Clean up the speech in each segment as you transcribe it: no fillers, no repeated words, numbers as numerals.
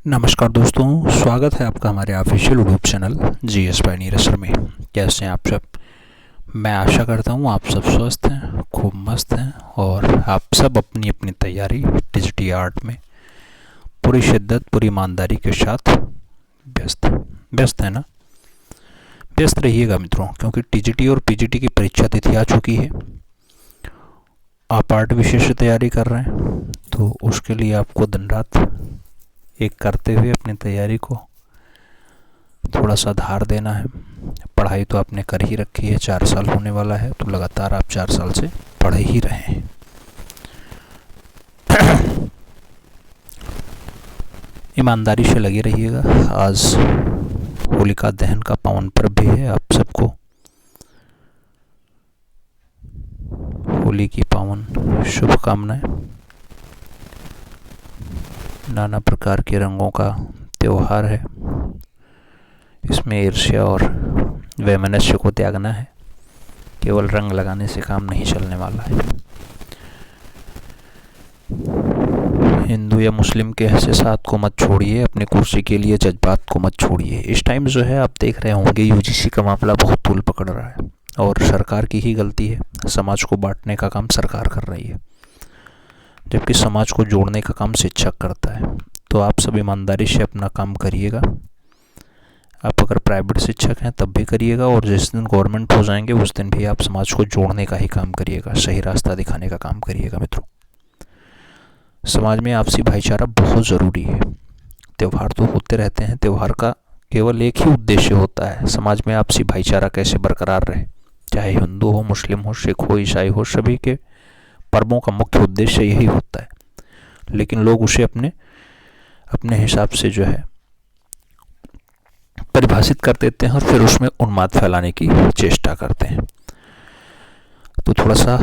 नमस्कार दोस्तों, स्वागत है आपका हमारे official YouTube channel GS bye Neeraj sir में। कैसे हैं आप सब? मैं आशा करता हूँ आप सब स्वस्थ हैं, खूब मस्त हैं और आप सब अपनी अपनी तैयारी टीजीटी आर्ट में पूरी शिद्दत, पूरी ईमानदारी के साथ व्यस्त है ना। व्यस्त रहिएगा मित्रों, क्योंकि टीजीटी और पीजीटी की परीक्षा तिथि आ चुकी है। आप आर्ट विषय से तैयारी कर रहे हैं तो उसके लिए आपको दिन रात एक करते हुए अपनी तैयारी को थोड़ा सा धार देना है। पढ़ाई तो आपने कर ही रखी है, 4 साल होने वाला है, तो लगातार आप 4 साल से पढ़ ही रहे हैं। ईमानदारी से लगे रहिएगा। आज होलिका दहन का पावन पर्व भी है। आप सबको होली की पावन शुभकामनाएं। नाना प्रकार के रंगों का त्यौहार है। इसमें ईर्ष्या और वैमनस्य को त्यागना है। केवल रंग लगाने से काम नहीं चलने वाला है। हिंदू या मुस्लिम के एहसास को मत छोड़िए, अपनी कुर्सी के लिए जज्बात को मत छोड़िए। इस टाइम जो है आप देख रहे होंगे यूजीसी का मामला बहुत तूल पकड़ रहा है और सरकार की ही गलती है। समाज को बांटने का काम सरकार कर रही है, जबकि समाज को जोड़ने का काम शिक्षक करता है। तो आप सब ईमानदारी से अपना काम करिएगा। आप अगर प्राइवेट शिक्षक हैं तब भी करिएगा, और जिस दिन गवर्नमेंट हो जाएंगे उस दिन भी आप समाज को जोड़ने का ही काम करिएगा, सही रास्ता दिखाने का काम करिएगा। मित्रों, समाज में आपसी भाईचारा बहुत ज़रूरी है। त्यौहार तो होते रहते हैं, त्यौहार का केवल एक ही उद्देश्य होता है, समाज में आपसी भाईचारा कैसे बरकरार रहे। चाहे हिंदू हो, मुस्लिम हो, सिख हो, ईसाई हो, सभी के पर्वों का मुख्य उद्देश्य यही होता है। लेकिन लोग उसे अपने हिसाब से जो है परिभाषित कर देते हैं और फिर उसमें उन्माद फैलाने की चेष्टा करते हैं। तो थोड़ा सा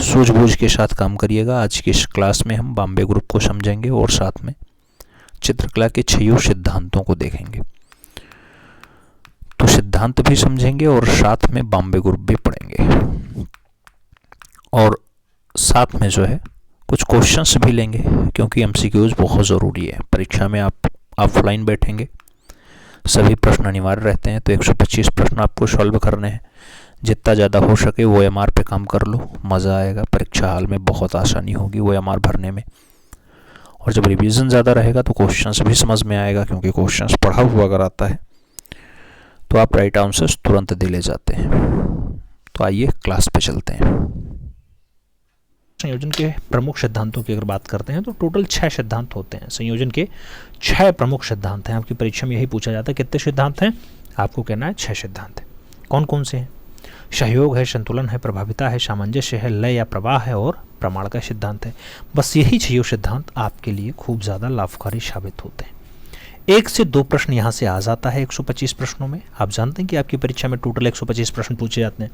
सूझबूझ के साथ काम करिएगा। आज की इस क्लास में हम बॉम्बे ग्रुप को समझेंगे और साथ में चित्रकला के 6 सिद्धांतों को देखेंगे। तो सिद्धांत भी समझेंगे और साथ में बॉम्बे ग्रुप भी पढ़ेंगे, और साथ में जो है कुछ क्वेश्चंस भी लेंगे, क्योंकि एमसीक्यूज बहुत ज़रूरी है। परीक्षा में आप ऑफलाइन बैठेंगे, सभी प्रश्न अनिवार्य रहते हैं, तो 125 प्रश्न आपको सॉल्व करने हैं। जितना ज़्यादा हो सके OMR पे काम कर लो, मज़ा आएगा। परीक्षा हाल में बहुत आसानी होगी OMR भरने में, और जब रिवीजन ज़्यादा रहेगा तो क्वेश्चंस भी समझ में आएगा, क्योंकि क्वेश्चंस पढ़ा हुआ अगर आता है तो आप राइट आंसर्स तुरंत दे ले जाते हैं। तो आइए क्लास पे चलते हैं। संयोजन के प्रमुख सिद्धांतों की अगर बात करते हैं तो टोटल 6 सिद्धांत होते हैं। संयोजन के 6 प्रमुख सिद्धांत हैं। आपकी परीक्षा में यही पूछा जाता है कितने सिद्धांत हैं, आपको कहना है 6 सिद्धांत हैं। कौन कौन से हैं? सहयोग है, संतुलन है, प्रभाविता है, सामंजस्य है, लय या प्रवाह है और प्रमाण का सिद्धांत है। बस यही 6 सिद्धांत आपके लिए खूब ज़्यादा लाभकारी साबित होते हैं। 1 से 2 प्रश्न यहाँ से आ जाता है 125 प्रश्नों में। आप जानते हैं कि आपकी परीक्षा में टोटल 125 प्रश्न पूछे जाते हैं,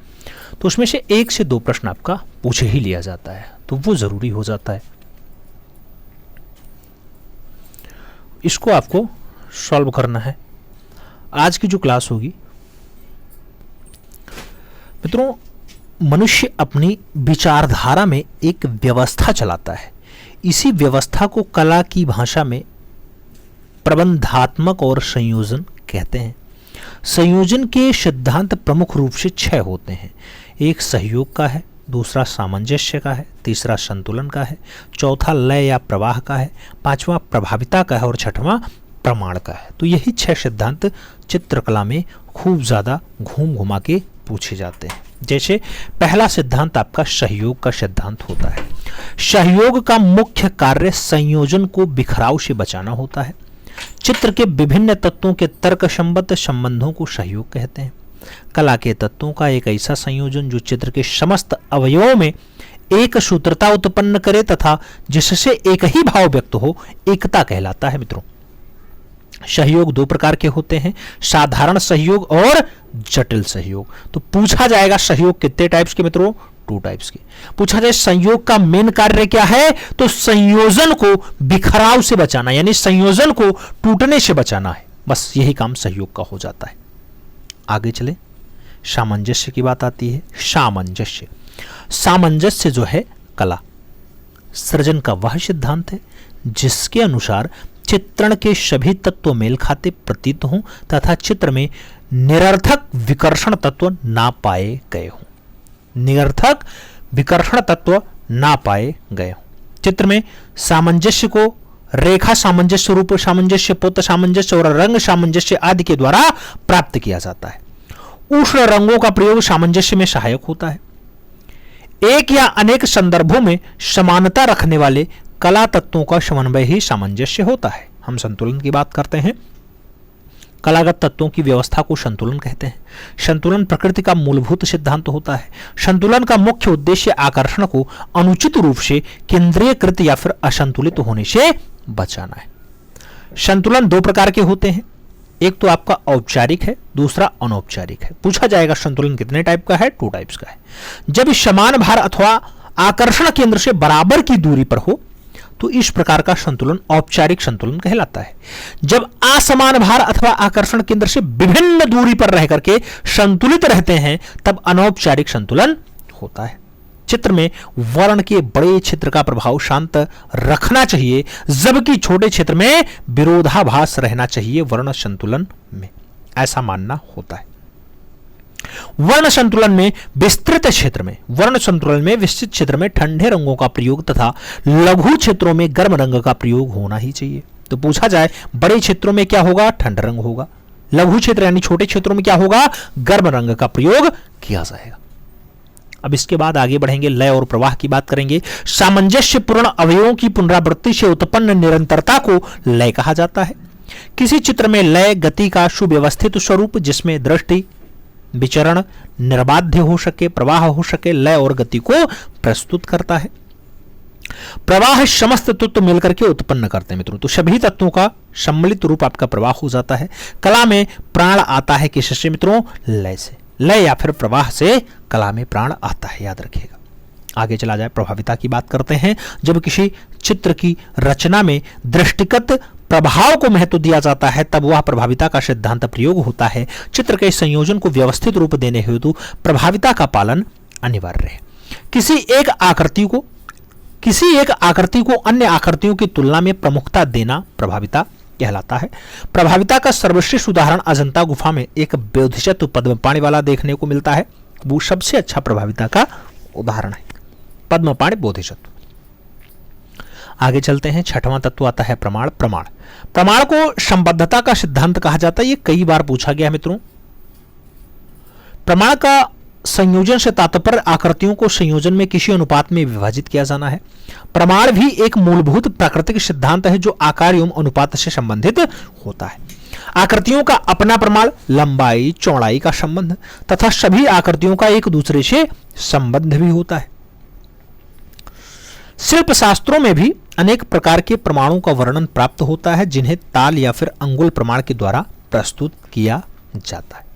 तो उसमें से 1 से 2 प्रश्न आपका पूछे ही लिया जाता है, तो वो ज़रूरी हो जाता है। इसको आपको सॉल्व करना है। आज की जो क्लास होगी मित्रों, मनुष्य अपनी विचारधारा में एक व्यवस्था चलाता है। इसी व्यवस्था को कला की भाषा में प्रबंधात्मक और संयोजन कहते हैं। संयोजन के सिद्धांत प्रमुख रूप से 6 होते हैं। एक सहयोग का है, दूसरा सामंजस्य का है, तीसरा संतुलन का है, चौथा लय या प्रवाह का है, 5वां प्रभाविता का है और 6वां प्रमाण का है। तो यही 6 सिद्धांत चित्रकला में खूब ज़्यादा घूम घुमा के पूछे जाते हैं। जैसे पहला सिद्धांत आपका सहयोग का सिद्धांत होता है। सहयोग का मुख्य कार्य संयोजन को बिखराव से बचाना होता है। चित्र के विभिन्न तत्वों के तर्कसंबद्ध संबंधों को सहयोग कहते हैं। कला के तत्वों का एक ऐसा संयोजन जो चित्र के समस्त अवयवों में एक सूत्रता उत्पन्न करे तथा जिससे एक ही भाव व्यक्त हो, एकता कहलाता है। मित्रों, सहयोग 2 प्रकार के होते हैं, साधारण सहयोग और जटिल सहयोग। तो पूछा जाएगा सहयोग कितने टाइप्स के मित्रों? 2 टाइप्स के। पूछा जाए संयोग का मेन कार्य क्या है, तो संयोजन को बिखराव से बचाना, यानी संयोजन को टूटने से बचाना है। बस यही काम सहयोग का हो जाता है। आगे चले, सामंजस्य की बात आती है। सामंजस्य जो है कला सृजन का वह सिद्धांत है जिसके अनुसार चित्रण के सभी तत्व मेल खाते प्रतीत हों तथा चित्र में निरर्थक विकर्षण तत्व ना पाए गए हों। निरर्थक विकर्षण तत्व ना पाए गए हों। चित्र में सामंजस्य को रेखा सामंजस्य, रूप सामंजस्य, पोत सामंजस्य और रंग सामंजस्य आदि के द्वारा प्राप्त किया जाता है। उष्ण रंगों का प्रयोग सामंजस्य में सहायक होता है। एक या अनेक संदर्भों में समानता रखने वाले कला तत्वों का समन्वय ही सामंजस्य होता है। हम संतुलन की बात करते हैं। कलागत तत्वों की व्यवस्था को संतुलन कहते हैं। संतुलन प्रकृति का मूलभूत सिद्धांत होता है। संतुलन का मुख्य उद्देश्य आकर्षण को अनुचित रूप से केंद्रीयकृत या फिर असंतुलित होने से बचाना है। संतुलन दो प्रकार के होते हैं, एक तो आपका औपचारिक है, दूसरा अनौपचारिक है। पूछा जाएगा संतुलन कितने टाइप का है? 2 टाइप्स का है। जब समान भार अथवा आकर्षण केंद्र से बराबर की दूरी पर हो तो इस प्रकार का संतुलन औपचारिक संतुलन कहलाता है। जब असमान भार अथवा आकर्षण केंद्र से विभिन्न दूरी पर रह करके संतुलित रहते हैं तब अनौपचारिक संतुलन होता है। चित्र में वर्ण के बड़े क्षेत्र का प्रभाव शांत रखना चाहिए, जबकि छोटे क्षेत्र में विरोधाभास रहना चाहिए वर्ण संतुलन में, ऐसा मानना होता है। वर्ण संतुलन में विस्तृत क्षेत्र में, वर्ण संतुलन में विस्तृत क्षेत्र में ठंडे रंगों का प्रयोग तथा लघु क्षेत्रों में गर्म रंग का प्रयोग होना ही चाहिए। तो पूछा जाए बड़े क्षेत्रों में क्या होगा? ठंडा रंग होगा। लघु क्षेत्र यानी छोटे क्षेत्रों में क्या होगा? गर्म रंग का प्रयोग किया जाएगा। अब इसके बाद आगे बढ़ेंगे, लय और प्रवाह की बात करेंगे। सामंजस्यपूर्ण अवयवों की पुनरावृत्ति से उत्पन्न निरंतरता को लय कहा जाता है। किसी चित्र में लय गति का सुव्यवस्थित स्वरूप जिसमें दृष्टि विचरण निर्बाध्य हो सके, प्रवाह हो सके, लय और गति को प्रस्तुत करता है। प्रवाह समस्त तत्व मिलकर के उत्पन्न करते हैं मित्रों। तो सभी तत्वों का सम्मिलित रूप आपका प्रवाह हो जाता है। कला में प्राण आता है किससे मित्रों? लय से। लय या फिर प्रवाह से कला में प्राण आता है, याद रखिएगा। आगे चला जाए, प्रभाविता की बात करते हैं। जब किसी चित्र की रचना में दृष्टिगत प्रभाव को महत्व दिया जाता है तब वह प्रभाविता का सिद्धांत प्रयोग होता है। चित्र के संयोजन को व्यवस्थित रूप देने हेतु प्रभाविता का पालन अनिवार्य है। किसी एक आकृति को अन्य आकृतियों की तुलना में प्रमुखता देना प्रभाविता कहलाता है। प्रभाविता का सर्वश्रेष्ठ उदाहरण अजंता गुफा में एक बोधिसत्व पद्मपाणि वाला देखने को मिलता है। वो सबसे अच्छा प्रभाविता का उदाहरण है, पद्मपाणि बोधिसत्व। आगे चलते हैं, छठवां तत्व आता है प्रमाण। प्रमाण को संबद्धता का सिद्धांत कहा जाता है। ये कई बार पूछा गया मित्रों। प्रमाण का संयोजन से तात्पर्य आकृतियों को संयोजन में किसी अनुपात में विभाजित किया जाना है। प्रमाण भी एक मूलभूत प्राकृतिक सिद्धांत है जो आकार एवं अनुपात से संबंधित होता है। आकृतियों का अपना प्रमाण, लंबाई चौड़ाई का संबंध तथा सभी आकृतियों का एक दूसरे से संबंध भी होता है। शिल्प शास्त्रों में भी अनेक प्रकार के प्रमाणों का वर्णन प्राप्त होता है जिन्हें ताल या फिर अंगुल प्रमाण के द्वारा प्रस्तुत किया जाता है।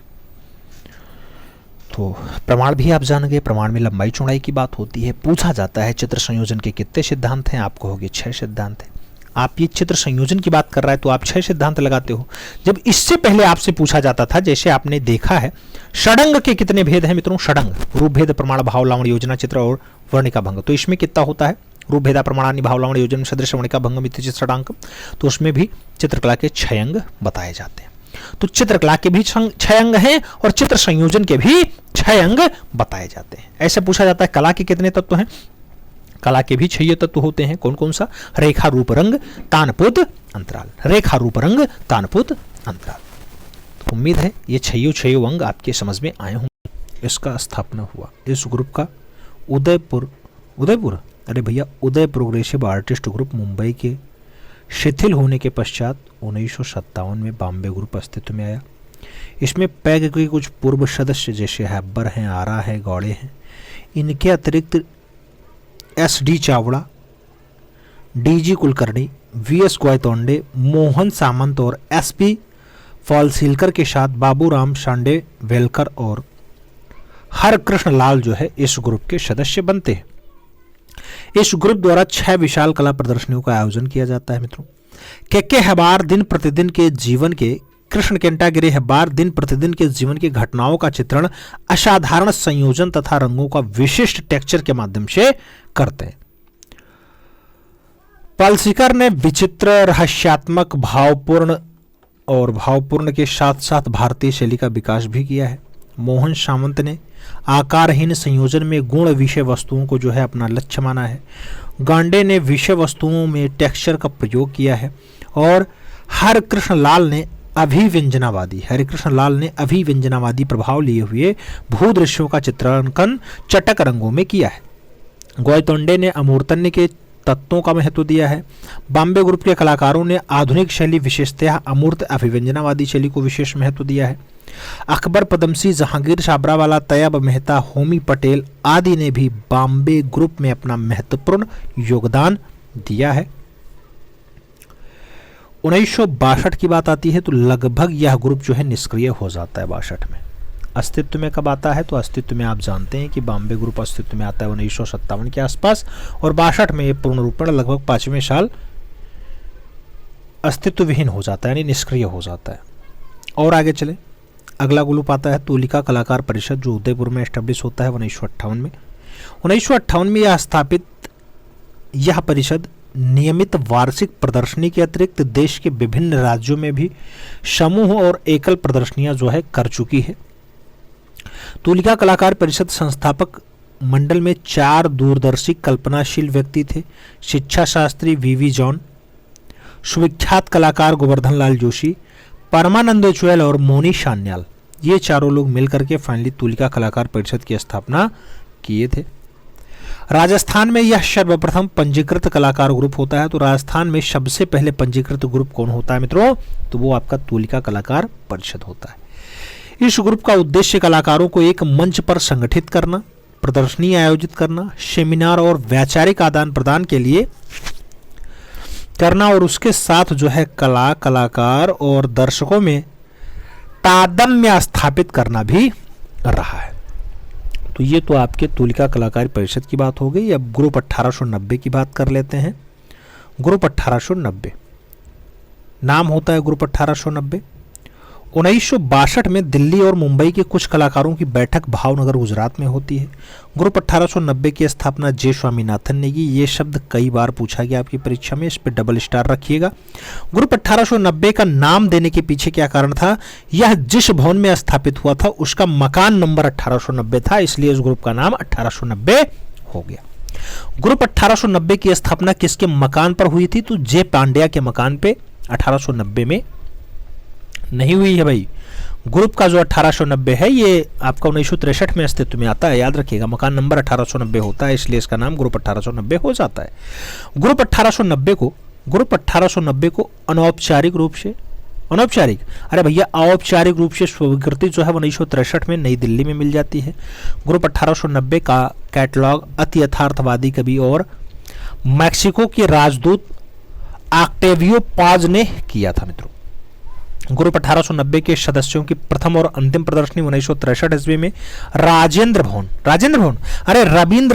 तो प्रमाण भी आप जान गए। प्रमाण में लंबाई चौड़ाई की बात होती है। पूछा जाता है चित्र संयोजन के कितने सिद्धांत हैं? आपको होंगे 6 सिद्धांत हैं। आप ये चित्र संयोजन की बात कर रहा है तो आप 6 सिद्धांत लगाते हो। जब इससे पहले आपसे पूछा जाता था, जैसे आपने देखा है, षडंग के कितने भेद हैं मित्रों? षडंग रूप भेद प्रमाण भाव लावण योजना चित्र और वर्णिका भंग। तो इसमें कितना होता है? रूप भेदा प्रमाणानि भाव लावण योजना सदृश वर्णिका भंग मिथ्य षडांक। तो उसमें भी चित्रकला के 6 अंग बताए जाते हैं। तो चित्रकला के भी 6 अंग हैं और चित्र संयोजन के भी 6 अंग बताए जाते हैं। ऐसे पूछा जाता है कला के कितने तत्व हैं? कला के भी 6 तत्व होते हैं। कौन कौन सा? रेखा रूप रंग तानपुत अंतराल। रेखा रूप रंग तानपुत अंतराल। तो उम्मीद है ये 6 अंग आपके समझ में आए होंगे। इसका स्थापना हुआ इस ग्रुप का उदयपुर अरे भैया उदय प्रोग्रेसिव आर्टिस्ट ग्रुप मुंबई के शिथिल होने के पश्चात 1957 में बॉम्बे ग्रुप अस्तित्व में आया। इसमें पैग के कुछ पूर्व सदस्य जैसे हैब्बर हैं, आरा है, गौड़े हैं। इनके अतिरिक्त SD Chavda, DG Kulkarni, VS गोयतोंडे, Mohan सामंत और SP फॉलसीलकर के साथ बाबूराम शांडे वेलकर और हरकृष्ण लाल जो है इस ग्रुप के सदस्य बनते हैं। इस ग्रुप द्वारा 6 विशाल कला प्रदर्शनियों का आयोजन किया जाता है मित्रों। के हेबार दिन प्रतिदिन के जीवन के, कृष्ण केंटागिरी हेबार दिन प्रतिदिन के जीवन की घटनाओं का चित्रण असाधारण संयोजन तथा रंगों का विशिष्ट टेक्सचर के माध्यम से करते हैं। पालसीकर ने विचित्र, रहस्यात्मक, भावपूर्ण के साथ साथ भारतीय शैली का विकास भी किया है। मोहन सामंत ने आकारहीन संयोजन में गुण विषय वस्तुओं को जो है अपना लक्ष्य माना है। गांडे ने विषय वस्तुओं में टेक्सचर का प्रयोग किया है। और हरिकृष्ण लाल ने अभिव्यंजनावादी प्रभाव लिए हुए भूदृश्यों का चित्रांकन चटक रंगों में किया है। गोयतोंडे ने अमूर्तन्य के तत्वों का महत्व दिया है। बॉम्बे ग्रुप के कलाकारों ने आधुनिक शैली, विशेषतः अमूर्त अभिव्यंजनावादी शैली को विशेष महत्व दिया है। अकबर, पदमसी, जहांगीर, छाबरावाला, तैयब मेहता, होमी पटेल आदि ने भी बॉम्बे ग्रुप में अपना महत्वपूर्ण योगदान दिया है। 1962 की बात आती है तो लगभग यह ग्रुप जो है निष्क्रिय हो जाता है। 62 में अस्तित्व में कब आता है? तो अस्तित्व में आप जानते हैं कि बॉम्बे ग्रुप अस्तित्व में आता है 1957 के आसपास, और 62 में ये पूर्ण रूप में लगभग 5वें साल अस्तित्व विहीन हो जाता है, यानी निष्क्रिय हो जाता है। और आगे चले, अगला ग्रुप आता है तुलिका कलाकार परिषद, जो उदयपुर में एस्टेब्लिश होता है 1958 में। 1958 में यह परिषद नियमित वार्षिक प्रदर्शनी के अतिरिक्त देश के विभिन्न राज्यों में भी समूह और एकल प्रदर्शनियां जो है कर चुकी है। तुलिका कलाकार परिषद संस्थापक मंडल में 4 दूरदर्शी कल्पनाशील व्यक्ति थे। शिक्षा शास्त्री वीवी जॉन, सुविख्यात कलाकार गोवर्धन लाल जोशी, परमानंद चुएल और मोनी शान्याल, ये चारों लोग मिलकर के फाइनली तुलिका कलाकार परिषद की स्थापना किए थे। राजस्थान में यह सर्वप्रथम पंजीकृत कलाकार ग्रुप होता है। तो राजस्थान में सबसे पहले पंजीकृत ग्रुप कौन होता है मित्रों? तो वो आपका तुलिका कलाकार परिषद होता है। इस ग्रुप का उद्देश्य कलाकारों को एक मंच पर संगठित करना, प्रदर्शनी आयोजित करना, सेमिनार और वैचारिक आदान प्रदान के लिए करना, और उसके साथ जो है कलाकार और दर्शकों में तारतम्य स्थापित करना भी रहा है। तो ये तो आपके तुलिका कलाकार परिषद की बात हो गई। अब ग्रुप 1890 की बात कर लेते हैं। ग्रुप 1890 नाम होता है ग्रुप 1890। 1962 में दिल्ली और मुंबई के कुछ कलाकारों की बैठक भावनगर गुजरात में होती है। ग्रुप 1890 की स्थापना जे स्वामीनाथन ने की। ये शब्द कई बार पूछा गया आपकी परीक्षा में, इस पे डबल स्टार रखिएगा। ग्रुप 1890 का नाम देने के पीछे क्या कारण था? यह जिस भवन में स्थापित हुआ था उसका मकान नंबर 1890 था, इसलिए इस ग्रुप का नाम 1890 हो गया। ग्रुप 1890 की स्थापना किसके मकान पर हुई थी? तो जे पांड्या के मकान पे 1890 में नहीं हुई है भाई। ग्रुप का जो 1890 है ये आपका 1963 में अस्तित्व में आता है, याद रखिएगा। मकान नंबर 1890 होता है, इसलिए इसका नाम ग्रुप 1890 हो जाता है। ग्रुप 1890 को अनौपचारिक रूप से औपचारिक रूप से स्वीकृति जो है 1963 में नई दिल्ली में मिल जाती है। ग्रुप 1890 का कैटलॉग अति यथार्थवादी कवि और मैक्सिको के राजदूत ऑक्टेवियो पाज ने किया था मित्रों। ग्रुप 1890 के सदस्यों की प्रथम और अंतिम प्रदर्शनी 1963 ईस्वी में रविंद्र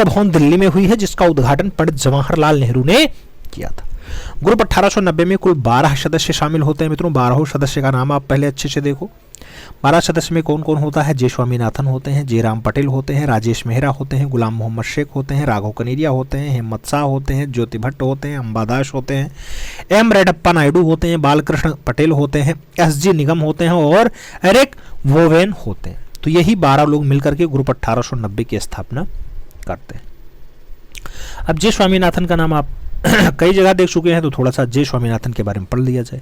भवन दिल्ली में हुई है, जिसका उद्घाटन पंडित जवाहरलाल नेहरू ने किया था। ग्रुप 1890 में कुल 12 सदस्य शामिल होते हैं मित्रों। 12 सदस्य का नाम आप पहले अच्छे से देखो। 12 सदस्य में कौन कौन होता है? जे स्वामीनाथन होते हैं, जे राम पटेल होते हैं, राजेश मेहरा होते हैं, गुलाम मोहम्मद शेख होते हैं, राघव कनेरिया होते हैं, हेमंत शाह होते हैं, ज्योति भट्ट होते हैं, अंबादास होते हैं, एम रेड्डप्पा नायडू होते हैं, बालकृष्ण पटेल होते हैं, एस.जी. निगम होते हैं और एरिक वोवेन होते हैं। तो यही 12 लोग मिलकर के ग्रुप 1890 की स्थापना करते हैं। अब जे स्वामीनाथन का नाम आप कई जगह देख चुके हैं, तो थोड़ा सा जे स्वामीनाथन के बारे में पढ़ लिया जाए।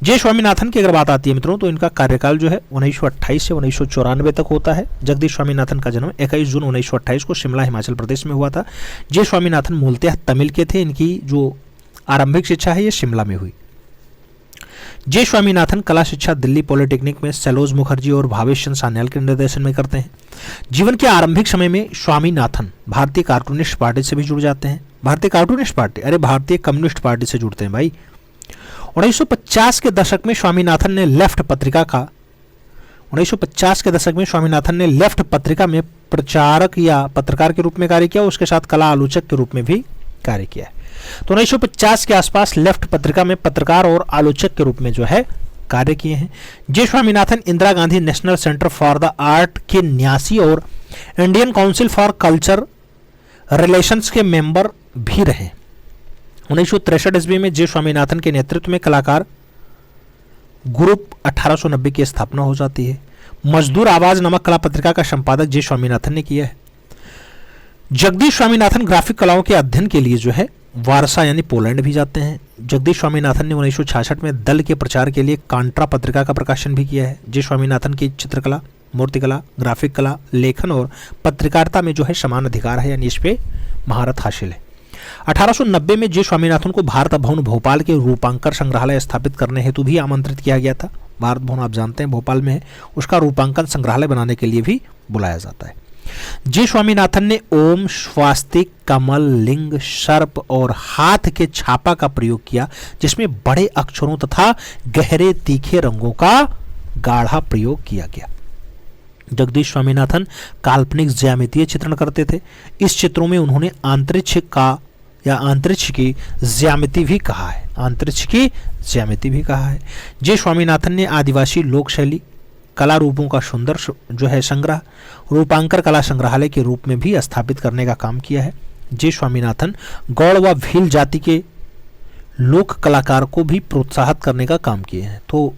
जे स्वामीनाथन की अगर बात आती है मित्रों, तो इनका कार्यकाल जो है 1928 से 1994 तक होता है। जगदीश स्वामीनाथन का जन्म 21 जून 1928 को शिमला हिमाचल प्रदेश में हुआ था। जे स्वामीनाथन मूलतः तमिल के थे। इनकी जो आरंभिक शिक्षा है ये शिमला में हुई। जे स्वामीनाथन कला शिक्षा दिल्ली पॉलिटेक्निक में सैलोज मुखर्जी और भावेश चंद्र सान्याल के निर्देशन में करते हैं। जीवन के आरंभिक समय में स्वामीनाथन भारतीय कार्टूनिस्ट पार्टी से भी जुड़ जाते हैं। भारतीय कार्टूनिस्ट पार्टी, अरे भारतीय कम्युनिस्ट पार्टी से जुड़ते हैं भाई। 1950 के दशक में स्वामीनाथन ने लेफ्ट पत्रिका में प्रचारक या पत्रकार के रूप में कार्य किया। उसके साथ कला आलोचक के रूप में भी कार्य किया है। तो 1950 के आसपास लेफ्ट पत्रिका में पत्रकार और आलोचक के रूप में जो है कार्य किए हैं। J Swaminathan Indira Gandhi national centre for the art के न्यासी और Indian council for culture relations के मेंबर भी रहे। 1963 ईस्वी में जे स्वामीनाथन के नेतृत्व में कलाकार ग्रुप 1890 की स्थापना हो जाती है। मजदूर आवाज नामक कला पत्रिका का संपादक जे स्वामीनाथन ने किया है। जगदीश स्वामीनाथन ग्राफिक कलाओं के अध्ययन के लिए जो है वारसा यानी पोलैंड भी जाते हैं। जगदीश स्वामीनाथन ने 1966 में दल के प्रचार के लिए कांट्रा पत्रिका का प्रकाशन भी किया है। जे स्वामीनाथन की चित्रकला, मूर्तिकला, ग्राफिक कला, लेखन और पत्रकारिता में जो है समान अधिकार है, यानी इस पे महारत हासिल है। 1890 में जे स्वामीनाथन को भारत भवन भोपाल के रूपांकर संग्रहालय स्थापित करने हेतु भी आमंत्रित किया गया था। भारत भवन आप जानते हैं भोपाल में है, उसका रूपांकन संग्रहालय बनाने के लिए भी बुलाया जाता है। जे स्वामीनाथन ने ओम, स्वास्तिक, कमल, लिंग, सर्प और हाथ के छापा का प्रयोग किया, जिसमें बड़े अक्षरों तथा गहरे तीखे रंगों का गाढ़ा प्रयोग किया गया। जगदीश स्वामीनाथन काल्पनिक ज्यामितीय चित्रण करते थे। इस चित्रों में उन्होंने अंतरिक्ष का या अंतरिक्ष की ज्यामिति भी कहा है, अंतरिक्ष की ज्यामिति भी कहा है। जे स्वामीनाथन ने आदिवासी लोक शैली कला रूपों का सुंदर जो है संग्रह रूपांकर कला संग्रहालय के रूप में भी स्थापित करने का काम किया है। जे स्वामीनाथन गौड़ व भील जाति के लोक कलाकार को भी प्रोत्साहित करने का काम किए हैं। तो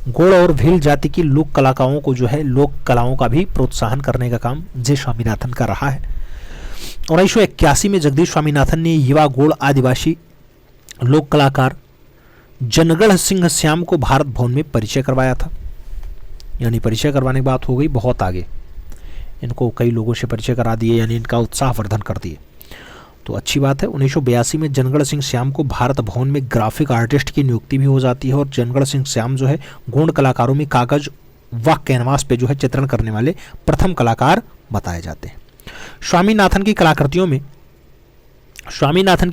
गौड़ और भील जाति की लोक कलाकारों को जो है लोक कलाओं का भी प्रोत्साहन करने का काम जे स्वामीनाथन का रहा है। 1981 में जगदीश स्वामीनाथन ने युवा गौड़ आदिवासी लोक कलाकार जनगढ़ सिंह श्याम को भारत भवन में परिचय करवाया था। यानी परिचय करवाने की बात हो गई बहुत आगे, इनको कई लोगों से परिचय करा दिए, यानी इनका उत्साहवर्धन कर दिए, तो अच्छी बात है। 1982 में जनगढ़ सिंह श्याम को भारत भवन में ग्राफिक आर्टिस्ट की नियुक्ति भी हो जाती है और जनगढ़ सिंह श्याम जो है गौड़ कलाकारों में कागज व कैनवास पे जो है चित्रण करने वाले प्रथम कलाकार बताए जाते हैं। स्वामीनाथन की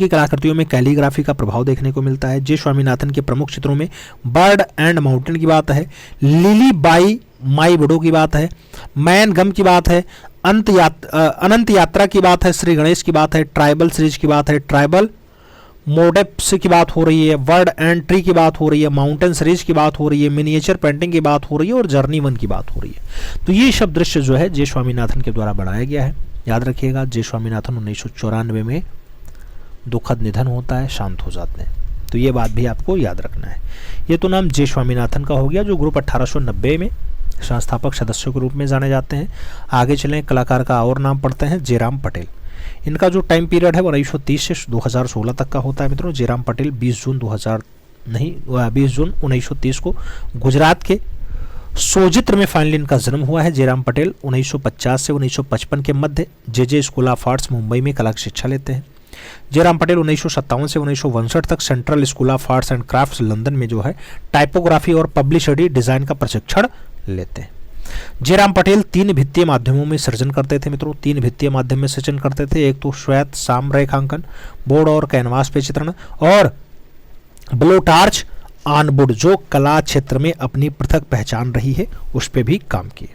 कलाकृतियों में कैलीग्राफी का प्रभाव देखने को मिलता है। जे स्वामीनाथन के प्रमुख चित्रों में बर्ड एंड माउंटेन की बात है, लिली बाई माई बड़ो की बात है, मैन गम की बात है, अनंत यात्रा की बात है, श्री गणेश की बात है, ट्राइबल सीरीज की बात है, ट्राइबल मोडेप्स की बात हो रही है, वर्ड एंड ट्री की बात हो रही है, माउंटेन सीरीज की बात हो रही है, मिनिएचर पेंटिंग की बात हो रही है और जर्नी वन की बात हो रही है। तो ये सब दृश्य जो है जे स्वामीनाथन के द्वारा बनाया गया है। याद रखिएगा, जे स्वामीनाथन 1994 में दुखद निधन होता है, शांत हो जाते हैं, तो ये बात भी आपको याद रखना है। ये तो नाम जे स्वामीनाथन का हो गया, जो ग्रुप 1890 में संस्थापक सदस्यों के रूप में जाने जाते हैं। आगे चलें, कलाकार का और नाम पढ़ते हैं, जयराम पटेल। इनका जो टाइम पीरियड है वो 1930 से 2016 तक का होता है मित्रों। जयराम पटेल 20 जून 1930 को गुजरात के सोजित्र में फाइनली इनका जन्म हुआ है। जयराम पटेल 1950 से 1955 के मध्य जे स्कूल ऑफ आर्ट्स मुंबई में कला की शिक्षा लेते हैं। जयराम पटेल 1957 से 1962 तक central school of arts and crafts London में जो है टाइपोग्राफी और पब्लिसिटी डिजाइन का प्रशिक्षण लेते हैं। जयराम पटेल 3 भित्तीय माध्यमों में सृजन करते थे मित्रों, 3 भित्तीय माध्यम में सृजन करते थे। एक तो श्वेत साम रेखांकन, बोर्ड और कैनवास पे चित्रण, और ब्लोटार्च ऑनबोर्ड, जो कला क्षेत्र में अपनी पृथक पहचान रही है उस पर भी काम किए।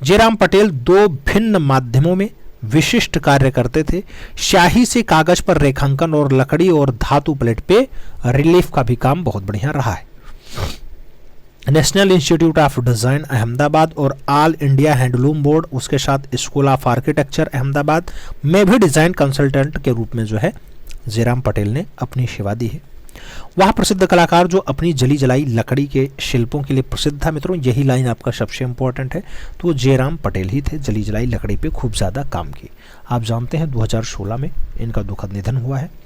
जयराम पटेल 2 भिन्न माध्यमों में विशिष्ट कार्य करते थे। स्याही से कागज पर रेखांकन और लकड़ी और धातु प्लेट पे रिलीफ का भी काम बहुत बढ़िया रहा है। National institute of design Ahmedabad और ऑल इंडिया हैंडलूम बोर्ड, उसके साथ स्कूल ऑफ आर्किटेक्चर अहमदाबाद में भी डिजाइन कंसल्टेंट के रूप में जो है जयराम पटेल ने अपनी सेवा दी है। वह प्रसिद्ध कलाकार जो अपनी जली जलाई लकड़ी के शिल्पों के लिए प्रसिद्ध था मित्रों, यही लाइन आपका सबसे इंपॉर्टेंट है, तो वो जयराम पटेल ही थे। जली जलाई लकड़ी पे खूब ज़्यादा काम किए। आप जानते हैं 2016 में इनका दुखद निधन हुआ है।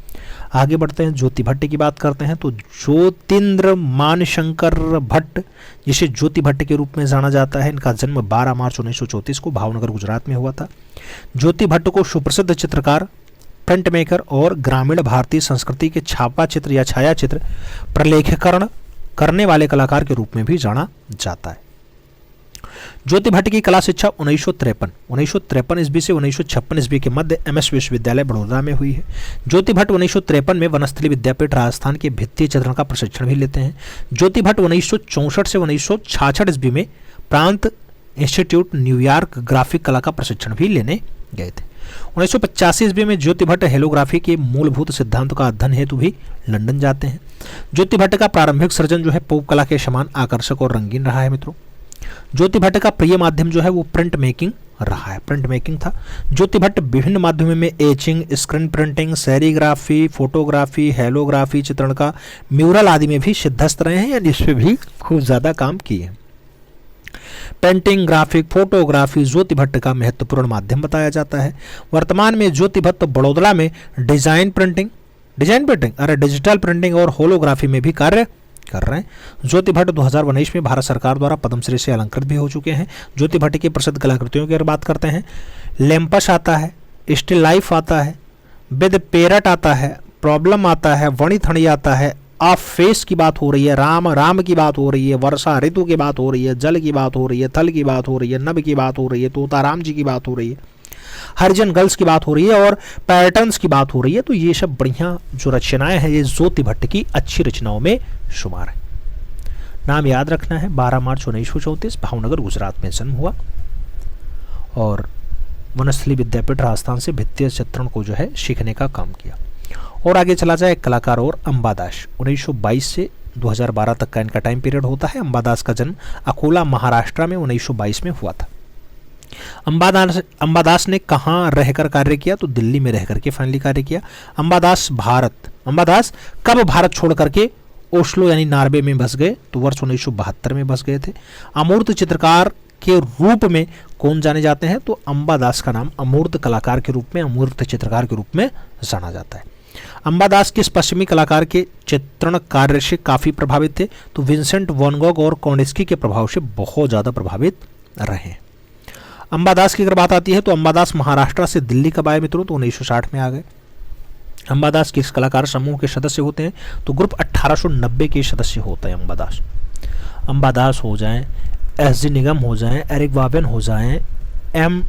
आगे बढ़ते हैं, ज्योति भट्ट की बात करते हैं। तो ज्योतिन्द्र मानशंकर भट्ट, जिसे ज्योति भट्ट के रूप में जाना जाता है, इनका जन्म 12 मार्च 1934 को भावनगर गुजरात में हुआ था। ज्योति भट्ट को सुप्रसिद्ध चित्रकार, प्रिंट मेकर और ग्रामीण भारतीय संस्कृति के छापा चित्र या छाया चित्र प्रलेखीकरण करने वाले कलाकार के रूप में भी जाना जाता है। ज्योति भट्ट की कला शिक्षा 1953 ईस्वी से 1956 ईस्वी के मध्य MS विश्वविद्यालय बड़ौदा में हुई है। ज्योति भट्ट 1953 में वनस्थली विद्यापीठ राजस्थान के भित्तीय चित्रण का प्रशिक्षण भी लेते हैं। ज्योति भट्ट 1964 से 1966 ईस्वी में प्रांत इंस्टीट्यूट न्यूयॉर्क ग्राफिक कला का प्रशिक्षण भी लेने गए थे। 1985 ईस्वी में ज्योति भट्ट हेलोग्राफी के मूलभूत सिद्धांतों का अध्ययन हेतु भी लंदन जाते हैं। ज्योति भट्ट का प्रारंभिक सृजन जो है पोप कला के समान आकर्षक और रंगीन रहा है मित्रों। ज्योति भट्ट का प्रिय माध्यम जो है वो प्रिंट मेकिंग रहा है, प्रिंट मेकिंग था। ज्योति भट्ट विभिन्न माध्यमों में etching, screen printing, serigraphy, photography, holography, चित्रण का म्यूरल आदि में भी सिद्धस्त रहे हैं, यानी इस पे भी खूब ज़्यादा काम किए। पेंटिंग, ग्राफिक, फोटोग्राफी ज्योति भट्ट का महत्वपूर्ण माध्यम बताया जाता है। वर्तमान में ज्योति भट्ट बड़ौदा में डिजाइन प्रिंटिंग अरे डिजिटल प्रिंटिंग और होलोग्राफी में भी कार्य कर रहे हैं। ज्योति भट्ट 2019 में भारत सरकार द्वारा पद्मश्री से अलंकृत भी हो चुके हैं। ज्योति भट्ट की प्रसिद्ध कलाकृतियों की अगर बात करते हैं, लैंपस आता है, स्टिल लाइफ आता है, विद पेरट आता है, प्रॉब्लम आता है, वणी थणी आता है, ऑफ फेस की बात हो रही है, राम की बात हो रही है, वर्षा ऋतु की बात हो रही है, जल की बात हो रही है, थल की बात हो रही है, नभ की बात हो रही है, तोताराम जी की बात हो रही है, हरिजन गर्ल्स की बात हो रही है और पैटर्न्स की बात हो रही है। तो ये सब बढ़िया जो रचनाएं हैं ये ज्योति भट्ट की अच्छी रचनाओं में शुमार है। नाम याद रखना है, 12 मार्च 1934 भावनगर गुजरात में जन्म हुआ और वनस्थली विद्यापीठ राजस्थान से भित्तीय चित्रण को जो है सीखने का काम किया। और आगे चला जाए कलाकार और अंबादास, 1922 से 2012 तक का इनका टाइम पीरियड होता है। अंबादास का जन्म अकोला महाराष्ट्र में 1922 में हुआ था। अंबादास ने कहाँ रहकर कार्य किया, तो दिल्ली में रहकर के फाइनली कार्य किया। अंबादास कब भारत छोड़ करके ओस्लो यानी नॉर्वे में बस गए, तो वर्ष 1972 में बस गए थे। अमूर्त चित्रकार के रूप में कौन जाने जाते हैं, तो अंबादास का नाम अमूर्त कलाकार के रूप में, अमूर्त चित्रकार के रूप में जाना जाता है। अंबादास किस पश्चिमी कलाकार के चित्रण कार्य से काफी प्रभावित थे, तो विंसेंट वैन गॉग और कॉन्डिस्की के प्रभाव से बहुत ज्यादा प्रभावित रहे। अंबादास की अगर बात आती है तो अंबादास महाराष्ट्र से दिल्ली कब आए मित्रों, तो 1960 में आ गए। अंबादास किस कलाकार समूह के सदस्य होते हैं, तो ग्रुप 1890 के सदस्य होते हैं अंबादास हो जाएं, एस.जी. निगम हो जाएं, एरिक वाबेन हो जाएं, एम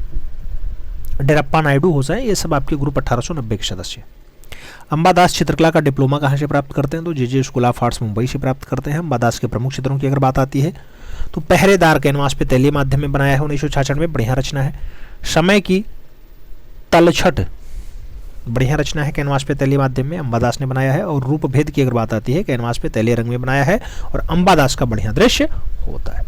डेरप्पा नायडू हो जाएं, ये सब आपके ग्रुप 1890 के सदस्य। अंबादास चित्रकला का डिप्लोमा कहाँ से प्राप्त करते हैं, तो जे स्कूल ऑफ आर्ट्स मुंबई से प्राप्त करते हैं। अंबादास के प्रमुख चित्रों की अगर बात आती है तो पहरेदार कैनवास पे तैलीय माध्यम में बनाया है 1966 में, बढ़िया रचना है। समय की तलछट, बढ़िया रचना है, कैनवास पे तैलीय माध्यम में अंबादास ने बनाया है। और रूप भेद की अगर बात आती है, कैनवास पे तैलीय रंग में बनाया है और अंबादास का बढ़िया दृश्य होता है।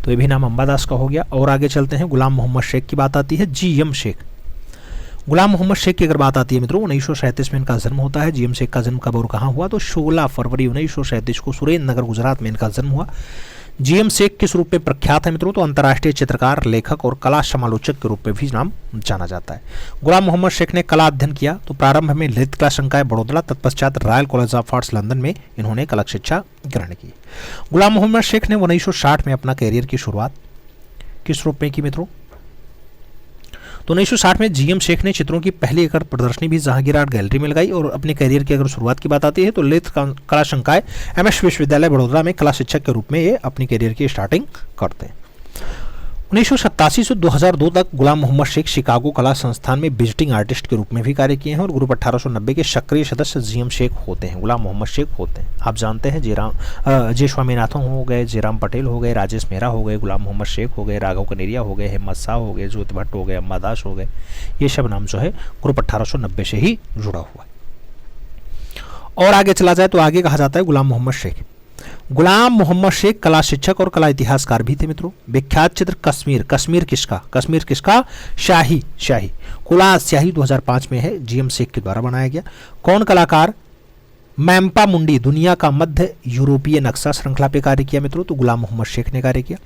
तो ये भी नाम अंबादास का हो गया। और आगे चलते हैं, गुलाम मोहम्मद शेख की बात आती है। GM शेख, गुलाम मोहम्मद शेख की अगर बात आती है मित्रों 1937 में इनका जन्म होता है। GM शेख का जन्म कब और कहाँ हुआ, तो 16 फरवरी 1937 को सुरेंद्र नगर गुजरात में इनका जन्म हुआ। GM शेख किस रूप में प्रख्यात है मित्रों, तो अंतर्राष्ट्रीय चित्रकार, लेखक और कला समालोचक के रूप में भी नाम जाना जाता है। गुलाम मोहम्मद शेख ने कला अध्ययन किया, तो प्रारंभ में ललित कला संकाय बड़ौदा, तत्पश्चात royal college of arts London में इन्होंने कला शिक्षा ग्रहण की। गुलाम मोहम्मद शेख ने 1960 में अपना कैरियर की शुरुआत किस रूप में की मित्रों, तो 1960 में GM शेख ने चित्रों की पहली एकड़ प्रदर्शनी भी जहांगीर आर्ट गैलरी में लगाई। और अपने करियर की अगर शुरुआत की बात आती है तो ललित कला संकाय MS विश्वविद्यालय बड़ौदा में कला शिक्षक के रूप में ये अपनी करियर की स्टार्टिंग करते हैं। 1987 से 2002 तक गुलाम मोहम्मद शेख शिकागो कला संस्थान में विजिटिंग आर्टिस्ट के रूप में भी कार्य किए हैं और ग्रुप 1890 के सक्रिय सदस्य GM शेख होते हैं, गुलाम मोहम्मद शेख होते हैं। आप जानते हैं जे स्वामीनाथन हो गए, जयराम पटेल हो गए, राजेश मेहरा हो गए, गुलाम मोहम्मद शेख हो गए, राघव कनेरिया हो गए, हिम्मत शाह हो गए, ज्योति भट्ट हो गए, अंबादास हो गए, ये सब नाम जो है ग्रुप 1890 से ही जुड़ा हुआ है। और आगे चला जाए तो आगे कहा जाता है गुलाम मोहम्मद शेख कला शिक्षक और कला इतिहासकार भी थे मित्रों। विख्यात चित्र कश्मीर किसका शाही कुला स्याही 2005 में है, GM शेख के द्वारा बनाया गया। कौन कलाकार मैम्पा मुंडी दुनिया का मध्य यूरोपीय नक्शा श्रृंखला पे कार्य किया मित्रों, तो गुलाम मोहम्मद शेख ने कार्य किया।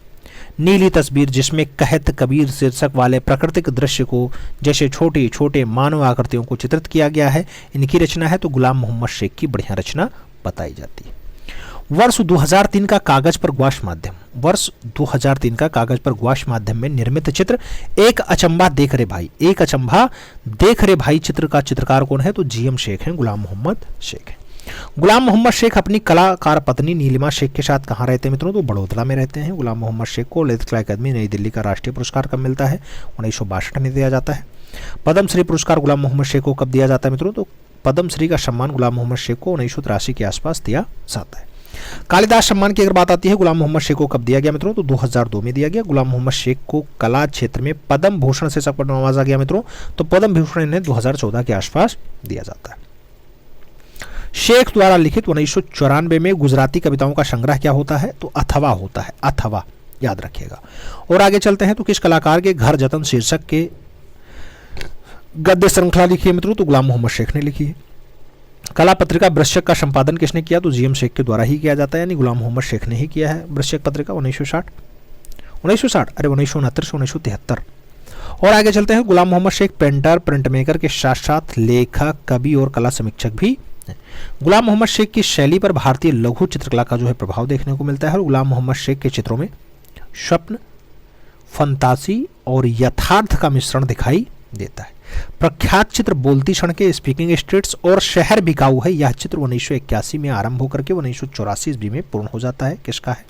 नीली तस्वीर जिसमें कहत कबीर शीर्षक वाले प्राकृतिक दृश्य को जैसे छोटे छोटे मानव आकृतियों को चित्रित किया गया है, इनकी रचना है, तो गुलाम मोहम्मद शेख की बढ़िया रचना बताई जाती है। वर्ष 2003 का कागज पर गुआश माध्यम में निर्मित चित्र एक अचंभा देख रे भाई चित्र का चित्रकार कौन है, तो GM शेख हैं, गुलाम मोहम्मद शेख हैं। गुलाम मोहम्मद शेख अपनी कलाकार पत्नी नीलिमा शेख के साथ कहाँ रहते हैं मित्रों, तो बड़ौदा में रहते हैं। गुलाम मोहम्मद शेख को ललित कला अकादमी नई दिल्ली का राष्ट्रीय पुरस्कार कब मिलता है, 1962 में दिया जाता है। पद्मश्री पुरस्कार गुलाम मोहम्मद शेख को कब दिया जाता है मित्रों, तो पद्मश्री का सम्मान गुलाम मोहम्मद शेख को 1983 के आसपास दिया जाता है। कालिदास सम्मान की अगर बात आती है गुलाम मोहम्मद शेख को कब दिया गया मित्रों, तो 2002 में दिया गया। गुलाम मोहम्मद शेख को कला क्षेत्र में पद्म भूषण से सबको नवाजा गया मित्रों, तो पद्म भूषण इन्हें 2014 के आसपास दिया जाता है। शेख द्वारा लिखित 1994 में गुजराती कविताओं का संग्रह क्या होता है, तो अथवा होता है। अथवा याद रखिएगा। और आगे चलते हैं तो किस कलाकार के घर जतन शीर्षक के गद्य श्रृंखला लिखी है मित्रों? तो गुलाम मोहम्मद शेख ने लिखी है। कला पत्रिका वृश्चिक का संपादन किसने किया? तो जीएम शेख के द्वारा ही किया जाता है, यानी गुलाम मोहम्मद शेख ने ही किया है वृश्चिक पत्रिका 1960 अरे 1969 से 1973। और आगे चलते हैं, Ghulam Mohammed Sheikh painter print maker के साथ साथ लेखक, कवि और कला समीक्षक भी हैं। गुलाम मोहम्मद शेख की शैली पर भारतीय लघु चित्रकला का जो है प्रभाव देखने को मिलता है और गुलाम मोहम्मद शेख के चित्रों में स्वप्न, फंतासी और यथार्थ का मिश्रण दिखाई देता है। प्रख्यात चित्र बोलती क्षण के स्पीकिंग स्ट्रीट्स और शहर बिकाऊ है, यह चित्र 1981 में आरंभ होकर के 1984 ईस्वी में पूर्ण हो जाता है। किसका है?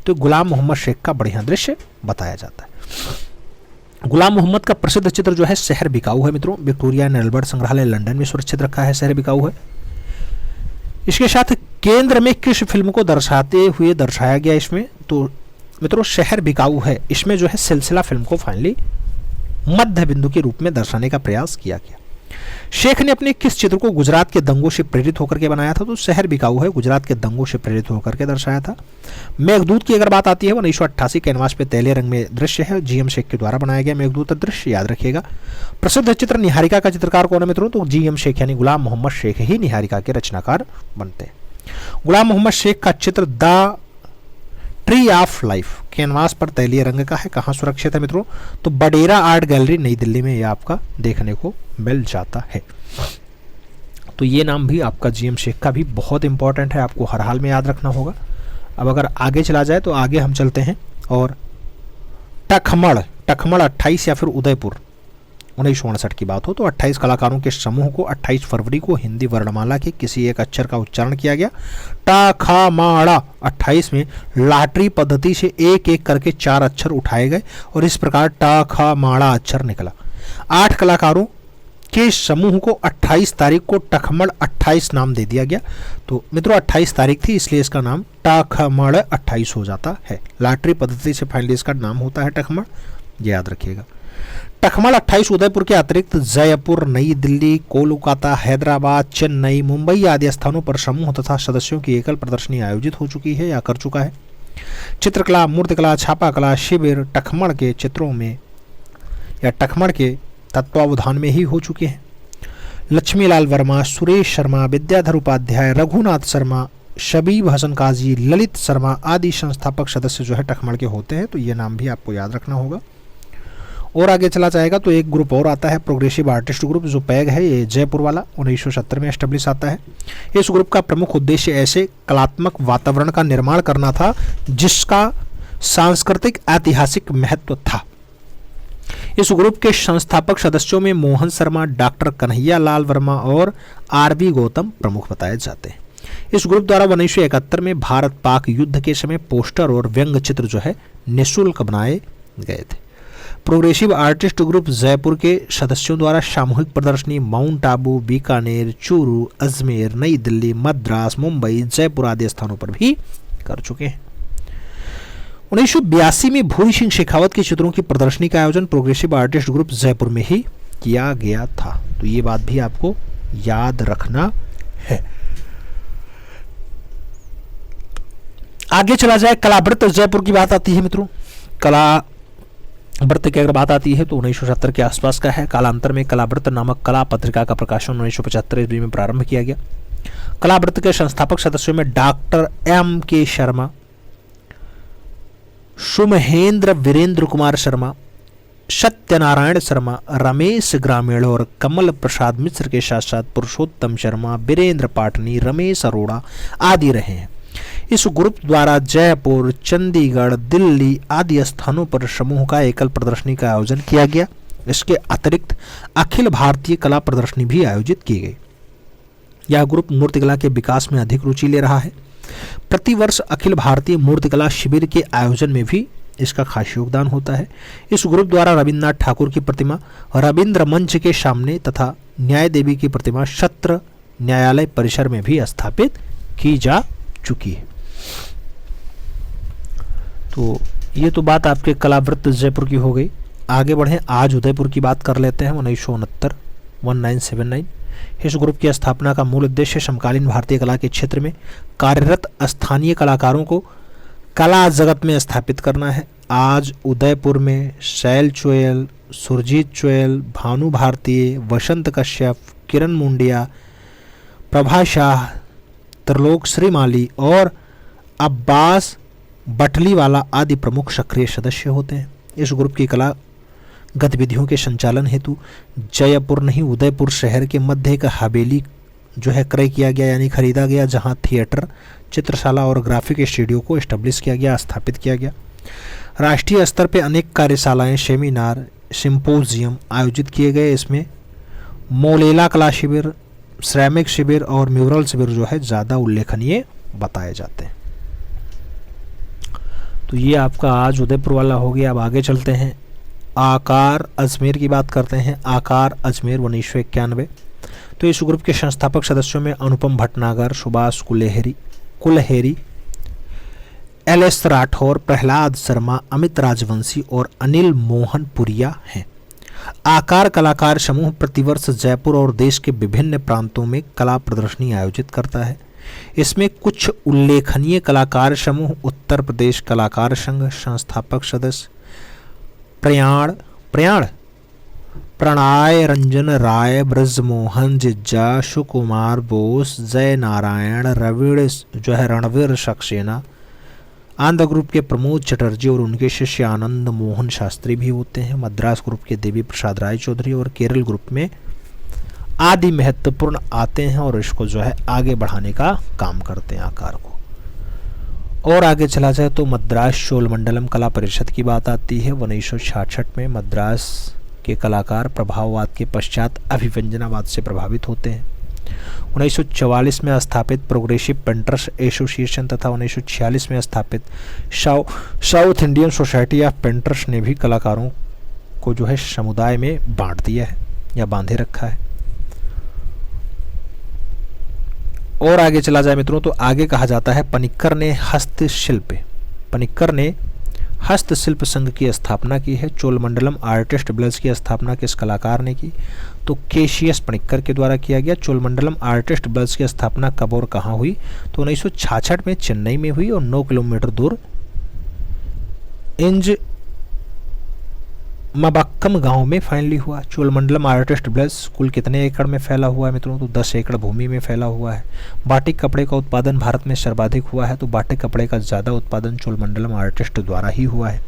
तो गुलाम मोहम्मद शेख का बढ़िया दृश्य बताया जाता है। गुलाम मोहम्मद का प्रसिद्ध चित्र जो है शहर बिकाऊ है मित्रों, विक्टोरिया एंड अल्बर्ट संग्रहालय लंदन में सुरक्षित रखा है, शहर बिकाऊ है। इसके साथ केंद्र में किस फिल्म को दर्शाते हुए दर्शाया गया इसमें? तो मित्रों शहर बिकाऊ है, इसमें जो है सिलसिला फिल्म को फाइनली मध्य बिंदु के रूप में दर्शाने का प्रयास किया गया। शेख ने अपने किस चित्र को गुजरात के दंगों से प्रेरित होकर के बनाया था? तो शहर बिकाऊ है गुजरात के दंगों से प्रेरित होकर के दर्शाया था। मेघदूत की अगर बात आती है 1988 कैनवास पे तैले रंग में दृश्य है, जीएम शेख के द्वारा बनाया गया मेघदूत दृश्य, याद रखिएगा। प्रसिद्ध चित्र निहारिका का चित्रकार कौन है मित्रों? तो जीएम शेख यानी गुलाम मोहम्मद शेख ही निहारिका के रचनाकार बनते हैं। गुलाम मोहम्मद शेख का चित्र the tree of life canvas पर तैलीय रंग का है, कहाँ सुरक्षित है मित्रों? तो बडेरा आर्ट गैलरी नई दिल्ली में यह आपका देखने को मिल जाता है। तो ये नाम भी आपका जीएम शेख का भी बहुत इंपॉर्टेंट है, आपको हर हाल में याद रखना होगा। अब अगर आगे चला जाए तो आगे हम चलते हैं और टखमड़ 28 या फिर उदयपुर 1959 की बात हो तो 28 कलाकारों के समूह को 28 फरवरी को हिंदी वर्णमाला के किसी एक अक्षर का उच्चारण किया गया। टा खा माड़ा 28 में लॉटरी पद्धति से एक एक करके 4 अक्षर उठाए गए और इस प्रकार टा खा माड़ा अक्षर निकला। 8 कलाकारों के समूह को 28 तारीख को टखमड़ 28 नाम दे दिया गया। तो मित्रों 28 तारीख थी इसलिए इसका नाम टखमड़ 28 हो जाता है। लॉटरी पद्धति से फाइनली इसका नाम होता है टखमड़, ये याद रखिएगा। टखमड़ 28 उदयपुर के अतिरिक्त जयपुर, नई दिल्ली, कोलकाता, हैदराबाद, चेन्नई, मुंबई आदि स्थानों पर समूह तथा सदस्यों की एकल प्रदर्शनी आयोजित हो चुकी है या कर चुका है। चित्रकला, मूर्तिकला, छापाकला शिविर टखमड़ के चित्रों में या टखमड़ के तत्वावधान में ही हो चुके हैं। लक्ष्मीलाल वर्मा, सुरेश शर्मा, विद्याधर उपाध्याय, रघुनाथ शर्मा, शबीब हसन काजी, ललित शर्मा आदि संस्थापक सदस्य जो है टखमड़ के होते हैं। तो ये नाम भी आपको याद रखना होगा। और आगे चला जाएगा तो एक ग्रुप और आता है प्रोग्रेसिव आर्टिस्ट ग्रुप, जो पैग है ये जयपुर वाला 1970 में एस्टेब्लिश आता है। इस ग्रुप का प्रमुख उद्देश्य ऐसे कलात्मक वातावरण का निर्माण करना था जिसका सांस्कृतिक ऐतिहासिक महत्व था। इस ग्रुप के संस्थापक सदस्यों में मोहन शर्मा, डॉक्टर कन्हैया लाल वर्मा और आरबी गौतम प्रमुख बताए जाते हैं। इस ग्रुप द्वारा 1971 में भारत पाक युद्ध के समय पोस्टर और व्यंग्य चित्र जो है निःशुल्क बनाए गए थे। प्रोग्रेसिव आर्टिस्ट ग्रुप जयपुर के सदस्यों द्वारा सामूहिक प्रदर्शनी माउंट आबू, बीकानेर, चूरू, अजमेर, नई दिल्ली, मद्रास, मुंबई, जयपुर आदि स्थानों पर भी कर चुके हैं। 1982 में भूरी सिंह शेखावत के चित्रों की प्रदर्शनी का आयोजन प्रोग्रेसिव आर्टिस्ट ग्रुप जयपुर में ही किया गया था। तो ये बात भी आपको याद रखना है। आगे चला जाए, कलावृत्त जयपुर की बात आती है मित्रों। कलावृत्त की अगर बात आती है तो 1970 के आसपास का है। कालांतर में कलावृत्त नामक कला पत्रिका का प्रकाशन 1975 ईस्वी में प्रारंभ किया गया। कलावृत्त के संस्थापक सदस्यों में डॉक्टर एम के शर्मा, सुमहेंद्र वीरेंद्र कुमार शर्मा, सत्यनारायण शर्मा, रमेश ग्रामीण और कमल प्रसाद मिश्र के साथ साथ पुरुषोत्तम शर्मा, वीरेंद्र पाटनी, रमेश अरोड़ा आदि रहे हैं। इस ग्रुप द्वारा जयपुर, चंडीगढ़, दिल्ली आदि स्थानों पर समूह का एकल प्रदर्शनी का आयोजन किया गया। इसके अतिरिक्त अखिल भारतीय कला प्रदर्शनी भी आयोजित की गई। यह ग्रुप मूर्तिकला के विकास में अधिक रुचि ले रहा है। प्रतिवर्ष अखिल भारतीय मूर्तिकला शिविर के आयोजन में भी इसका खास योगदान होता है। इस ग्रुप द्वारा रविन्द्रनाथ ठाकुर की प्रतिमा रविंद्र मंच के सामने तथा न्याय देवी की प्रतिमा सत्र न्यायालय परिसर में भी स्थापित की जा चुकी है। तो ये तो बात आपके कलावृत्त जयपुर की हो गई। आगे बढ़ें, आज उदयपुर की बात कर लेते हैं। 1979 इस ग्रुप की स्थापना का मूल उद्देश्य समकालीन भारतीय कला के क्षेत्र में कार्यरत स्थानीय कलाकारों को कला जगत में स्थापित करना है। आज उदयपुर में शैल चोयल, सुरजीत चोयल, भानु भारतीय, वसंत कश्यप, किरण मुंडिया, प्रभा शाह, त्रिलोक श्रीमाली और अब्बास बटलीवाला आदि प्रमुख सक्रिय सदस्य होते हैं। इस ग्रुप की कला गतिविधियों के संचालन हेतु जयपुर नहीं उदयपुर शहर के मध्य एक हवेली जो है क्रय किया गया यानी खरीदा गया, जहां थिएटर, चित्रशाला और ग्राफिक स्टूडियो को एस्टेब्लिश किया गया, स्थापित किया गया। राष्ट्रीय स्तर पर अनेक कार्यशालाएं, सेमिनार, सिंपोजियम आयोजित किए गए। इसमें मोलेला कला शिविर, श्रमिक शिविर और म्यूरल शिविर जो है ज़्यादा उल्लेखनीय बताए जाते हैं। तो ये आपका आज उदयपुर वाला हो गया। अब आगे चलते हैं, आकार अजमेर की बात करते हैं। आकार अजमेर 1991। तो इस ग्रुप के संस्थापक सदस्यों में अनुपम भटनागर, सुभाष कुलहेरी, एल.एस. राठौर, प्रहलाद शर्मा, अमित राजवंशी और अनिल मोहन पुरिया हैं। आकार कलाकार समूह प्रतिवर्ष जयपुर और देश के विभिन्न प्रांतों में कला प्रदर्शनी आयोजित करता है। इसमें कुछ उल्लेखनीय कलाकार समूह उत्तर प्रदेश कलाकार संघ, संस्थापक सदस्य प्रणय रंजन राय, ब्रजमोहन जिज्जा, सुकुमार बोस, जय नारायण, रणवीर सक्सेना, आंध्र ग्रुप के प्रमोद चटर्जी और उनके शिष्य आनंद मोहन शास्त्री भी होते हैं। मद्रास ग्रुप के देवी प्रसाद राय चौधरी और केरल ग्रुप में आदि महत्वपूर्ण आते हैं और इसको जो है आगे बढ़ाने का काम करते हैं आकार को। और आगे चला जाए तो मद्रास चोलमंडलम कला परिषद की बात आती है। 1966 में मद्रास के कलाकार प्रभाववाद के पश्चात अभिव्यंजनावाद से प्रभावित होते हैं। 1944 में स्थापित प्रोग्रेसिव पेंटर्स एसोसिएशन तथा 1946 में स्थापित south Indian society of painters ने भी कलाकारों को जो है समुदाय में बांट दिया है या बांधे रखा है। और आगे चला जाए मित्रों तो आगे कहा जाता है पनिक्कर ने हस्तशिल्प संघ की स्थापना की है। चोलमंडलम आर्टिस्ट ब्लज की स्थापना किस कलाकार ने की? तो केसीएस पनिक्कर के द्वारा किया गया। चोलमंडलम आर्टिस्ट ब्लज की स्थापना कब और कहाँ हुई? तो 1966 में चेन्नई में हुई और 9 किलोमीटर दूर इंज मबक्कम गांव में फाइनली हुआ। चोलमंडलम आर्टिस्ट ब्लज कुल कितने एकड़ में फैला हुआ है मित्रों? तो 10 एकड़ भूमि में फैला हुआ है। बाटिक कपड़े का उत्पादन भारत में सर्वाधिक हुआ है, तो बाटिक कपड़े का ज़्यादा उत्पादन चोलमंडलम आर्टिस्ट द्वारा ही हुआ है।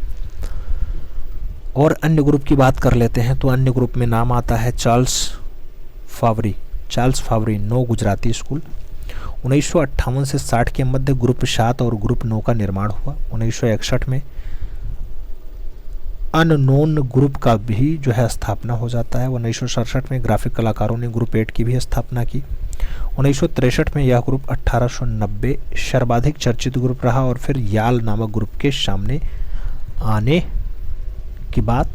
और अन्य ग्रुप की बात कर लेते हैं तो अन्य ग्रुप में नाम आता है चार्ल्स फावरी 9 गुजराती स्कूल। 1958 से 60 के मध्य ग्रुप 7 और ग्रुप 9 का निर्माण हुआ। 1961 में अननोन ग्रुप का भी जो है स्थापना हो जाता है। 1967 में ग्राफिक कलाकारों ने ग्रुप 8 की भी स्थापना की। 1963 में यह ग्रुप 1890 सर्वाधिक चर्चित ग्रुप रहा और फिर याल नामक ग्रुप के सामने आने की बात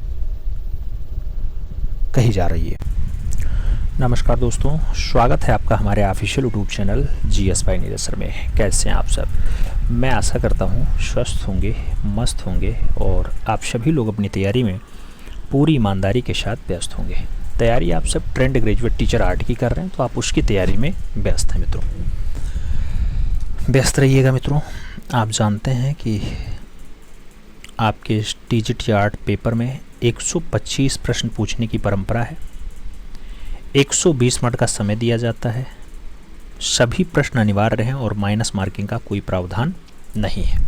कही जा रही है। नमस्कार दोस्तों, स्वागत है आपका हमारे official YouTube channel GS by Neeraj sir में। कैसे हैं आप सब? मैं आशा करता हूँ स्वस्थ होंगे, मस्त होंगे और आप सभी लोग अपनी तैयारी में पूरी ईमानदारी के साथ व्यस्त होंगे। तैयारी आप सब ट्रेंड ग्रेजुएट टीचर आर्ट की कर रहे हैं तो आप उसकी तैयारी में व्यस्त हैं मित्रों। व्यस्त रहिएगा मित्रों। आप जानते हैं कि आपके TGT आर्ट पेपर में 125 प्रश्न पूछने की परंपरा है। 120 मिनट का समय दिया जाता है। सभी प्रश्न अनिवार्य हैं और माइनस मार्किंग का कोई प्रावधान नहीं है।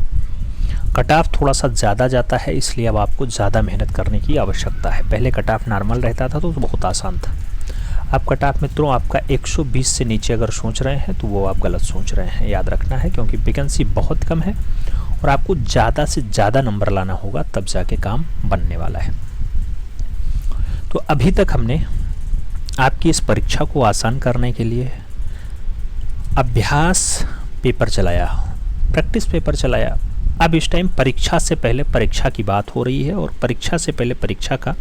कट ऑफ थोड़ा सा ज़्यादा जाता है, इसलिए अब आपको ज़्यादा मेहनत करने की आवश्यकता है। पहले कट ऑफ नॉर्मल रहता था तो बहुत आसान था। अब कट ऑफ मित्रों आपका 120 से नीचे अगर सोच रहे हैं तो वो आप गलत सोच रहे हैं। याद रखना है क्योंकि वैकेंसी बहुत कम है और आपको ज़्यादा से ज़्यादा नंबर लाना होगा, तब जाके काम बनने वाला है। तो अभी तक हमने आपकी इस परीक्षा को आसान करने के लिए अभ्यास पेपर चलाया, प्रैक्टिस पेपर चलाया। अब इस टाइम परीक्षा से पहले परीक्षा की बात हो रही है और परीक्षा से पहले परीक्षा का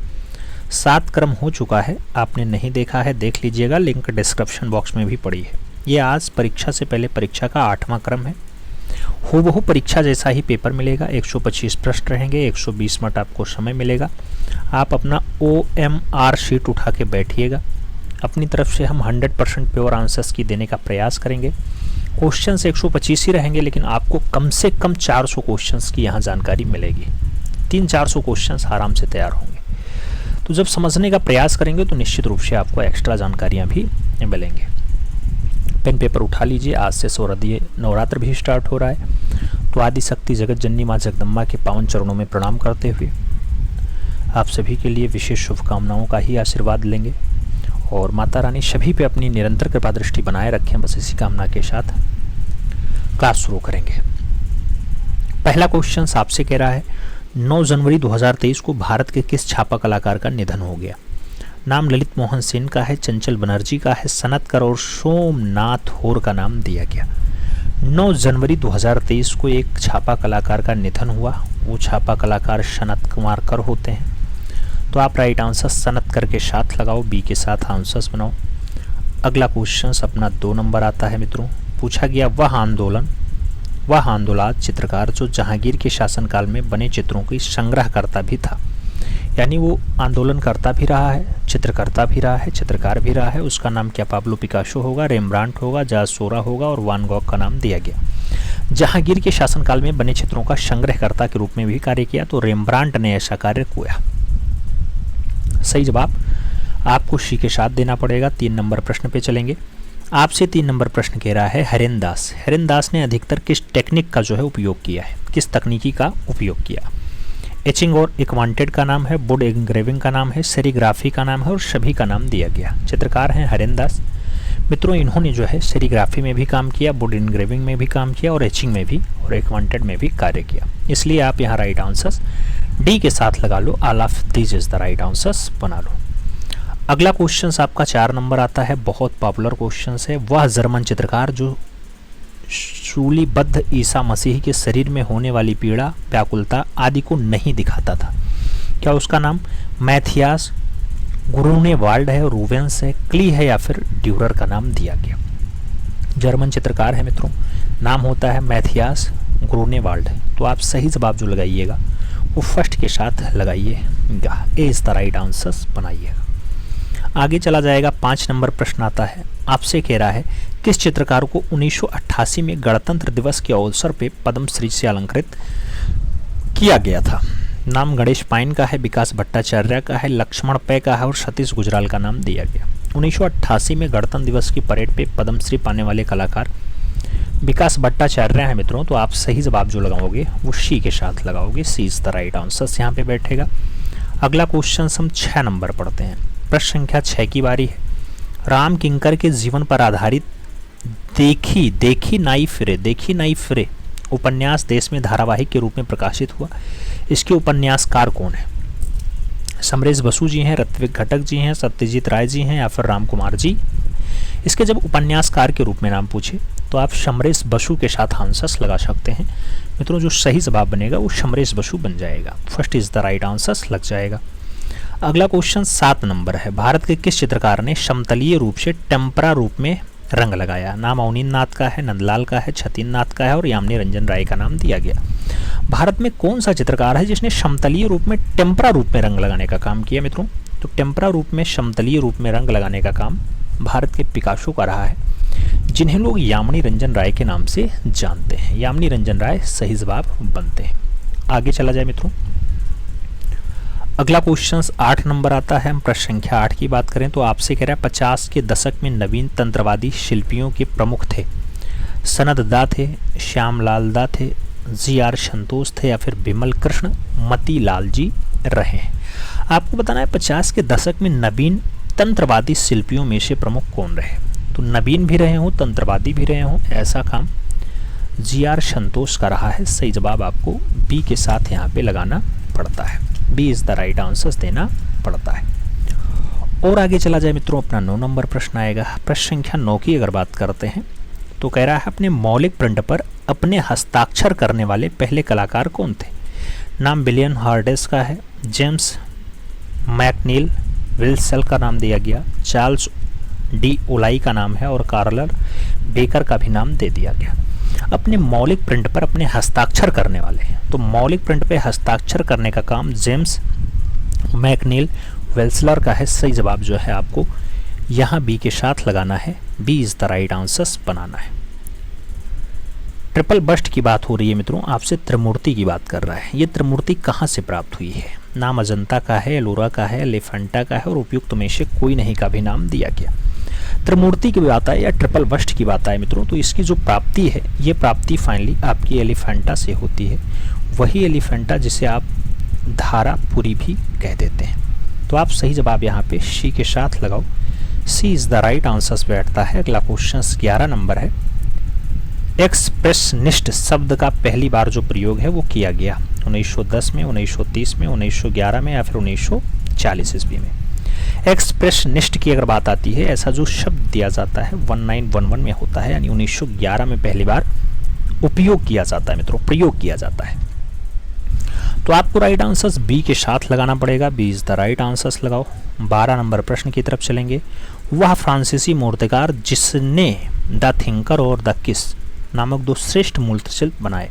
7 क्रम हो चुका है। आपने नहीं देखा है देख लीजिएगा, लिंक डिस्क्रिप्शन बॉक्स में भी पड़ी है। ये आज परीक्षा से पहले परीक्षा का 8वां क्रम है। हूबहू परीक्षा जैसा ही पेपर मिलेगा। 125 प्रश्न रहेंगे, 120 मिनट आपको समय मिलेगा। आप अपना OMR शीट उठा के बैठिएगा। अपनी तरफ से हम 100% प्योर आंसर्स की देने का प्रयास करेंगे। क्वेश्चंस 125 ही रहेंगे, लेकिन आपको कम से कम 400 क्वेश्चंस की यहाँ जानकारी मिलेगी। 300-400 क्वेश्चंस आराम से तैयार होंगे। तो जब समझने का प्रयास करेंगे तो निश्चित रूप से आपको एक्स्ट्रा जानकारियाँ भी मिलेंगे। पेन पेपर उठा लीजिए, आज से शारदीय नवरात्र भी स्टार्ट हो रहा है। तो आदि शक्ति जगत जननी माँ जगदम्बा के पावन चरणों में प्रणाम करते हुए आप सभी के लिए विशेष शुभकामनाओं का ही आशीर्वाद लेंगे और माता रानी सभी पे अपनी निरंतर कृपा दृष्टि बनाए रखें, बस इसी कामना के साथ क्लास शुरू करेंगे। पहला क्वेश्चन आपसे कह रहा है 9 जनवरी 2023 को भारत के किस छापा कलाकार का निधन हो गया? नाम ललित मोहन सेन का है, चंचल बनर्जी का है, सनतकर और सोमनाथ होर का नाम दिया गया। 9 जनवरी 2023 को एक छापा कलाकार का निधन हुआ। वो छापा कलाकार सनत कुमार कर होते हैं। तो आप राइट आंसर सनतकर के साथ लगाओ, बी के साथ आंसर्स बनाओ। अगला क्वेश्चन अपना 2 नंबर आता है मित्रों। पूछा गया वह आंदोलन चित्रकार जो जहांगीर के शासनकाल में बने चित्रों की संग्रहकर्ता भी था, यानी वो आंदोलनकर्ता भी रहा है, चित्रकर्ता भी रहा है, चित्रकार भी रहा है। उसका नाम क्या पाब्लो पिकासो होगा, रेमब्रांट होगा, जाज सोरा होगा और वान गॉग का नाम दिया गया। जहांगीर के शासनकाल में बने चित्रों का संग्रहकर्ता के रूप में भी कार्य किया, तो रेमब्रांट ने ऐसा कार्य किया। सही जवाब आपको सी के साथ देना पड़ेगा। 3 नंबर प्रश्न पे चलेंगे। आपसे 3 नंबर प्रश्न कह रहा है हरेंदास ने अधिकतर किस टेक्निक का जो है उपयोग किया है, किस तकनीकी का उपयोग किया? एचिंग और एक्वांटेड का नाम है, वुड एंग्रेविंग का नाम है, सेरीग्राफी का नाम है और सभी का नाम दिया गया। चित्रकार हैं हरेंदास मित्रों। इन्होंने जो है सेरीग्राफी में भी काम किया, वुड एंग्रेविंग में भी काम किया और एचिंग में भी और एक्वांटेड में भी कार्य किया। इसलिए आप यहाँ राइट आंसर्स डी के साथ लगा लो। All of these is the right answers बना लो। अगला क्वेश्चन आपका 4 नंबर आता है, बहुत पॉपुलर क्वेश्चन है। वह जर्मन चित्रकार जो सूलीबद्ध ईसा मसीह के शरीर में होने वाली पीड़ा, व्याकुलता आदि को नहीं दिखाता था, क्या उसका नाम मैथियास ग्रूनेवाल्ड है, रूवेंस है, क्ली है या फिर ड्यूरर का नाम दिया गया? जर्मन चित्रकार है मित्रों, नाम होता है मैथियास ग्रूनेवाल्ड। तो आप सही जवाब जो लगाइएगा वो फर्स्ट के साथ लगाइएगा, ए इज द राइट आंसर्स बनाइएगा। आगे चला जाएगा। 5 नंबर प्रश्न आता है, आपसे कह रहा है किस चित्रकार को 1988 में गणतंत्र दिवस के अवसर पे पद्मश्री से अलंकृत किया गया था? नाम गणेश पाइन का है, विकास भट्टाचार्य का है, लक्ष्मण पै का है और सतीश गुजराल का नाम दिया गया। 1988 में गणतंत्र दिवस की परेड पे पद्मश्री पाने वाले कलाकार विकास भट्टाचार्य हैं मित्रों। तो आप सही जवाब जो लगाओगे वो सी के साथ लगाओगे, सी इज द राइट आंसर यहाँ पे बैठेगा। अगला क्वेश्चन हम 6 नंबर पढ़ते हैं। प्रश्न संख्या 6 की बारी है। राम किंकर के जीवन पर आधारित देखी नाई फिरे उपन्यास देश में धारावाहिक के रूप में प्रकाशित हुआ। इसके उपन्यासकार कौन है? समरेश बसु जी हैं, ऋत्विक घटक जी हैं, सत्यजीत राय जी हैं या फिर राम कुमार जी? इसके जब उपन्यासकार के रूप में नाम पूछे तो आप समरेश बसु के साथ आंसर्स लगा सकते हैं मित्रों। जो सही जवाब बनेगा वो समरेश बसु बन जाएगा, first is the right answers लग जाएगा। अगला क्वेश्चन 7 नंबर है। भारत के किस चित्रकार ने समतलीय रूप से टेम्परा रूप में रंग लगाया? नाम अवनींद्र नाथ का है, नंदलाल का है, छतीन नाथ का है और यामिनी रंजन राय का नाम दिया गया। भारत में कौन सा चित्रकार है जिसने समतलीय रूप में टेम्परा रूप में रंग लगाने का काम किया मित्रों? तो टेम्परा रूप में समतलीय रूप में रंग लगाने का काम भारत के पिकासो का रहा है, जिन्हें लोग यामिनी रंजन राय के नाम से जानते हैं। यामिनी रंजन राय सही जवाब बनते हैं। आगे चला जाए मित्रों। अगला क्वेश्चन 8 नंबर आता है। हम प्रश्न संख्या 8 की बात करें तो आपसे कह रहा है 50 के दशक में नवीन तंत्रवादी शिल्पियों के प्रमुख थे। सनत दा थे, श्यामलाल दा थे, जी.आर. संतोष थे या फिर बिमल कृष्ण मतीलाल जी रहे। आपको बताना है 50 के दशक में नवीन तंत्रवादी शिल्पियों में से प्रमुख कौन रहे? तो नवीन भी रहे हों, तंत्रवादी भी रहे हों, ऐसा काम जी.आर. संतोष का रहा है। सही जवाब आपको बी के साथ यहाँ पे लगाना पड़ता है, B is the right answers देना पड़ता है। और आगे चला जाए मित्रों, अपना 9 नंबर प्रश्न आएगा। प्रश्न संख्या 9 की अगर बात करते हैं तो कह रहा है अपने मौलिक प्रिंट पर अपने हस्ताक्षर करने वाले पहले कलाकार कौन थे? नाम विलियम हार्डेस का है, जेम्स मैकनील विल्सल का नाम दिया गया, चार्ल्स डी ओलाई का नाम है और कार्ल बेकर का भी नाम दे दिया गया। अपने मौलिक प्रिंट पर अपने हस्ताक्षर करने वाले, तो मौलिक प्रिंट पे हस्ताक्षर करने का काम जेम्स मैकनील वेल्सलर का है। सही जवाब जो है आपको यहाँ बी के साथ लगाना है, B is the right answers बनाना है। ट्रिपल बस्ट की बात हो रही है मित्रों, आपसे त्रिमूर्ति की बात कर रहा है। ये त्रिमूर्ति कहाँ से प्राप्त हुई है? नाम अजंता का है, एलोरा का है, एलिफेंटा का है और उपयुक्त में से कोई नहीं का भी नाम दिया गया। त्रिमूर्ति की बात आए या ट्रिपल बस्ट की बात आए मित्रों, तो इसकी जो प्राप्ति है, ये प्राप्ति फाइनली आपकी एलिफेंटा से होती है। वही एलिफेंटा जिसे आप धारापुरी भी कह देते हैं। तो आप सही जवाब यहाँ पे सी के साथ लगाओ। सी इज द राइट आंसर बैठता है। अगला क्वेश्चन 11 नंबर है। एक्सप्रेशनिस्ट शब्द का पहली बार जो प्रयोग है वो किया गया 1910 में, 1930 में, 1911 में या फिर 1940 ईस्वी में। एक्सप्रेशनिस्ट की अगर बात आती है, ऐसा जो शब्द दिया जाता है 1911 में होता है, यानी 1911 में पहली बार उपयोग किया जाता है मित्रों, प्रयोग किया जाता है। तो आपको राइट आंसर्स बी के साथ लगाना पड़ेगा। B is the right answers लगाओ। 12 नंबर प्रश्न की तरफ चलेंगे। वह फ्रांसीसी मूर्तिकार जिसने द थिंकर और द किस नामक दो श्रेष्ठ मूर्तिशिल्प बनाए,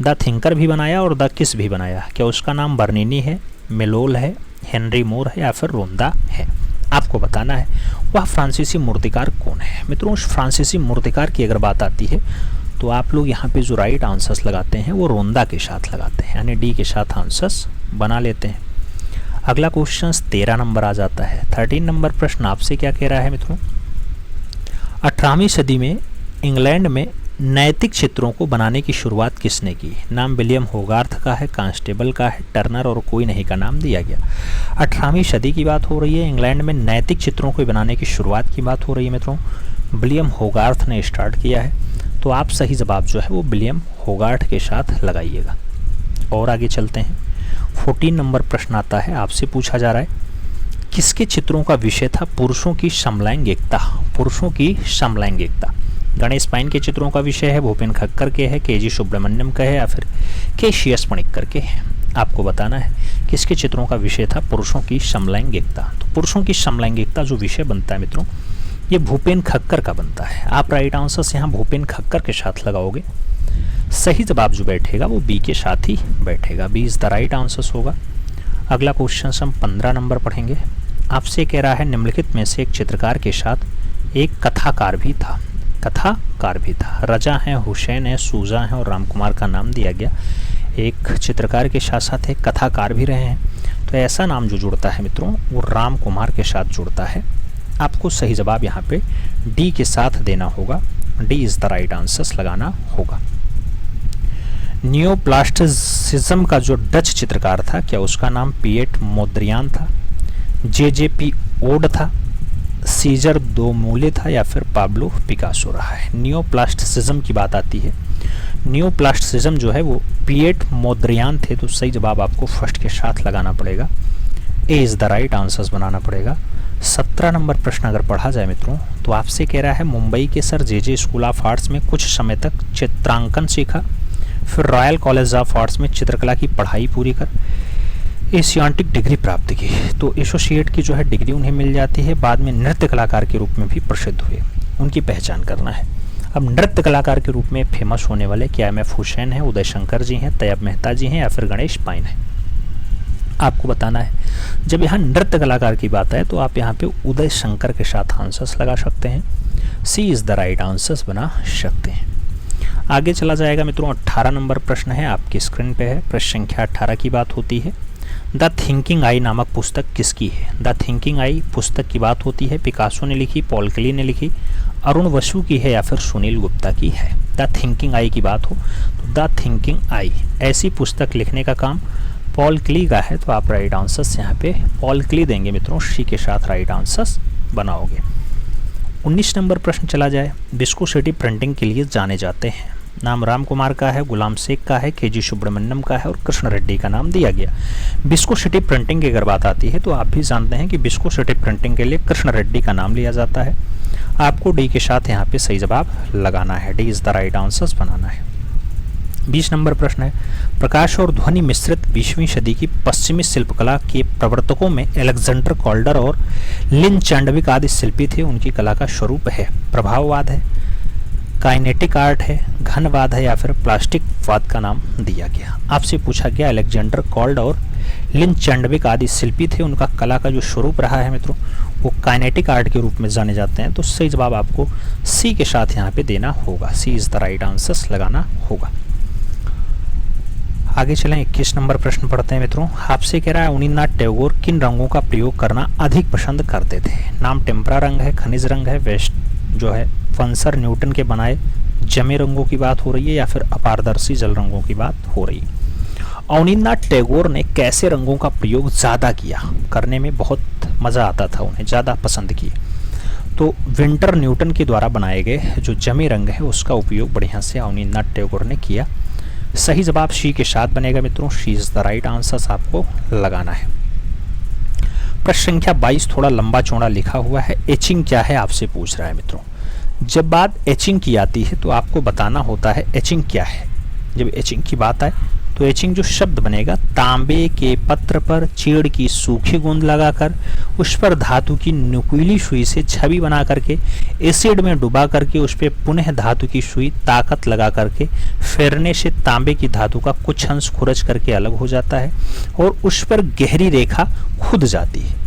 द थिंकर भी बनाया और द किस भी बनाया, क्या उसका नाम बर्नीनी है, मेलोल है, हेनरी मोर है या फिर रोंदा है? आपको बताना है वह फ्रांसीसी मूर्तिकार कौन है। मित्रों, उस फ्रांसीसी मूर्तिकार की अगर बात आती है तो आप लोग यहाँ पे जो राइट आंसर्स लगाते हैं वो रोंदा के साथ लगाते हैं, यानी डी के साथ आंसर्स बना लेते हैं। अगला क्वेश्चन 13 नंबर आ जाता है। 13 नंबर प्रश्न आपसे क्या कह रहा है मित्रों? 18वीं सदी में इंग्लैंड में नैतिक चित्रों को बनाने की शुरुआत किसने की? नाम विलियम होगार्थ का है, कांस्टेबल का है, टर्नर और कोई नहीं का नाम दिया गया। 18वीं सदी की बात हो रही है, इंग्लैंड में नैतिक चित्रों को बनाने की शुरुआत की बात हो रही है मित्रों। विलियम होगार्थ ने स्टार्ट किया है, तो आप सही जवाब जो है वो विलियम होगार्थ के साथ लगाइएगा। और आगे चलते हैं। 14 नंबर प्रश्न आता है, आपसे पूछा जा रहा है किसके चित्रों का विषय था पुरुषों की समलैंगिकता? पुरुषों की समलैंगिकता। गणेश पाइन के चित्रों का विषय है, भूपेन खक्कर के है, के जी सुब्रमण्यम का है या फिर के सी एस पणिक्कर के है? आपको बताना है किसके चित्रों का विषय था पुरुषों की समलैंगिकता। तो पुरुषों की समलैंगिकता जो विषय बनता है मित्रों, ये भूपेन खक्कर का बनता है। आप राइट आंसर यहाँ भूपेन खक्कर के साथ लगाओगे। सही जवाब जो बैठेगा वो बी के साथ ही बैठेगा। B is the right answer होगा। अगला क्वेश्चन हम 15 नंबर पढ़ेंगे। आपसे कह रहा है निम्नलिखित में से एक चित्रकार के साथ एक कथाकार भी था। कथाकार भी था। रजा है, हुसैन है, सूजा है और रामकुमार का नाम दिया गया। एक चित्रकार के साथ साथ एक कथाकार भी रहे हैं, तो ऐसा नाम जो जुड़ता है मित्रों वो रामकुमार के साथ जुड़ता है। आपको सही जवाब यहाँ पे डी के साथ देना होगा। D is the right answer लगाना होगा। नियोप्लास्टिसिज्म का जो डच चित्रकार था, क्या उसका नाम पिएट मोद्रियान था, जे.जे.पी. ओड था, सीजर दोमूले था या फिर पाब्लो पिकासो रहा है? नियोप्लास्टिसिज्म की बात आती है, नियोप्लास्टिसिज्म जो है वो पिएट मोद्रियान थे, तो सही जवाब आपको फर्स्ट के साथ लगाना पड़ेगा। ए इज द राइट आंसर्स बनाना पड़ेगा। 17 नंबर प्रश्न अगर पढ़ा जाए मित्रों, तो आपसे कह रहा है मुंबई के sir JJ. School of arts में कुछ समय तक चित्रांकन सीखा, फिर रॉयल कॉलेज ऑफ आर्ट्स में चित्रकला की पढ़ाई पूरी कर एशियाटिक डिग्री प्राप्त की। तो एसोसिएट की जो है डिग्री उन्हें मिल जाती है। बाद में नृत्य कलाकार के रूप में भी प्रसिद्ध हुए। उनकी पहचान करना है। अब नृत्य कलाकार के रूप में फेमस होने वाले क्या एम.एफ. हुसैन है, उदय शंकर जी हैं, तैयब मेहता जी हैं या फिर गणेश पाइन है? आपको बताना है। जब यहाँ नृत्य कलाकार की बात है तो आप यहाँ पे उदय शंकर के साथ आंसर्स लगा सकते हैं। सी इज़ द राइट आंसर्स बना सकते हैं। आगे चला जाएगा मित्रों। 18 नंबर प्रश्न है, आपकी स्क्रीन पे है। प्रश्न संख्या 18 की बात होती है। द थिंकिंग आई नामक पुस्तक किसकी है? द थिंकिंग आई पुस्तक की बात होती है, पिकासो ने लिखी, पॉल क्ली ने लिखी, अरुण वसु की है या फिर सुनील गुप्ता की है? द थिंकिंग आई की बात हो तो द थिंकिंग आई ऐसी पुस्तक लिखने का काम पॉल क्ली का है, तो आप राइट आंसर्स यहाँ पे पॉल क्ली देंगे मित्रों। सी के साथ राइट आंसर्स बनाओगे। 19 नंबर प्रश्न चला जाए। विस्कोसिटी प्रिंटिंग के लिए जाने जाते हैं। नाम रामकुमार का है, गुलाम शेख का है, के.जी. सुब्रमण्यम का है और कृष्ण रेड्डी का नाम दिया गया। विस्कोसिटी प्रिंटिंग की अगर बात आती है तो आप भी जानते हैं कि विस्कोसिटी प्रिंटिंग के लिए कृष्ण रेड्डी का नाम लिया जाता है। आपको डी के साथ यहाँ पे सही जवाब लगाना है। D is the right answers बनाना है। 20 नंबर प्रश्न है। प्रकाश और ध्वनि मिश्रित 20वीं सदी की पश्चिमी शिल्पकला के प्रवर्तकों में अलेक्जेंडर कॉल्डर और लिन चांडविक आदि शिल्पी थे। उनकी कला का स्वरूप है प्रभाववाद है, काइनेटिक आर्ट है, घनवाद है या फिर प्लास्टिक वाद का नाम दिया गया। आपसे पूछा गया अलेक्जेंडर कॉल्ड और लिन चैंडविक आदि शिल्पी थे, उनका कला का जो स्वरूप रहा है मित्रों वो काइनेटिक आर्ट के रूप में जाने जाते हैं। तो सही जवाब आपको सी के साथ यहाँ पे देना होगा, सी इज द राइट आंसर लगाना होगा। आगे चलें, 21 नंबर प्रश्न पढ़ते हैं मित्रों। आपसे कह रहा है अवनींद्रनाथ टैगोर किन रंगों का प्रयोग करना अधिक पसंद करते थे। नाम टेम्परा रंग है, खनिज रंग है, वेस्ट जो है फंसर न्यूटन के बनाए जमे रंगों की बात हो रही है या फिर अपारदर्शी जल रंगों की बात हो रही है। अवनींद्रनाथ टैगोर ने कैसे रंगों का प्रयोग ज़्यादा किया, करने में बहुत मज़ा आता था, उन्हें ज़्यादा पसंद किए। तो विंटर न्यूटन के द्वारा बनाए गए जो जमे रंग है उसका उपयोग बढ़िया से अवनींद्रनाथ टैगोर ने किया। सही जवाब सी के साथ बनेगा मित्रों, she is the right answer आपको लगाना है। प्रश्न संख्या 22 थोड़ा लंबा चौड़ा लिखा हुआ है। एचिंग क्या है आपसे पूछ रहा है मित्रों। जब बात एचिंग की आती है तो आपको बताना होता है एचिंग क्या है। जब एचिंग की बात आए तो एचिंग जो शब्द बनेगा, तांबे के पत्र पर चीड़ की सूखी गोंद लगाकर उस पर धातु की नुकीली सुई से छवि बना करके एसिड में डुबा करके उस पर पुनः धातु की सुई ताकत लगा करके फेरने से तांबे की धातु का कुछ अंश खुरच करके अलग हो जाता है और उस पर गहरी रेखा खुद जाती है।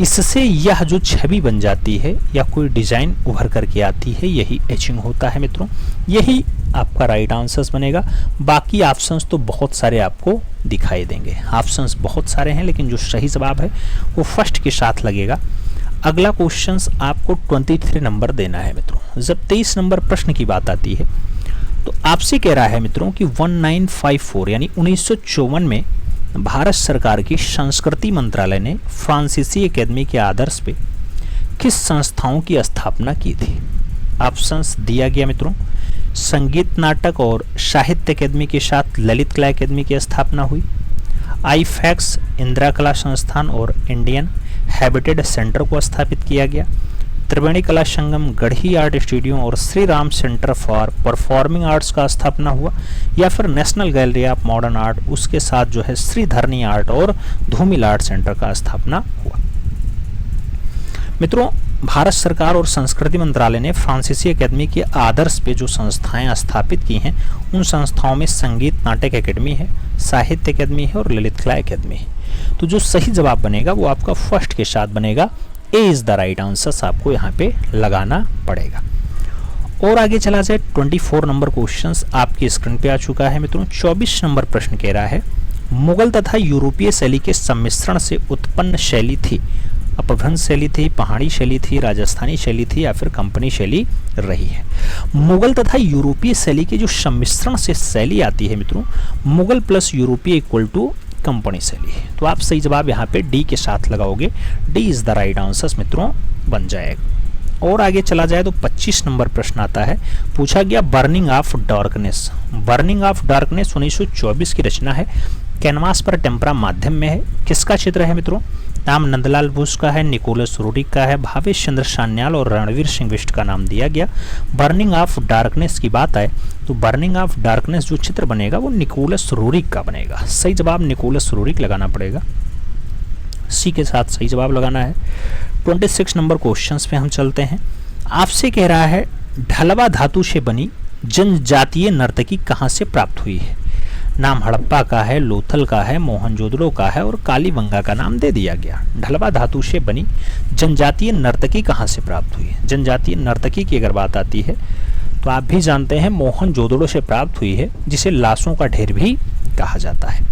इससे यह जो छवि बन जाती है या कोई डिजाइन उभर करके आती है, यही एचिंग होता है मित्रों। यही आपका राइट आंसर बनेगा। बाकी ऑप्शंस तो बहुत सारे आपको दिखाई देंगे, ऑप्शंस बहुत सारे हैं, लेकिन जो सही जवाब है वो फर्स्ट के साथ लगेगा। अगला क्वेश्चन आपको 23 नंबर देना है मित्रों। जब 23 नंबर प्रश्न की बात आती है तो आपसे कह रहा है मित्रों कि 1954 यानी 1954 में भारत सरकार की संस्कृति मंत्रालय ने फ्रांसीसी एकेडमी के आदर्श पे किस संस्थाओं की स्थापना की थी। ऑप्शंस दिया गया मित्रों। संगीत नाटक और साहित्य अकेदमी के साथ ललित कला अकेदमी की स्थापना हुई। आईफैक्स इंदिरा कला संस्थान और इंडियन हैबिटेट सेंटर को स्थापित किया गया। त्रिवेणी कला संगम, गढ़ी आर्ट स्टूडियो और Shri Ram centre for performing arts का स्थापना हुआ, या फिर national gallery of modern art उसके साथ जो है श्रीधरनी आर्ट और धूमिल आर्ट सेंटर का स्थापना हुआ। मित्रों, भारत सरकार और संस्कृति मंत्रालय ने फ्रांसीसी एकेडमी के आदर्श पे जो संस्थाएं स्थापित की हैं उन संस्थाओं में संगीत नाटक एकेडमी है, साहित्य एकेडमी है और ललित कला एकेडमी है। तो जो सही जवाब बनेगा वो आपका फर्स्ट के साथ बनेगा, ए इज द राइट आंसर आपको यहाँ पे लगाना पड़ेगा। और आगे चला जाए, 24 नंबर क्वेश्चन आपकी स्क्रीन पे आ चुका है मित्रों। 24 नंबर प्रश्न कह रहा है मुगल तथा यूरोपीय शैली के सम्मिश्रण से उत्पन्न शैली थी। अपभ्रंश शैली थी, पहाड़ी शैली थी, राजस्थानी शैली थी या फिर कंपनी शैली रही है। मुगल तथा यूरोपीय शैली के जो सम्मिश्रण से शैली आती है मित्रों, मुगल प्लस यूरोपीय इक्वल टू कंपनी शैली। तो आप सही जवाब यहाँ पे डी के साथ लगाओगे, D is the right answer मित्रों बन जाएगा। और आगे चला जाए तो 25 नंबर प्रश्न आता है। पूछा गया burning of darkness. Burning of darkness 1924 की रचना है, कैनवास पर टेम्परा माध्यम में है। किसका चित्र है मित्रों? नाम नंदलाल बोस का है, निकोलस रूडिक का है, भावेश चंद्र सान्याल और रणवीर सिंह बिष्ट का नाम दिया गया। बर्निंग ऑफ डार्कनेस की बात आए तो बर्निंग ऑफ डार्कनेस जो चित्र बनेगा वो निकोलस रूडिक का बनेगा। सही जवाब निकोलस रूडिक लगाना पड़ेगा, सी के साथ सही जवाब लगाना है। 26 नंबर क्वेश्चंस पे हम चलते हैं। आपसे कह रहा है ढलवा धातु से बनी जनजातीय नर्तकी कहाँ से प्राप्त हुई है। नाम हड़प्पा का है, लोथल का है, मोहनजोदड़ो का है और कालीबंगा का नाम दे दिया गया। ढलवा धातु से बनी जनजातीय नर्तकी कहाँ से प्राप्त हुई है। जनजातीय नर्तकी की अगर बात आती है तो आप भी जानते हैं मोहनजोदड़ो से प्राप्त हुई है, जिसे लाशों का ढेर भी कहा जाता है।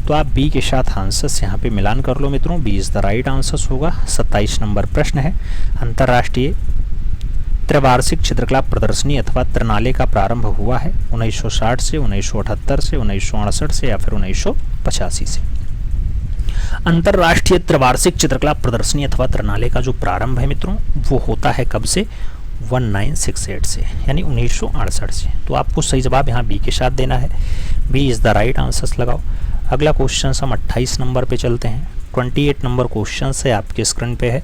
तो आप बी के साथ आंसर्स यहाँ पे मिलान कर लो मित्रों, B is the right answers होगा। 27 नंबर प्रश्न है, अंतर्राष्ट्रीय त्रिवार्षिक चित्रकला प्रदर्शनी अथवा त्रिनाले का प्रारंभ हुआ है 1960 से, 1978 से, 1968 से या फिर 1985 से। अंतर्राष्ट्रीय त्रिवार्षिक चित्रकला प्रदर्शनी अथवा त्रिनाले का जो प्रारंभ है मित्रों वो होता है कब से? 1968 से, यानी 1968 से। तो आपको सही जवाब यहाँ बी के साथ देना है, B is the right answers लगाओ। अगला क्वेश्चन हम 28 नंबर पे चलते हैं। 28 नंबर क्वेश्चन है आपके स्क्रीन पे है।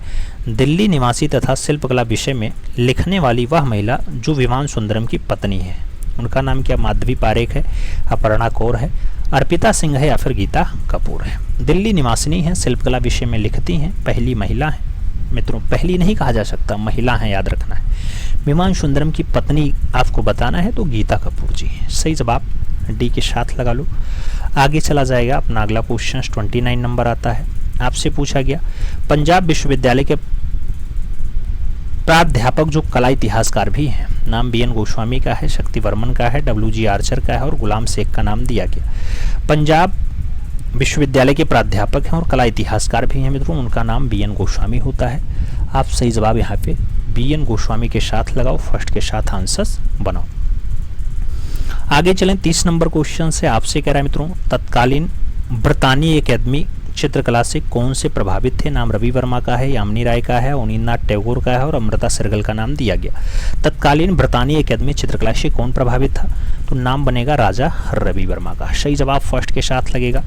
दिल्ली निवासी तथा शिल्पकला विषय में लिखने वाली वह महिला जो विमान सुंदरम की पत्नी है, उनका नाम क्या? माधवी पारेख है, अपर्णा कौर है, अर्पिता सिंह है या फिर गीता कपूर है। दिल्ली निवासिनी है, शिल्पकला विषय में लिखती हैं, पहली महिला है। मित्रों, पहली नहीं कहा जा सकता, महिला है, याद रखना है। विमान सुंदरम की पत्नी आपको बताना है तो गीता कपूर जी। सही जवाब डी के साथ लगा लो। आगे चला जाएगा अपना अगला क्वेश्चन 29 नंबर आता है। आपसे पूछा गया पंजाब विश्वविद्यालय के प्राध्यापक जो कला इतिहासकार भी हैं, नाम बी एन गोस्वामी का है, शक्ति वर्मन का है, डब्ल्यू जी आर्चर का है और गुलाम शेख का नाम दिया गया। पंजाब विश्वविद्यालय के प्राध्यापक हैं और कला इतिहासकार भी हैं मित्रों, उनका नाम बी एन गोस्वामी होता है। आप सही जवाब यहाँ पे बी एन गोस्वामी के साथ लगाओ, फर्स्ट के साथ आंसर्स बनाओ। आगे चलें 30 नंबर क्वेश्चन से। आपसे कह रहा है मित्रों, तत्कालीन ब्रितानी अकेदमी चित्रकला से कौन से प्रभावित थे? नाम रवि वर्मा का है, यामिनी राय का है, अवनींद्रनाथ टैगोर का है और अमृता शेरगिल का नाम दिया गया। तत्कालीन ब्रितानी अकेदमी चित्रकला से कौन प्रभावित था? तो नाम बनेगा राजा रवि वर्मा का। सही जवाब फर्स्ट के साथ लगेगा।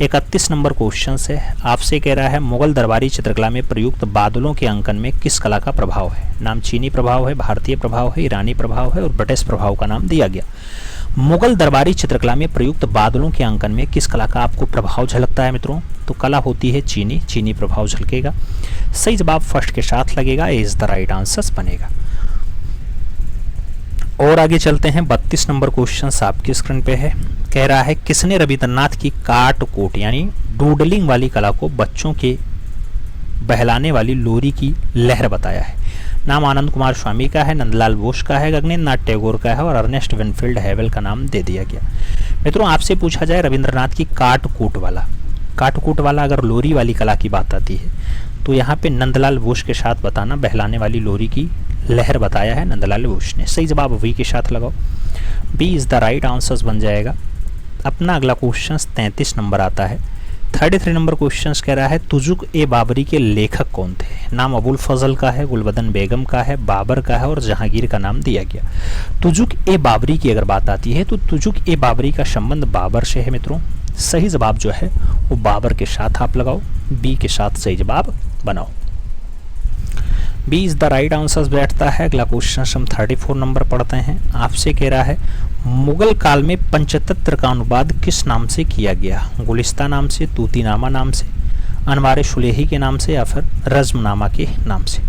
31 नंबर क्वेश्चन से आपसे कह रहा है, मुगल दरबारी चित्रकला में प्रयुक्त बादलों के अंकन में किस कला का प्रभाव है? नाम चीनी प्रभाव है, भारतीय प्रभाव है, ईरानी प्रभाव है और ब्रिटिश प्रभाव का नाम दिया गया। मुगल दरबारी चित्रकला में प्रयुक्त बादलों के अंकन में किस कला का आपको प्रभाव झलकता है मित्रों? तो कला होती है चीनी प्रभाव झलकेगा। सही जवाब फर्स्ट के साथ लगेगा, ए इज द राइट आंसर बनेगा। और आगे चलते हैं 32 नंबर क्वेश्चन आपकी स्क्रीन पे है। कह रहा है, किसने रविंद्रनाथ की काट कोट यानी डूडलिंग वाली कला को बच्चों के बहलाने वाली लोरी की लहर बताया है? नाम आनंद कुमार स्वामी का है, नंदलाल बोस का है, गगनेंद्रनाथ टैगोर का है और अर्नेस्ट विनफील्ड हैवेल का नाम दे दिया गया। मित्रों, आपसे पूछा जाए रविंद्रनाथ की काट कूट वाला अगर लोरी वाली कला की बात आती है तो यहाँ पे नंदलाल बोस के साथ बताना, बहलाने वाली लोरी की लहर बताया है नंदलाल बोस ने। सही जवाब वी के साथ लगाओ, B is the right answers बन जाएगा। अपना अगला क्वेश्चन 33 नंबर आता है। 33 नंबर क्वेश्चन कह रहा है, तुजुक ए बाबरी के लेखक कौन थे? नाम अबुल फजल का है, गुलबदन बेगम का है, बाबर का है और जहांगीर का नाम दिया गया। तुजुक ए बाबरी की अगर बात आती है तो तुजुक ए बाबरी का संबंध बाबर से है मित्रों। सही जवाब जो है वो बाबर के साथ आप लगाओ, बी के साथ सही जवाब बनाओ। B is the right answer बैठता है। अगला क्वेश्चन हम 34 नंबर पढ़ते हैं। आपसे कह रहा है, मुगल काल में पंचतंत्र का अनुवाद किस नाम से किया गया? गुलिस्ता नाम से, तूतीनामा नाम से, अनवार शुलेही के नाम से या फिर रज्मनामा के नाम से?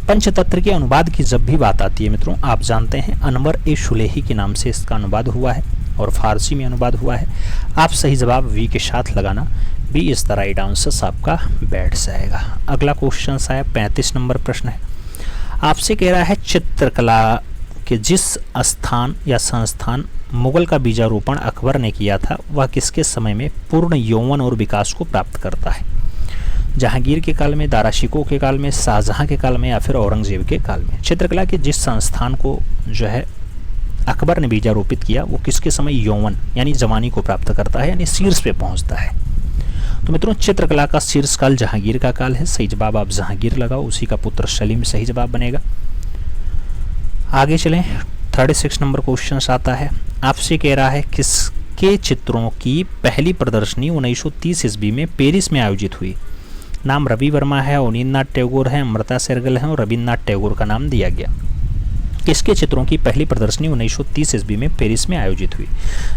पंचतंत्र के अनुवाद की जब भी बात आती है मित्रों, आप जानते हैं अनवर ए शुलेही के नाम से इसका अनुवाद हुआ है और फारसी में अनुवाद हुआ है। आप सही जवाब वी के साथ लगाना, B is the right answer आपका बैठ जाएगा। अगला क्वेश्चन है 35 नंबर प्रश्न है। आपसे कह रहा है, चित्रकला के जिस स्थान या संस्थान मुगल का बीजारोपण अकबर ने किया था वह किसके समय में पूर्ण यौवन और विकास को प्राप्त करता है? जहांगीर के काल में, दारा शिकोह के काल में, शाहजहां के काल में या फिर औरंगजेब के काल में? चित्रकला के जिस संस्थान को जो है अकबर ने बीजारोपित किया वो किसके समय यौवन यानी जवानी को प्राप्त करता है यानी शीर्ष पे पहुंचता है? तो मित्रों, चित्रकला का शीर्ष काल जहांगीर का काल है। सही जवाब आप जहांगीर लगाओ, उसी का पुत्र सलीम सही जवाब बनेगा। आगे चलें 36 नंबर क्वेश्चन आता है। आपसे कह रहा है, किसके चित्रों की पहली प्रदर्शनी 1930 ईस्वी में पेरिस में आयोजित हुई? नाम रवि वर्मा है, अवनींद्रनाथ टैगोर है, अमृता शेरगिल है और रविंद्रनाथ टैगोर का नाम दिया गया। किसके चित्रों की पहली प्रदर्शनी 1930 ईस्वी में पेरिस में आयोजित हुई?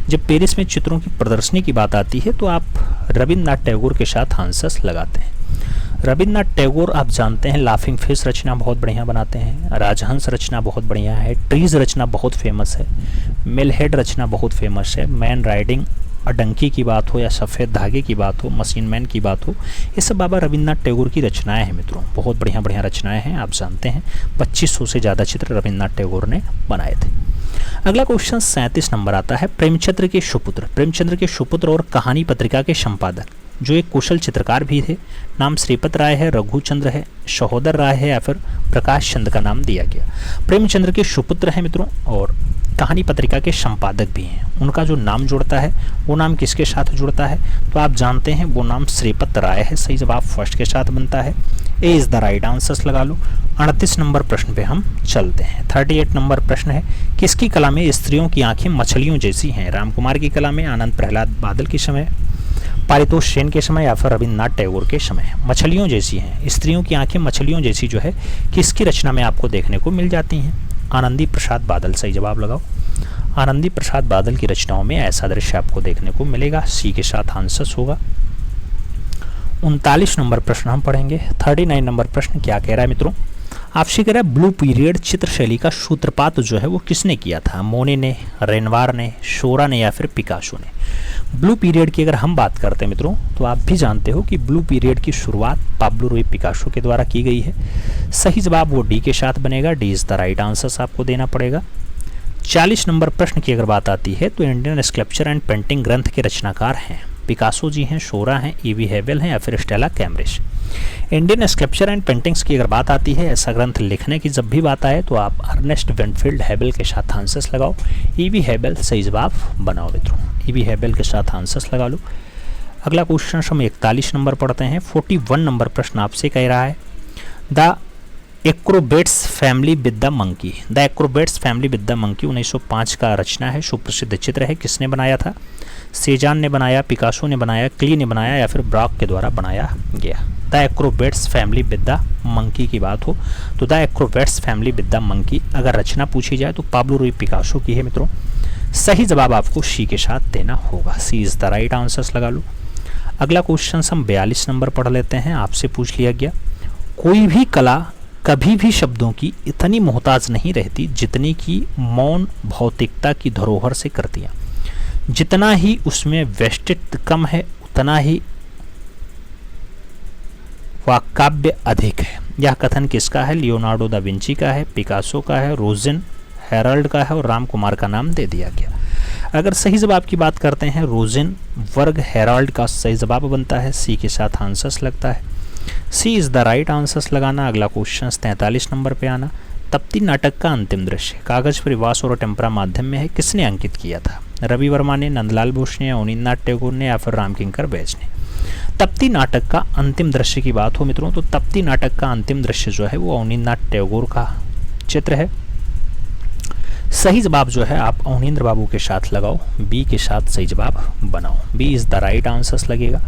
जब पेरिस में चित्रों की प्रदर्शनी की बात आती है तो आप रविंद्रनाथ टैगोर के साथ आंसर्स लगाते हैं। रविंद्रनाथ टैगोर आप जानते हैं लाफिंग फिश रचना बहुत बढ़िया बनाते हैं, राजहंस रचना बहुत बढ़िया है, ट्रीज रचना बहुत फेमस है, मिलहेड रचना बहुत फेमस है, मैन राइडिंग अडंकी की बात हो या सफ़ेद धागे की बात हो, मशीन मैन की बात हो, ये सब बाबा रविंद्रनाथ टैगोर की रचनाएं हैं मित्रों। बहुत बढ़िया बढ़िया रचनाएं हैं, आप जानते हैं 2500 से ज़्यादा चित्र रविंद्रनाथ टैगोर ने बनाए थे। अगला क्वेश्चन 37 नंबर आता है। प्रेमचंद्र के सुपुत्र और कहानी पत्रिका के संपादक जो एक कुशल चित्रकार भी थे, नाम श्रीपत राय है, रघुचंद्र है, सहोदर राय है या फिर प्रकाश चंद्र का नाम दिया गया। प्रेमचंद्र के सुपुत्र हैं मित्रों और कहानी पत्रिका के संपादक भी हैं। उनका जो नाम जुड़ता है वो नाम किसके साथ जुड़ता है? तो आप जानते हैं वो नाम श्रीपत राय है। सही जवाब फर्स्ट के साथ बनता है, ए इज द राइट आंसर लगा लो। 38 नंबर प्रश्न पे हम चलते हैं। 38 नंबर प्रश्न है, किसकी कला में स्त्रियों की आंखें मछलियों जैसी हैं? रामकुमार की कला में, आनंद प्रहलाद बादल के समय, पारितोष सेन के समय या फिर रविंद्रनाथ टैगोर के समय? मछलियों जैसी हैं, स्त्रियों की आंखें मछलियों जैसी जो है किसकी रचना में आपको देखने को मिल जाती हैं? आनंदी प्रसाद बादल। सही जवाब लगाओ, आनंदी प्रसाद बादल की रचनाओं में ऐसा दृश्य आपको देखने को मिलेगा। सी के साथ आंसर होगा। 39 नंबर प्रश्न हम पढ़ेंगे। 39 नंबर प्रश्न क्या कह रहा है मित्रों, आपसे कह रहा है ब्लू पीरियड चित्र शैली का सूत्रपात जो है वो किसने किया था, मोने ने, रेनवार ने, शोरा ने या फिर पिकासो ने। ब्लू पीरियड की अगर हम बात करते हैं मित्रों तो आप भी जानते हो कि ब्लू पीरियड की शुरुआत पाब्लो रूई पिकासो के द्वारा की गई है। सही जवाब वो डी के साथ बनेगा, D is the right answer आपको देना पड़ेगा। 40 नंबर प्रश्न की अगर बात आती है तो इंडियन स्कल्पचर एंड पेंटिंग ग्रंथ के रचनाकार हैं पिकासो जी हैं, शोरा हैं, ईवी हेबल हैं या फिर Stella Cambridge. Indian sculpture and paintings की अगर बात आती है, ऐसा ग्रंथ लिखने की जब भी बात आए तो आप अर्नेस्ट वेनफील्ड हेबल के साथ आंसर्स लगाओ, ईवी हेबल सही जवाब बनाओ मित्रों, ईवी हेबल के साथ आंसर्स लगा लो। अगला क्वेश्चन हम 41 नंबर पढ़ते हैं। 41 नंबर प्रश्न आपसे कह रहा है the acrobats family with the monkey. The acrobats family with the monkey 1905 का रचना है, सुप्रसिद्ध चित्र है। किसने बनाया था, सेजान ने बनाया, पिकासो ने बनाया, क्ली ने बनाया या फिर ब्रॉक के द्वारा बनाया गया। The acrobats family with the monkey की बात हो तो the acrobats family with the monkey अगर रचना पूछी जाए तो पाब्लो रूई पिकासो की है मित्रों। सही जवाब आपको सी के साथ देना होगा, सी इज द राइट आंसर्स लगा लो। अगला क्वेश्चन हम 42 नंबर पढ़ लेते हैं। आपसे पूछ लिया गया कोई भी कला कभी भी शब्दों की इतनी मोहताज नहीं रहती जितनी कि मौन भौतिकता की धरोहर से कृतियाँ। जितना ही उसमें व्यष्टित्व कम है उतना ही वाक्काव्य अधिक है। यह कथन किसका है, लियोनार्डो दा विंची का है, पिकासो का है, रोजन हेराल्ड का है और राम कुमार का नाम दे दिया गया। अगर सही जवाब की बात करते हैं रोजन वर्ग हेराल्ड का सही जवाब बनता है, सी के साथ आंसर्स लगता है, सी इज द राइट आंसर्स लगाना। अगला क्वेश्चन 43 नंबर पे आना। तप्ती नाटक का अंतिम दृश्य कागज पर वास और टेम्परा माध्यम में है, किसने अंकित किया था, रवि वर्मा ने, नंदलाल बोस ने, अवनींद्रनाथ टैगोर ने या फिर रामकिंकर बैज ने। तप्ती नाटक का अंतिम दृश्य की बात हो मित्रों तो तप्ती नाटक का अंतिम दृश्य जो है वो अवनींद्रनाथ टैगोर का चित्र है। सही जवाब जो है आप अवनींद्र बाबू के साथ लगाओ, बी के साथ सही जवाब बनाओ, B is the right answers लगेगा।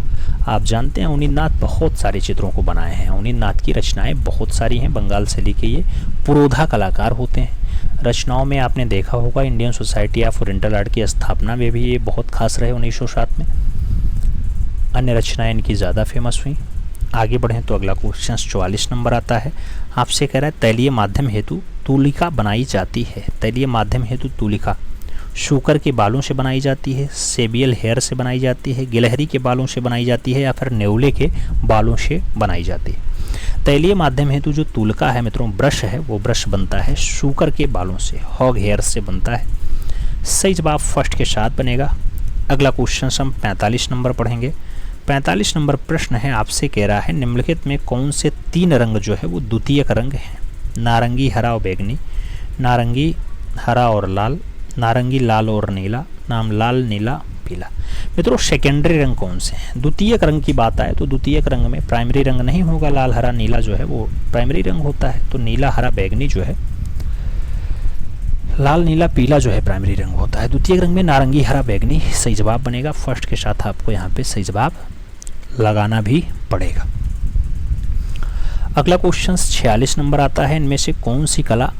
आप जानते हैं अवनींद्रनाथ बहुत सारे चित्रों को बनाए हैं, अवनींद्रनाथ की रचनाएं बहुत सारी हैं, बंगाल से लेके ये पुरोधा कलाकार होते हैं। रचनाओं में आपने देखा होगा Indian society of oriental art की स्थापना में भी ये बहुत खास रहे 1907 में। अन्य रचनाएं इनकी ज़्यादा फेमस हुई। आगे बढ़ें तो अगला क्वेश्चन 44 नंबर आता है। आपसे कह रहा है तैलीय माध्यम हेतु तूलिका बनाई जाती है। तैलीय माध्यम हेतु तूलिका शूकर के बालों से बनाई जाती है, सेबियल हेयर से बनाई जाती है, गिलहरी के बालों से बनाई जाती है या फिर नेवले के बालों से बनाई जाती है। तैलीय माध्यम हेतु जो तूलिका है मित्रों, ब्रश है, वो ब्रश बनता है शूकर के बालों से, हॉग हेयर से बनता है। सही जवाब फर्स्ट के साथ बनेगा। अगला क्वेश्चन हम 45 नंबर पढ़ेंगे। 45 नंबर प्रश्न है, आपसे कह रहा है निम्नलिखित में कौन से 3 रंग जो है वो द्वितीयक रंग हैं, नारंगी, हरा और बैगनी, नारंगी, हरा और लाल, नारंगी, लाल और नीला, नाम लाल, नीला, पीला। मित्रों सेकेंडरी रंग कौन से हैं, द्वितीयक रंग की बात आए तो द्वितीयक रंग में प्राइमरी रंग नहीं होगा, लाल, हरा, नीला जो है वो प्राइमरी रंग होता है, तो नीला, हरा, बैगनी जो है, लाल, नीला, पीला जो है प्राइमरी रंग होता है। द्वितीयक रंग में नारंगी, हरा, बैगनी सही जवाब बनेगा। फर्स्ट के साथ आपको यहाँ पे सही जवाब लगाना भी पड़ेगा। अगला क्वेश्चन 46 नंबर आता है। इनमें से कौन सी कला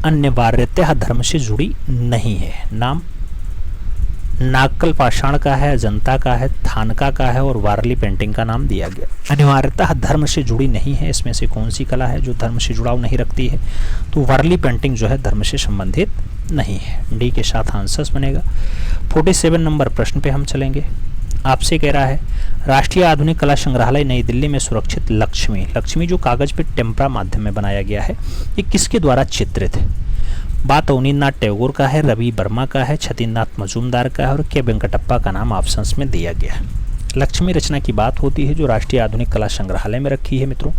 अनिवार्यतः धर्म से जुड़ी नहीं है। नाम नागकल पाषाण का है, अजंता का है, थानका का है और वारली पेंटिंग का नाम दिया गया। अनिवार्यतः धर्म से जुड़ी नहीं है, इसमें से कौन सी कला है जो धर्म से जुड़ाव नहीं रखती है, तो वारली पेंटिंग जो है धर्म से संबंधित नहीं है, डी के साथ आंसर्स बनेगा। 47 नंबर प्रश्न पे हम चलेंगे। आपसे कह रहा है राष्ट्रीय आधुनिक कला संग्रहालय नई दिल्ली में सुरक्षित लक्ष्मी, लक्ष्मी जो कागज पे टेम्परा माध्यम में बनाया गया है, ये किसके द्वारा चित्रित है। बात अवनींद्रनाथ टैगोर का है, रवि वर्मा का है, छतीन्द्रनाथ मजूमदार का है और के वेंकटप्पा का नाम ऑप्शंस में दिया गया है। लक्ष्मी रचना की बात होती है जो राष्ट्रीय आधुनिक कला संग्रहालय में रखी है मित्रों।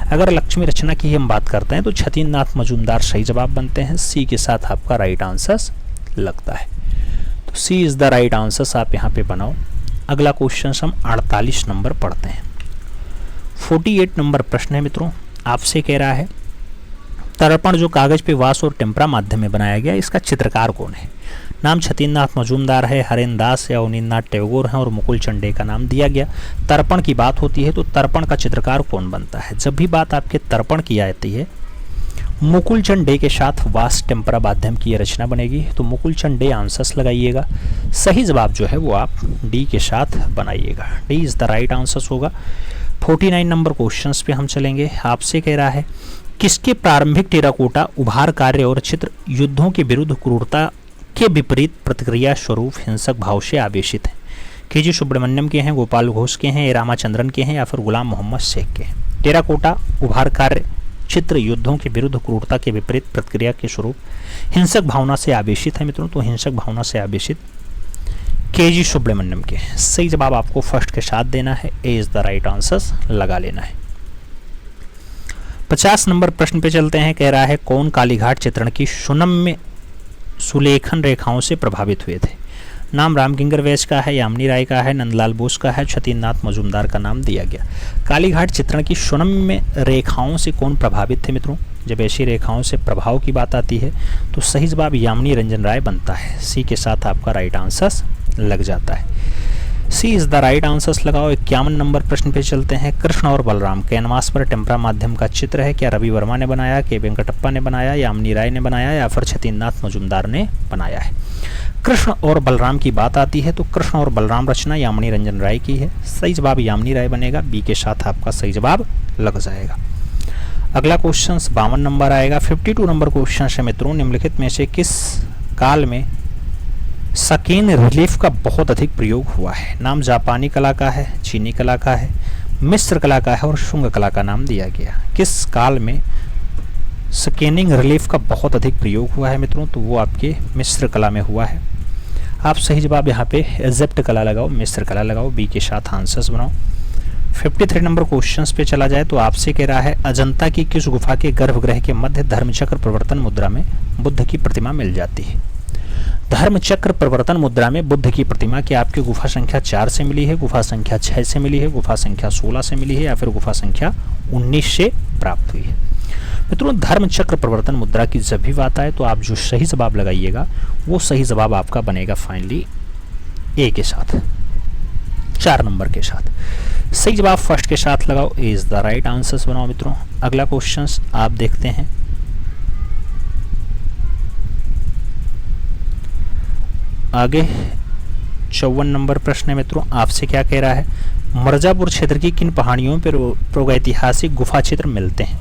अगर लक्ष्मी रचना की हम बात करते हैं तो छतीन्द्रनाथ मजूमदार सही जवाब बनते हैं, सी के साथ आपका राइट आंसर लगता है, तो सी इज द राइट आंसर आप यहाँ पे बनाओ। अगला क्वेश्चन हम 48 नंबर पढ़ते हैं। 48 नंबर प्रश्न है मित्रों, आपसे कह रहा है तर्पण जो कागज पे वास और टेम्परा माध्यम में बनाया गया, इसका चित्रकार कौन है। नाम छतीन्द्रनाथ मजूमदार है, हरेन दास या अवनींद्रनाथ टैगोर हैं और मुकुल चंडे का नाम दिया गया। तर्पण की बात होती है तो तर्पण का चित्रकार कौन बनता है। जब भी बात आपके तर्पण की आती है, मुकुल चंद डे के साथ वास टेम्परा माध्यम की रचना बनेगी, तो मुकुल चंद डे आंसर्स लगाइएगा। सही जवाब जो है वो आप डी के साथ बनाइएगा, D is the right answers होगा। 49 नंबर क्वेश्चंस पे हम चलेंगे। आपसे कह रहा है किसके प्रारंभिक टेराकोटा उभार कार्य और चित्र युद्धों के विरुद्ध क्रूरता के विपरीत प्रतिक्रिया स्वरूप हिंसक भाव से आवेशित हैं? के.जी. सुब्रमण्यम के हैं, गोपाल घोष के हैं, रामाचंद्रन के हैं या फिर गुलाम मोहम्मद शेख के हैं? टेराकोटा उभार कार्य चित्र युद्धों के विरुद्ध क्रूरता के विपरीत प्रतिक्रिया के स्वरूप हिंसक भावना से आवेशित है मित्रों। तो हिंसक भावना से आवेशित के.जी. सुब्रमण्यम के। सही जवाब आपको फर्स्ट के साथ देना है, ए इज द राइट आंसर लगा लेना है। 50 नंबर प्रश्न पे चलते हैं। कह रहा है कौन कालीघाट चित्रण की सुनम्य सुलेखन रेखाओं से प्रभावित हुए थे? नाम रामकिंकर वैस का है, यामिनी राय का है, नंदलाल बोस का है, छतीन्द्रनाथ मजूमदार का नाम दिया गया। कालीघाट चित्रण की सुनम्य रेखाओं से कौन प्रभावित थे मित्रों? जब ऐसी रेखाओं से प्रभाव की बात आती है तो सही जवाब यामिनी रंजन राय बनता है। सी के साथ आपका राइट आंसर लग जाता है। सी इज द राइट आंसर्स लगाओ। 51 नंबर प्रश्न पे चलते हैं। कृष्ण और बलराम कैनवास पर टेम्परा माध्यम का चित्र है। क्या रवि वर्मा ने बनाया, के वेंकटप्पा ने बनाया, यामिनी राय ने बनाया या फिर छतीन्द्रनाथ मजूमदार ने बनाया है? कृष्ण और बलराम की बात आती है तो कृष्ण और बलराम रचना यामिनी रंजन राय की है। सही जवाब यामिनी राय बनेगा। बी के साथ आपका सही जवाब लग जाएगा। अगला क्वेश्चन 52 नंबर आएगा। 52 नंबर क्वेश्चन है मित्रों, निम्नलिखित में से किस काल में सकेन रिलीफ का बहुत अधिक प्रयोग हुआ है? नाम जापानी कला का है, चीनी कला का है, मिस्र कला का है और शुंग कला का नाम दिया गया। किस काल में स्कैनिंग रिलीफ का बहुत अधिक प्रयोग हुआ है मित्रों? तो वो आपके मिस्र कला में हुआ है। आप सही जवाब यहाँ पे इजिप्ट कला लगाओ, मिस्र कला लगाओ। बी के साथ आंसर्स बनाओ। 53 नंबर क्वेश्चंस पे चला जाए तो आपसे कह रहा है अजंता की किस गुफा के गर्भगृह के मध्य धर्मचक्र प्रवर्तन मुद्रा में बुद्ध की प्रतिमा मिल जाती है? धर्मचक्र प्रवर्तन मुद्रा में बुद्ध की प्रतिमा की आपकी गुफा संख्या 4 से मिली है, गुफा संख्या 6 से मिली है, गुफा संख्या 16 से मिली है या फिर गुफा संख्या 19 से प्राप्त हुई है? मित्रों धर्मचक्र प्रवर्तन मुद्रा की जब भी बात आए तो आप जो सही जवाब लगाइएगा वो सही जवाब आपका बनेगा फाइनली ए के साथ, 4 नंबर के साथ। सही जवाब फर्स्ट के साथ लगाओ, ए इज द राइट आंसर्स बनाओ मित्रों। अगला क्वेश्चन आप देखते हैं। आगे 54 नंबर प्रश्न है मित्रों, आपसे क्या कह रहा है? मिर्जापुर क्षेत्र की किन पहाड़ियों पर प्रागैतिहासिक गुफा चित्र मिलते हैं?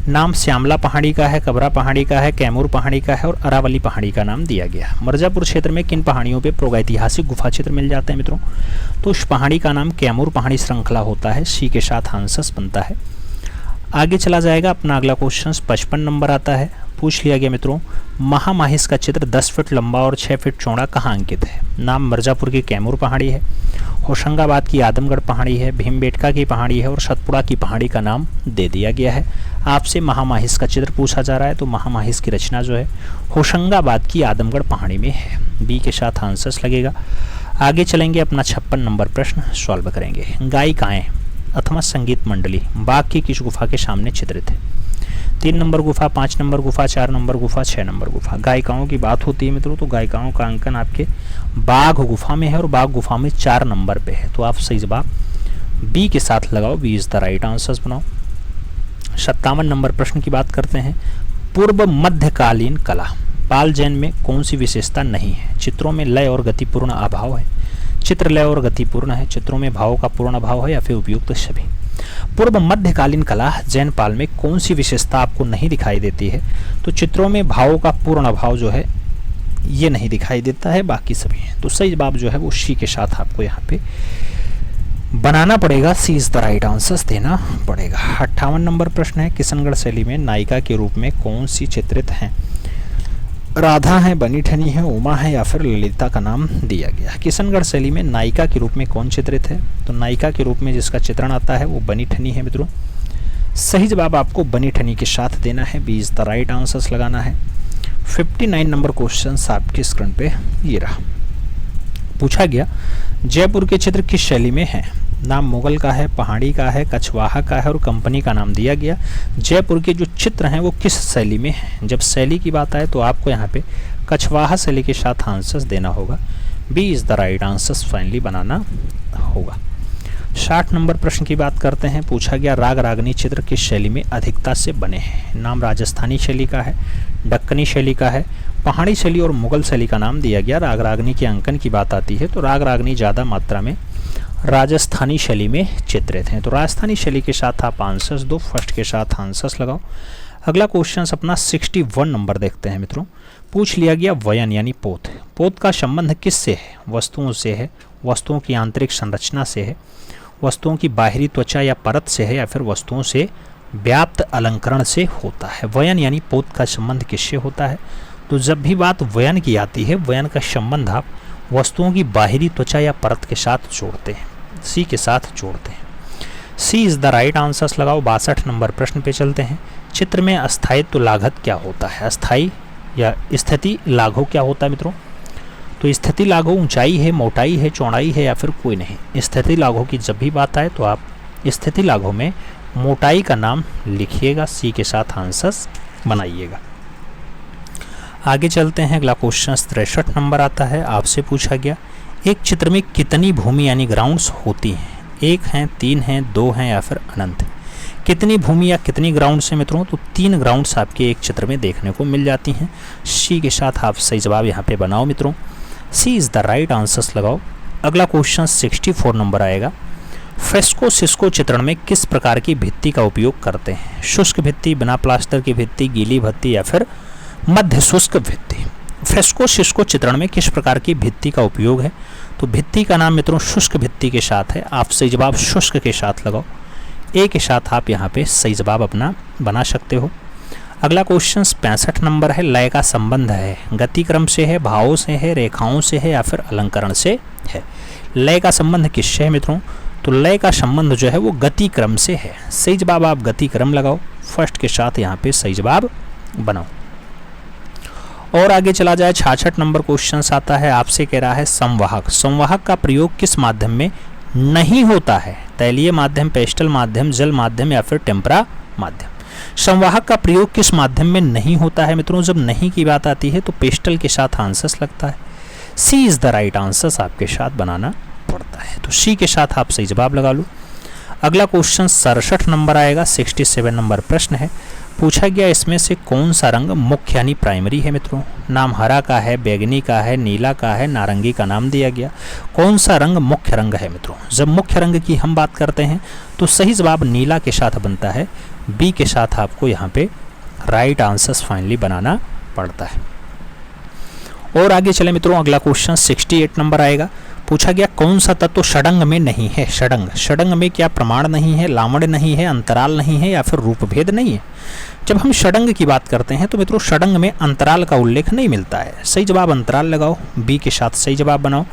नाम श्यामला पहाड़ी का है, कबरा पहाड़ी का है, कैमूर पहाड़ी का है और अरावली पहाड़ी का नाम दिया गया। मिर्जापुर क्षेत्र में किन पहाड़ियों पे प्रागैतिहासिक गुफा चित्र मिल जाते हैं मित्रों? तो उस पहाड़ी का नाम कैमूर पहाड़ी श्रृंखला होता है। सी के साथ आंसर्स बनता है। आगे चला जाएगा अपना अगला क्वेश्चन 55 नंबर आता है। पूछ लिया गया मित्रों महामाहिस का चित्र 10 फीट लंबा और 6 फीट चौड़ा कहाँ अंकित है? नाम मिर्जापुर की कैमूर पहाड़ी है, होशंगाबाद की आदमगढ़ पहाड़ी है, भीमबेटका की पहाड़ी है और सतपुड़ा की पहाड़ी का नाम दे दिया गया है। आपसे महामाहिस का चित्र पूछा जा रहा है तो महामाहिस की रचना जो है होशंगाबाद की आदमगढ़ पहाड़ी में है। बी के साथ आंसर्स लगेगा। आगे चलेंगे अपना 56 नंबर प्रश्न सॉल्व करेंगे। गायिकाएं अथवा संगीत मंडली बाघ की किस गुफा के सामने चित्रित है? 3 नंबर गुफा, 5 नंबर गुफा, 4 नंबर गुफा, 6 नंबर गुफा। गायिकाओं की बात होती है मित्रों तो गायिकाओं का अंकन आपके बाघ गुफा में है और बाघ गुफा में 4 नंबर पे है। तो आप सही जवाब बी के साथ लगाओ, B is the right answers बनाओ। 57 नंबर प्रश्न की बात करते हैं। पूर्व मध्यकालीन कला पाल जैन में कौन सी विशेषता नहीं है? चित्रों में लय और गतिपूर्ण अभाव है, चित्र लय और गतिपूर्ण है, चित्रों में भाव का पूर्ण अभाव है या फिर उपयुक्त सभी। पूर्व मध्यकालीन कला जैन पाल में कौन सी विशेषता आपको नहीं दिखाई देती है? तो चित्रों में भावों का पूर्ण अभाव जो है ये नहीं दिखाई देता है, बाकी सभी है। तो सही जवाब जो है वो सी के साथ आपको यहाँ पे बनाना पड़ेगा, सी इज द राइट आंसर्स देना पड़ेगा। 58 नंबर प्रश्न है। किशनगढ़ शैली में नायिका के रूप में कौन सी चित्रित हैं? राधा है, बनी ठनी है, उमा है या फिर ललिता का नाम दिया गया। किशनगढ़ शैली में नायिका के रूप में कौन चित्रित है? तो नायिका के रूप में जिसका चित्रण आता है वो बनी ठनी है मित्रों। सही जवाब आपको बनी ठनी के साथ देना है, B is the right answers लगाना है। 59 नंबर क्वेश्चन आपके स्क्रीन पे ये रहा। पूछा गया जयपुर के चित्र किस शैली में है? नाम मुगल का है, पहाड़ी का है, कछवाहा का है और कंपनी का नाम दिया गया। जयपुर के जो चित्र हैं वो किस शैली में है? जब शैली की बात आए तो आपको यहाँ पे कछवाहा शैली के साथ आंसर्स देना होगा। B is the right answers finally बनाना होगा। 60 नंबर प्रश्न की बात करते हैं। पूछा गया राग रागनी चित्र किस शैली में अधिकता से बने हैं? नाम राजस्थानी शैली का है, दक्कनी शैली का है, पहाड़ी शैली और मुगल शैली का नाम दिया गया। राग रागनी के अंकन की बात आती है तो राग रागनी ज़्यादा मात्रा में राजस्थानी शैली में चित्रित हैं। तो राजस्थानी शैली के साथ आप आंसर्स दो, फर्स्ट के साथ आंसर्स लगाओ। अगला क्वेश्चन अपना 61 नंबर देखते हैं मित्रों। पूछ लिया गया वयन यानी पोत। पोत का संबंध किससे है? वस्तुओं से है, वस्तुओं की आंतरिक संरचना से है, वस्तुओं की बाहरी त्वचा या परत से है, या फिर वस्तुओं से व्याप्त अलंकरण से होता है। वयन यानी पोत का संबंध किससे होता है? तो जब भी बात वयन की आती है, वयन का संबंध आप वस्तुओं की बाहरी त्वचा या परत के साथ जोड़ते हैं, सी के साथ जोड़ते हैं। सी इज द राइट आंसर्स लगाओ। 62 नंबर प्रश्न पे चलते हैं। चित्र में अस्थायित्व लाघव क्या होता है? अस्थाई या स्थिति लाघव क्या होता है मित्रों? तो स्थिति लाघव ऊंचाई है, मोटाई है, चौड़ाई है, या फिर कोई नहीं। स्थिति लाघव की जब भी बात आए तो आप स्थिति लाघव में मोटाई का नाम लिखिएगा, सी के साथ आंसर्स बनाइएगा। आगे चलते हैं। अगला क्वेश्चन 63 नंबर आता है। आपसे पूछा गया एक चित्र में कितनी भूमि यानी ग्राउंड्स होती हैं? 1 हैं, 3 हैं, 2 हैं, या फिर अनंत? कितनी भूमि या कितनी ग्राउंड से मित्रों? तो 3 ग्राउंड्स आपके एक चित्र में देखने को मिल जाती हैं। सी के साथ आप सही जवाब यहाँ पे बनाओ मित्रों। सी इज द राइट आंसर्स लगाओ। अगला क्वेश्चन 64 नंबर आएगा। फ्रेस्को सिस्को चित्रण में किस प्रकार की भित्ति का उपयोग करते हैं? शुष्क भित्ति, बिना प्लास्टर की भित्ति, गीली भित्ति, या फिर मध्य शुष्क भित्ति? फ्रेस्को सिस्को चित्रण में किस प्रकार की भित्ति का उपयोग है? तो भित्ति का नाम मित्रों शुष्क भित्ति के साथ है। आप सही जवाब शुष्क के साथ लगाओ। ए के साथ आप यहाँ पे सही जवाब अपना बना सकते हो। अगला क्वेश्चन 65 नंबर है। लय का संबंध है, गति क्रम से है, भावों से है, रेखाओं से है, या फिर अलंकरण से है? लय का संबंध किससे है मित्रों? तो लय का संबंध जो है वो गति क्रम से है। सही जवाब आप गति क्रम लगाओ, फर्स्ट के साथ यहाँ पे सही जवाब बनाओ। और आगे चला जाए। 66 नंबर क्वेश्चन आता है। आपसे कह रहा है संवाहक। संवाहक का प्रयोग किस माध्यम में नहीं होता है? तैलीय माध्यम, पेस्टल माध्यम, जल माध्यम, या फिर टेम्परा माध्यम? संवाहक का प्रयोग किस माध्यम में नहीं होता है मित्रों? जब नहीं की बात आती है तो पेस्टल के साथ आंसर्स लगता है। सी इज द राइट आंसर्स आपके साथ बनाना पड़ता है। तो सी के साथ आप सही जवाब लगा लो। अगला क्वेश्चन 67 नंबर आएगा। 67 नंबर प्रश्न है। पूछा गया इसमें से कौन सा रंग मुख्य यानी प्राइमरी है मित्रों? नाम हरा का है, बैगनी का है, नीला का है, नारंगी का नाम दिया गया। कौन सा रंग मुख्य रंग है मित्रों? जब मुख्य रंग की हम बात करते हैं तो सही जवाब नीला के साथ बनता है। बी के साथ आपको यहाँ पे राइट आंसर्स फाइनली बनाना पड़ता है। और आगे चले मित्रों। अगला क्वेश्चन 68 नंबर आएगा। पूछा गया कौन सा तत्व षडंग में नहीं है? षडंग, षडंग में क्या प्रमाण नहीं है, लावण्य नहीं है, अंतराल नहीं है, या फिर रूपभेद नहीं है? जब हम षडंग की बात करते हैं तो मित्रों षडंग में अंतराल का उल्लेख नहीं मिलता है। सही जवाब अंतराल लगाओ, बी के साथ सही जवाब बनाओ।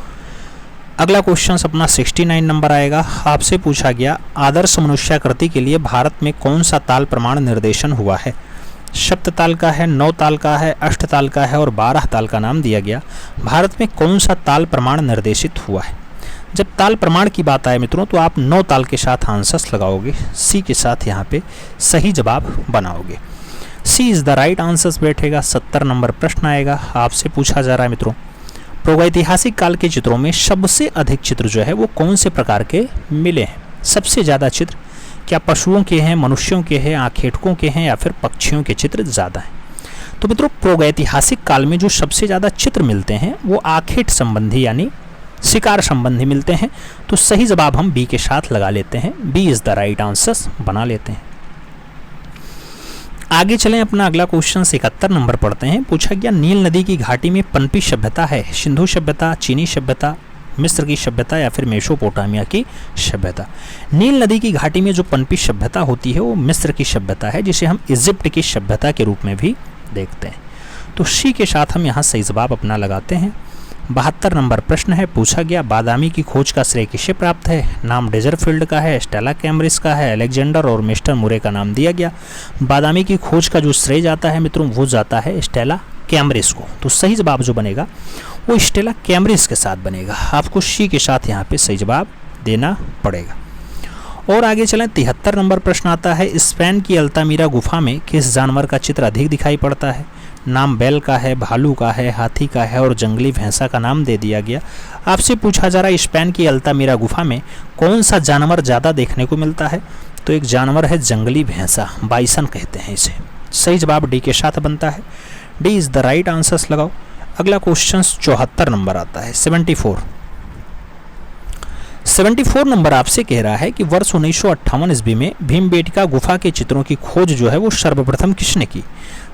अगला क्वेश्चन अपना 69 नंबर आएगा। आपसे पूछा गया आदर्श मनुष्याकृति के लिए भारत में कौन सा ताल प्रमाण निर्देशन हुआ है? सप्त ताल का है, 9 ताल का है, 8 ताल का है, और 12 ताल का नाम दिया गया। भारत में कौन सा ताल प्रमाण निर्देशित हुआ है? जब ताल प्रमाण की बात आए मित्रों तो आप 9 ताल के साथ आंसर्स लगाओगे, सी के साथ यहाँ पे सही जवाब बनाओगे। सी इज द राइट आंसर्स बैठेगा। 70 नंबर प्रश्न आएगा। आपसे पूछा जा रहा है मित्रों प्रागैतिहासिक काल के चित्रों में सबसे अधिक चित्र जो है वो कौन से प्रकार के मिले हैं? सबसे ज़्यादा चित्र क्या पशुओं के हैं, मनुष्यों के हैं, आखेटकों के हैं, या फिर पक्षियों के चित्र ज़्यादा हैं? तो मित्रों प्रागैतिहासिक काल में जो सबसे ज़्यादा चित्र मिलते हैं वो आखेट संबंधी यानी शिकार संबंधी मिलते हैं। तो सही जवाब हम बी के साथ लगा लेते हैं, B is the right answers बना लेते हैं। आगे चलें। अपना अगला क्वेश्चन 71 नंबर पढ़ते हैं। पूछा गया नील नदी की घाटी में पनपी सभ्यता है? सिंधु सभ्यता, चीनी सभ्यता, मिस्र की सभ्यता, या फिर मेसोपोटामिया की सभ्यता? नील नदी की घाटी में जो पनपी सभ्यता होती है वो मिस्र की सभ्यता है, जिसे हम इजिप्ट की सभ्यता के रूप में भी देखते हैं। तो सी के साथ हम यहाँ सही जवाब अपना लगाते हैं। 72 नंबर प्रश्न है। पूछा गया बादामी की खोज का श्रेय किसे प्राप्त है? नाम डेजरफील्ड का है, स्टेला कैम्ब्रिस का है, अलेक्जेंडर और मिस्टर मुरे का नाम दिया गया। बादामी की खोज का जो श्रेय जाता है मित्रों वो जाता है स्टेला कैम्ब्रिस को। तो सही जवाब जो बनेगा वो स्टेला कैम्ब्रिस के साथ बनेगा। आपको सी के साथ यहाँ पे सही जवाब देना पड़ेगा। और आगे चलें। 73 नंबर प्रश्न आता है। स्पेन की अल्तामीरा गुफा में किस जानवर का चित्र अधिक दिखाई पड़ता है? नाम बैल का है, भालू का है, हाथी का है, और जंगली भैंसा का नाम दे दिया गया। आपसे पूछा जा रहा है स्पेन की अल्तामीरा गुफा में कौन सा जानवर ज़्यादा देखने को मिलता है? तो एक जानवर है जंगली भैंसा, बाइसन कहते हैं इसे। सही जवाब डी के साथ बनता है, D is the right answers लगाओ। अगला क्वेश्चन 74 नंबर आता है। 74 नंबर आपसे कह रहा है कि वर्ष 1958 ईस्वी में भीमबेटका गुफा के चित्रों की खोज जो है वो सर्वप्रथम किसने की?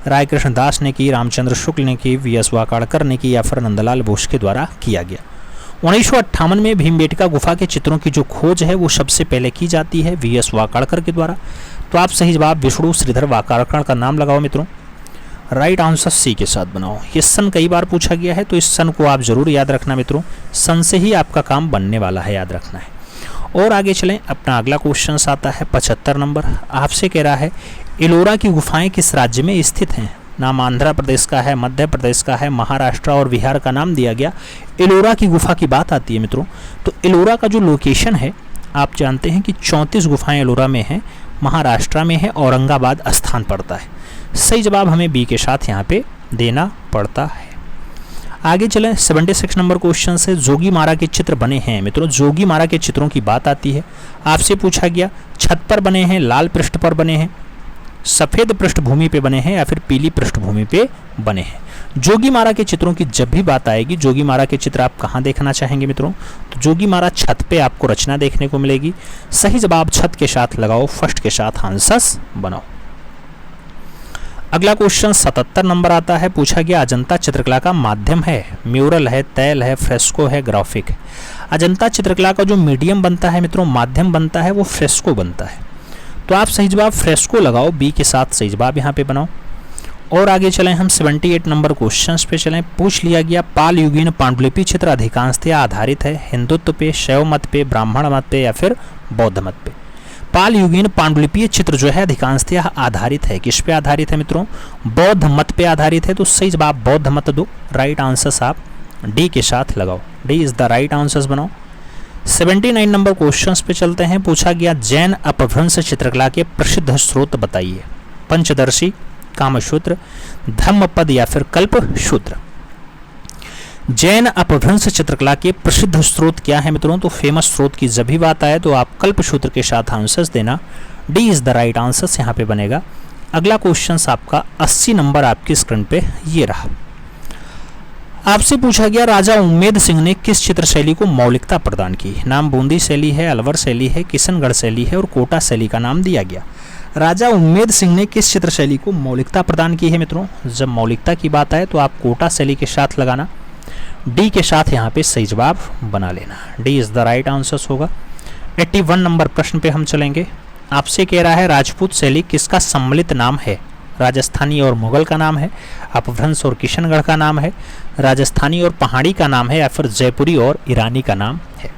राय कृष्ण दास ने की, रामचंद्र शुक्ल ने की, वी.एस. वाकाड़कर ने की या फिर नंदलाल बोस के द्वारा किया गया? 1958 में भीमबेटका गुफा के चित्रों की जो खोज है वो सबसे पहले की जाती है वी.एस. वाकाड़कर के द्वारा। तो आप सही जवाब विष्णु श्रीधर वाकाड़कर का नाम लगाओ मित्रों। राइट आंसर सी के साथ बनाओ। ये सन कई बार पूछा गया है तो इस सन को आप जरूर याद रखना मित्रों, सन से ही आपका काम बनने वाला है, याद रखना है। और आगे चलें, अपना अगला क्वेश्चन आता है 75 नंबर। आपसे कह रहा है एलोरा की गुफाएं किस राज्य में स्थित हैं? नाम आंध्र प्रदेश का है, मध्य प्रदेश का है, महाराष्ट्र और बिहार का नाम दिया गया। एलोरा की गुफा की बात आती है मित्रों, तो एलोरा का जो लोकेशन है आप जानते हैं कि 34 गुफाएं एलोरा में हैं, महाराष्ट्र में है, औरंगाबाद स्थान पड़ता है। सही जवाब हमें बी के साथ यहाँ पे देना पड़ता है। आगे चलें 76 नंबर क्वेश्चन से, जोगी मारा के चित्र बने हैं मित्रों। जोगी मारा के चित्रों की बात आती है, आपसे पूछा गया छत पर बने हैं, लाल पृष्ठ पर बने हैं, सफेद पृष्ठभूमि पे बने हैं या फिर पीली पृष्ठभूमि पे बने हैं। जोगी मारा के चित्रों की जब भी बात आएगी, जोगी मारा के चित्र आप कहाँ देखना चाहेंगे मित्रों? तो जोगी मारा छत पे आपको रचना देखने को मिलेगी। सही जवाब छत के साथ लगाओ, फर्स्ट के साथ आंसर्स बनाओ। अगला क्वेश्चन 77 नंबर आता है, पूछा गया अजंता चित्रकला का माध्यम है, म्यूरल है, तैल है, फ्रेस्को है, ग्राफिक है। अजंता चित्रकला का जो मीडियम बनता है मित्रों, माध्यम बनता है, वो फ्रेस्को बनता है। तो आप सही जवाब फ्रेस्को लगाओ, बी के साथ सही जवाब यहाँ पे बनाओ। और आगे चलें हम 78 नंबर क्वेश्चन पे चलें। पूछ लिया गया पाल युगीन पांडुलिपि चित्र अधिकांशतः आधारित है हिंदुत्व पे, शैव मत पे, ब्राह्मण मत पे या फिर बौद्ध मत पे। पाल युगीन पांडुलिपि चित्र जो है अधिकांशतः आधारित है, किस पे आधारित है मित्रों? बौद्ध मत पे आधारित है। तो सही जवाब बौद्ध मत दो, राइट आंसर्स आप डी के साथ लगाओ, D is the right answers बनाओ। 79 नंबर क्वेश्चंस पे चलते हैं। पूछा गया जैन अपभ्रंश चित्रकला के प्रसिद्ध स्रोत बताइए। पंचदर्शी, कामसूत्र, धम्मपद या फिर कल्पसूत्र। जैन अपभ्रंश चित्रकला के प्रसिद्ध स्रोत क्या है मित्रों? तो फेमस स्रोत की जब भी बात आए तो आप कल्पसूत्र के साथ आंसर्स देना, D is the right answers यहाँ पे बनेगा। अगला क्वेश्चन आपका 80 नंबर आपकी स्क्रीन पे ये रहा। आपसे पूछा गया राजा उम्मेद सिंह ने किस चित्र शैली को मौलिकता प्रदान की? नाम बूंदी शैली है, अलवर शैली है, किशनगढ़ शैली है और कोटा शैली का नाम दिया गया। राजा उम्मेद सिंह ने किस चित्र शैली को मौलिकता प्रदान की है मित्रों? जब मौलिकता की बात आए तो आप कोटा शैली के साथ लगाना, डी के साथ यहाँ पे सही जवाब बना लेना, D is the right answers होगा। 81 नंबर प्रश्न पे हम चलेंगे। आपसे कह रहा है राजपूत शैली किसका सम्मिलित नाम है? राजस्थानी और मुगल का नाम है, अपभ्रंश और किशनगढ़ का नाम है, राजस्थानी और पहाड़ी का नाम है या फिर जयपुरी और ईरानी का नाम है।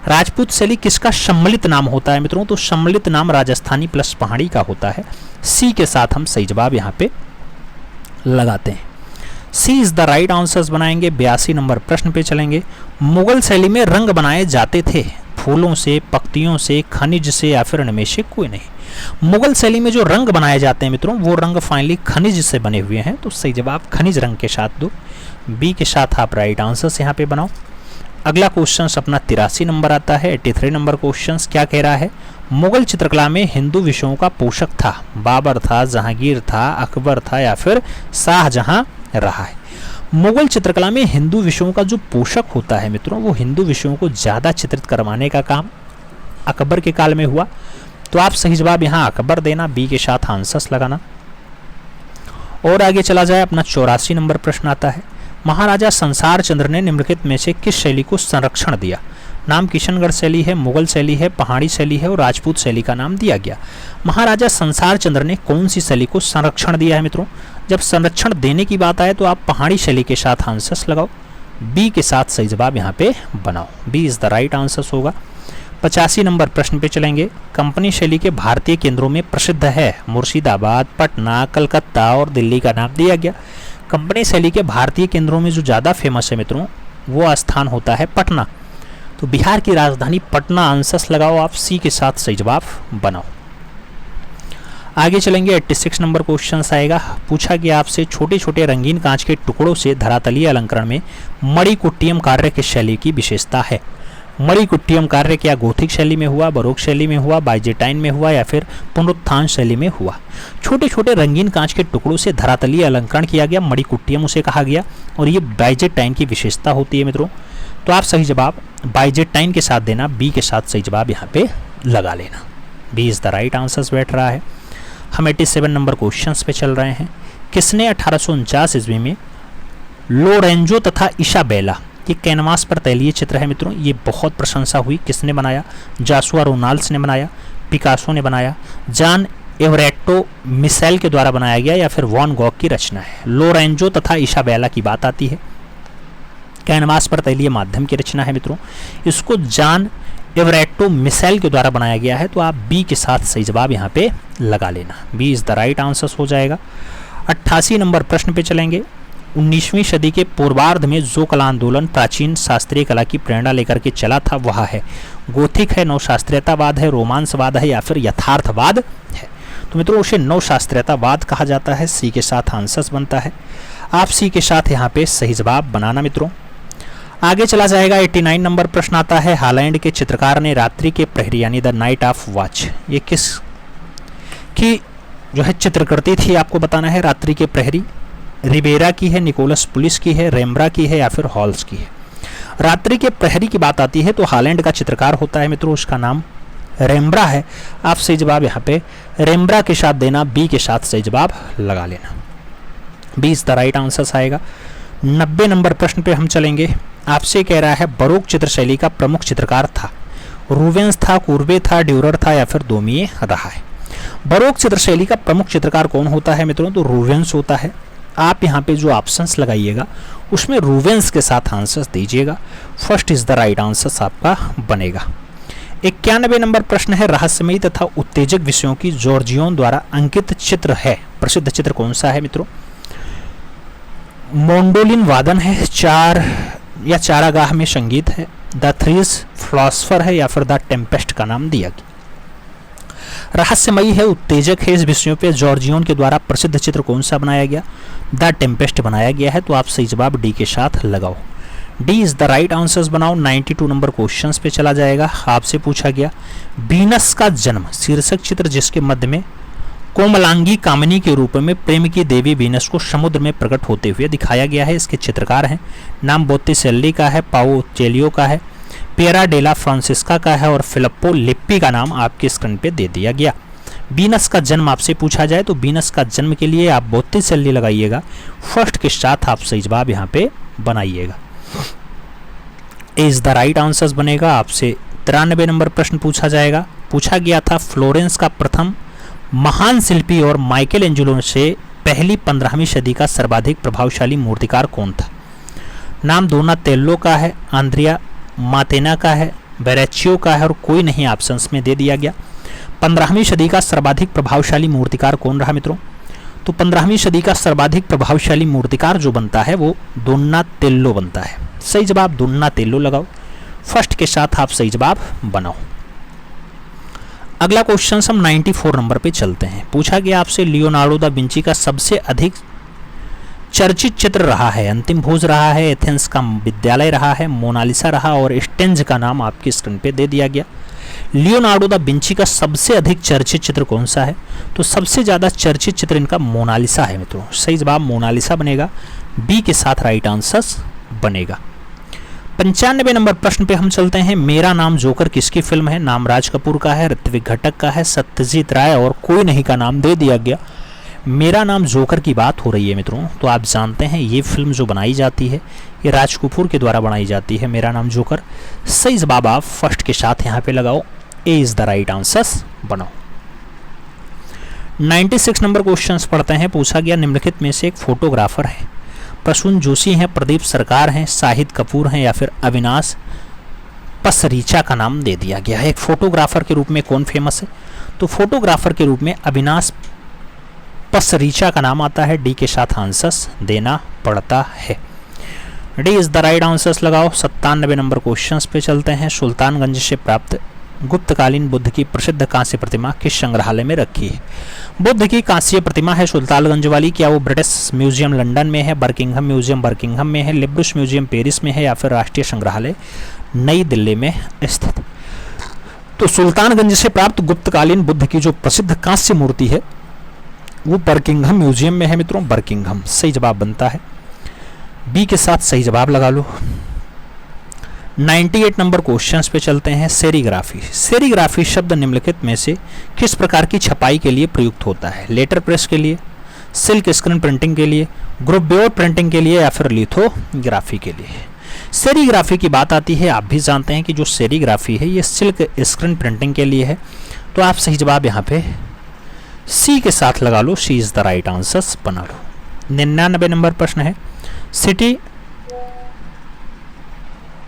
राजपूत शैली किसका सम्मिलित नाम होता है मित्रों? तो सम्मिलित नाम राजस्थानी प्लस पहाड़ी का होता है। सी के साथ हम सही जवाब यहाँ पे लगाते हैं, सी इज द राइट आंसर्स बनाएंगे। 82 नंबर प्रश्न पे चलेंगे। मुगल शैली में रंग बनाए जाते थे फूलों से, पत्तियों से, खनिज से या फिर इनमें से कोई नहीं। मुगल शैली में जो रंग बनाए जाते हैं मित्रों, वो रंग फाइनली खनिज से बने हुए हैं। तो सही जवाब खनिज रंग के साथ दो, बी के साथ आप राइट आंसर्स यहाँ पे बनाओ। अगला क्वेश्चन अपना 83 नंबर आता है। 83 नंबर क्वेश्चन क्या कह रहा है? मुगल चित्रकला में हिंदू विषयों का पोषक था, बाबर था, जहांगीर था, अकबर था या फिर शाहजहां रहा है। मुगल चित्रकला में हिंदू विषयों का जो पोषक होता है मित्रों, वो हिंदू विषयों को ज़्यादा चित्रित करवाने का काम अकबर के काल में हुआ। तो आप सही जवाब यहाँ अकबर देना, बी के साथ आंसर्स लगाना। और आगे चला जाए, अपना 84 नंबर प्रश्न आता है। महाराजा संसार चंद्र ने निम्नलिखित में से किस शैली को संरक्षण दिया? नाम किशनगढ़ शैली है, मुगल शैली है, पहाड़ी शैली है और राजपूत शैली का नाम दिया गया। महाराजा संसार चंद्र ने कौन सी शैली को संरक्षण दिया है मित्रों? जब संरक्षण देने की बात आए तो आप पहाड़ी शैली के साथ आंसर्स लगाओ, बी के साथ सही जवाब यहाँ पे बनाओ, B is the right answers होगा। 85 नंबर प्रश्न पे चलेंगे। कंपनी शैली के भारतीय केंद्रों में प्रसिद्ध है मुर्शिदाबाद, पटना, कलकत्ता और दिल्ली का नाम दिया गया। कंपनी शैली के भारतीय केंद्रों में जो ज़्यादा फेमस है मित्रों, वो स्थान होता है पटना। तो बिहार की राजधानी पटना, आंसर्स लगाओ आप, सी के साथ सही जवाब बनाओ। आगे चलेंगे, 86 नंबर क्वेश्चन आएगा। पूछा गया आपसे छोटे छोटे रंगीन कांच के टुकड़ों से धरातलीय अलंकरण में मणिकुट्टियम कार्य किस शैली की विशेषता है? मणिकुट्टियम कार्य क्या गोथिक शैली में हुआ, बरोक शैली में हुआ, बाइजेंटाइन में हुआ या फिर पुनरुत्थान शैली में हुआ? छोटे छोटे रंगीन कांच के टुकड़ों से धरातलीय अलंकरण किया गया, मणिकुट्टियम उसे कहा गया और ये बाइजेंटाइन की विशेषता होती है मित्रों। तो आप सही जवाब बाइजेटाइन के साथ देना, बी के साथ सही जवाब यहाँ पे लगा लेना। B is the right answer बैठ रहा है। हम 87 नंबर क्वेश्चन पे चल रहे हैं। किसने 1849 ईस्वी में लोरेंजो तथा इसाबेला, ये कैनवास पर तैलीय चित्र है मित्रों, ये बहुत प्रशंसा हुई, किसने बनाया? जासुआ रोनाल्ड्स ने बनाया, पिकासो ने बनाया, जान एवरेटो मिसेल के द्वारा बनाया गया, या फिर वॉन गॉग की रचना है। लोरेंजो तथा इसाबेला की बात आती है, कैनवास पर तैलीय माध्यम की रचना है मित्रों, इसको जान एवरेटो मिसेल के द्वारा बनाया गया है। तो आप बी के साथ सही जवाब यहाँ पे लगा लेना, B is the right answer हो जाएगा। 88 नंबर प्रश्न पे चलेंगे। 19वीं सदी के पूर्वार्ध में जो कला आंदोलन प्राचीन शास्त्रीय कला की प्रेरणा लेकर के चला था वह है गोथिक है, नवशास्त्रीयतावाद है, रोमांसवाद है, या फिर यथार्थवाद है। तो मित्रों उसे नवशास्त्रीयतावाद कहा जाता है, सी के साथ आंसर बनता है। आप सी के साथ यहाँ पे सही जवाब बनाना मित्रों। आगे चला जाएगा। 89 नंबर प्रश्न आता है। हालैंड के चित्रकार ने रात्रि के प्रहरी यानी द नाइट ऑफ वॉच, ये किस की जो है चित्रकृति थी आपको बताना है। रात्रि के प्रहरी रिबेरा की है, निकोलस पुलिस की है, रेम्ब्रा की है, या फिर हॉल्स की है। रात्रि के प्रहरी की बात आती है तो हालैंड का चित्रकार होता है मित्रों, उसका नाम रेम्ब्रा है। आप सही जवाब यहाँ पे रेम्ब्रा के साथ देना, बी के साथ सही जवाब लगा लेना, B is the right answer आएगा। 90 नंबर प्रश्न पे हम चलेंगे। आपसे कह रहा है बरोक चित्रशैली का प्रमुख चित्रकार था, रूवेंस था, कुर्बे था, ड्यूरर था, या फिर दोमिए रहा है। बरोक चित्रशैली का प्रमुख चित्रकार कौन होता है मित्रों? तो रूवेंस होता है। आप यहाँ पे जो ऑप्शंस लगाइएगा उसमें रूवेंस के साथ आंसर दीजिएगा, first is the right answer आपका बनेगा। 91 नंबर प्रश्न है। रहस्यमयी तथा उत्तेजक विषयों की जॉर्जियोन द्वारा अंकित चित्र है, प्रसिद्ध चित्र कौन सा है मित्रों? मोंडोलिन वादन है, चारागाह में संगीत है, द थ्रीज फिलोसफर है, या फिर द टेम्पेस्ट का नाम दिया गया। रहस्यमयी है, उत्तेजक है, इस विषयों पे जॉर्जियोन के द्वारा प्रसिद्ध चित्र कौन सा बनाया गया? द टेम्पेस्ट बनाया गया है। तो आप सही जवाब डी के साथ लगाओ, D is the right answers बनाओ। 92 नंबर क्वेश्चंस पे चला जाएगा। आपसे पूछा गया वीनस का जन्म शीर्षक चित्र जिसके मध्य में कोमलांगी कामिनी के रूप में प्रेम की देवी वीनस को समुद्र में प्रकट होते हुए दिखाया गया है, इसके चित्रकार हैं, नाम बोत्तिचेल्ली का है, पाओ चेलियो का है, पियरा डेला फ्रांसिस्का का है, और फिलिप्पो लिप्पी का नाम आपके स्क्रीन पे दे दिया गया। वीनस का जन्म आपसे पूछा जाए तो वीनस का जन्म के लिए आप बोत्तिचेल्ली लगाइएगा, फर्स्ट के साथ आप सही जवाब यहाँ पे बनाइएगा, इज द राइट आंसर बनेगा। आपसे 93 नंबर प्रश्न पूछा जाएगा। पूछा गया था फ्लोरेंस का प्रथम महान शिल्पी और माइकल एंजेलो से पहली 15वीं सदी का सर्वाधिक प्रभावशाली मूर्तिकार कौन था? नाम डोनातेल्लो का है, आंद्रिया मातेना का है, वेरेचियो का है, और कोई नहीं ऑप्शंस में दे दिया गया। 15वीं सदी का सर्वाधिक प्रभावशाली मूर्तिकार कौन रहा मित्रों? तो 15वीं सदी का सर्वाधिक प्रभावशाली मूर्तिकार जो बनता है वो डोनातेल्लो बनता है। सही जवाब डोनातेल्लो लगाओ, फर्स्ट के साथ आप सही जवाब बनाओ। अगला क्वेश्चन हम 94 नंबर पे चलते हैं। पूछा गया आपसे लियोनार्डो दा विंची का सबसे अधिक चर्चित चित्र रहा है, अंतिम भोज रहा है, एथेंस का विद्यालय रहा है, मोनालिसा रहा, और स्टेंज का नाम आपकी स्क्रीन पे दे दिया गया। लियोनार्डो दा विंची का सबसे अधिक चर्चित चित्र कौन सा है? तो सबसे ज्यादा चर्चित चित्र इनका मोनालिसा है मित्रों, सही जवाब मोनालिसा बनेगा, बी के साथ राइट आंसर बनेगा। 95 नंबर प्रश्न पे हम चलते हैं। मेरा नाम जोकर किसकी फिल्म है? नाम राज कपूर का है, ऋत्विक घटक का है, सत्यजीत राय और कोई नहीं का नाम दे दिया गया। मेरा नाम जोकर की बात हो रही है मित्रों, तो आप जानते हैं ये फिल्म जो बनाई जाती है ये राज कपूर के द्वारा बनाई जाती है, मेरा नाम जोकर। सही जवाब आप फर्स्ट के साथ यहाँ पे लगाओ, ए इज द राइट आंसर बनाओ। 96 नंबर क्वेश्चन पढ़ते हैं। पूछा गया निम्नलिखित में से एक फोटोग्राफर है, प्रसून जोशी हैं, प्रदीप सरकार हैं, शाहिद कपूर हैं, या फिर अविनाश पसरीचा का नाम दे दिया गया है। एक फोटोग्राफर के रूप में कौन फेमस है? तो फोटोग्राफर के रूप में अविनाश पसरीचा का नाम आता है, डी के साथ आंसर्स देना पड़ता है, D is the right answers लगाओ। 97 नंबर क्वेश्चंस पे चलते हैं। सुल्तानगंज से प्राप्त गुप्तकालीन बुद्ध की प्रसिद्ध कांस्य प्रतिमा किस संग्रहालय में रखी है? बुद्ध की कांस्य प्रतिमा है सुल्तानगंज वाली, क्या वो ब्रिटिश म्यूजियम लंदन में है, बर्किंघम म्यूजियम बर्किंघम में है, लिब्रुस म्यूजियम पेरिस में है, या फिर राष्ट्रीय संग्रहालय नई दिल्ली में स्थित? तो सुल्तानगंज से प्राप्त गुप्तकालीन बुद्ध की जो प्रसिद्ध कांस्य मूर्ति है वो बर्किंघम म्यूजियम में है मित्रों, बर्किंघम सही जवाब बनता है, बी के साथ सही जवाब लगा लो। 98 नंबर क्वेश्चंस पे चलते हैं। सेरीग्राफी। सेरीग्राफी शब्द निम्नलिखित में से किस प्रकार की छपाई के लिए प्रयुक्त होता है? लेटर प्रेस के लिए, सिल्क स्क्रीन प्रिंटिंग के लिए, ग्रुप बोर्ड प्रिंटिंग के लिए या फिर लिथोग्राफी के लिए? सेरीग्राफी की बात आती है, आप भी जानते हैं कि जो सेरीग्राफी है ये सिल्क स्क्रीन प्रिंटिंग के लिए है। तो आप सही जवाब यहाँ पे सी के साथ लगा लो, सी इज द राइट आंसर बना लो। 99 नंबर प्रश्न है।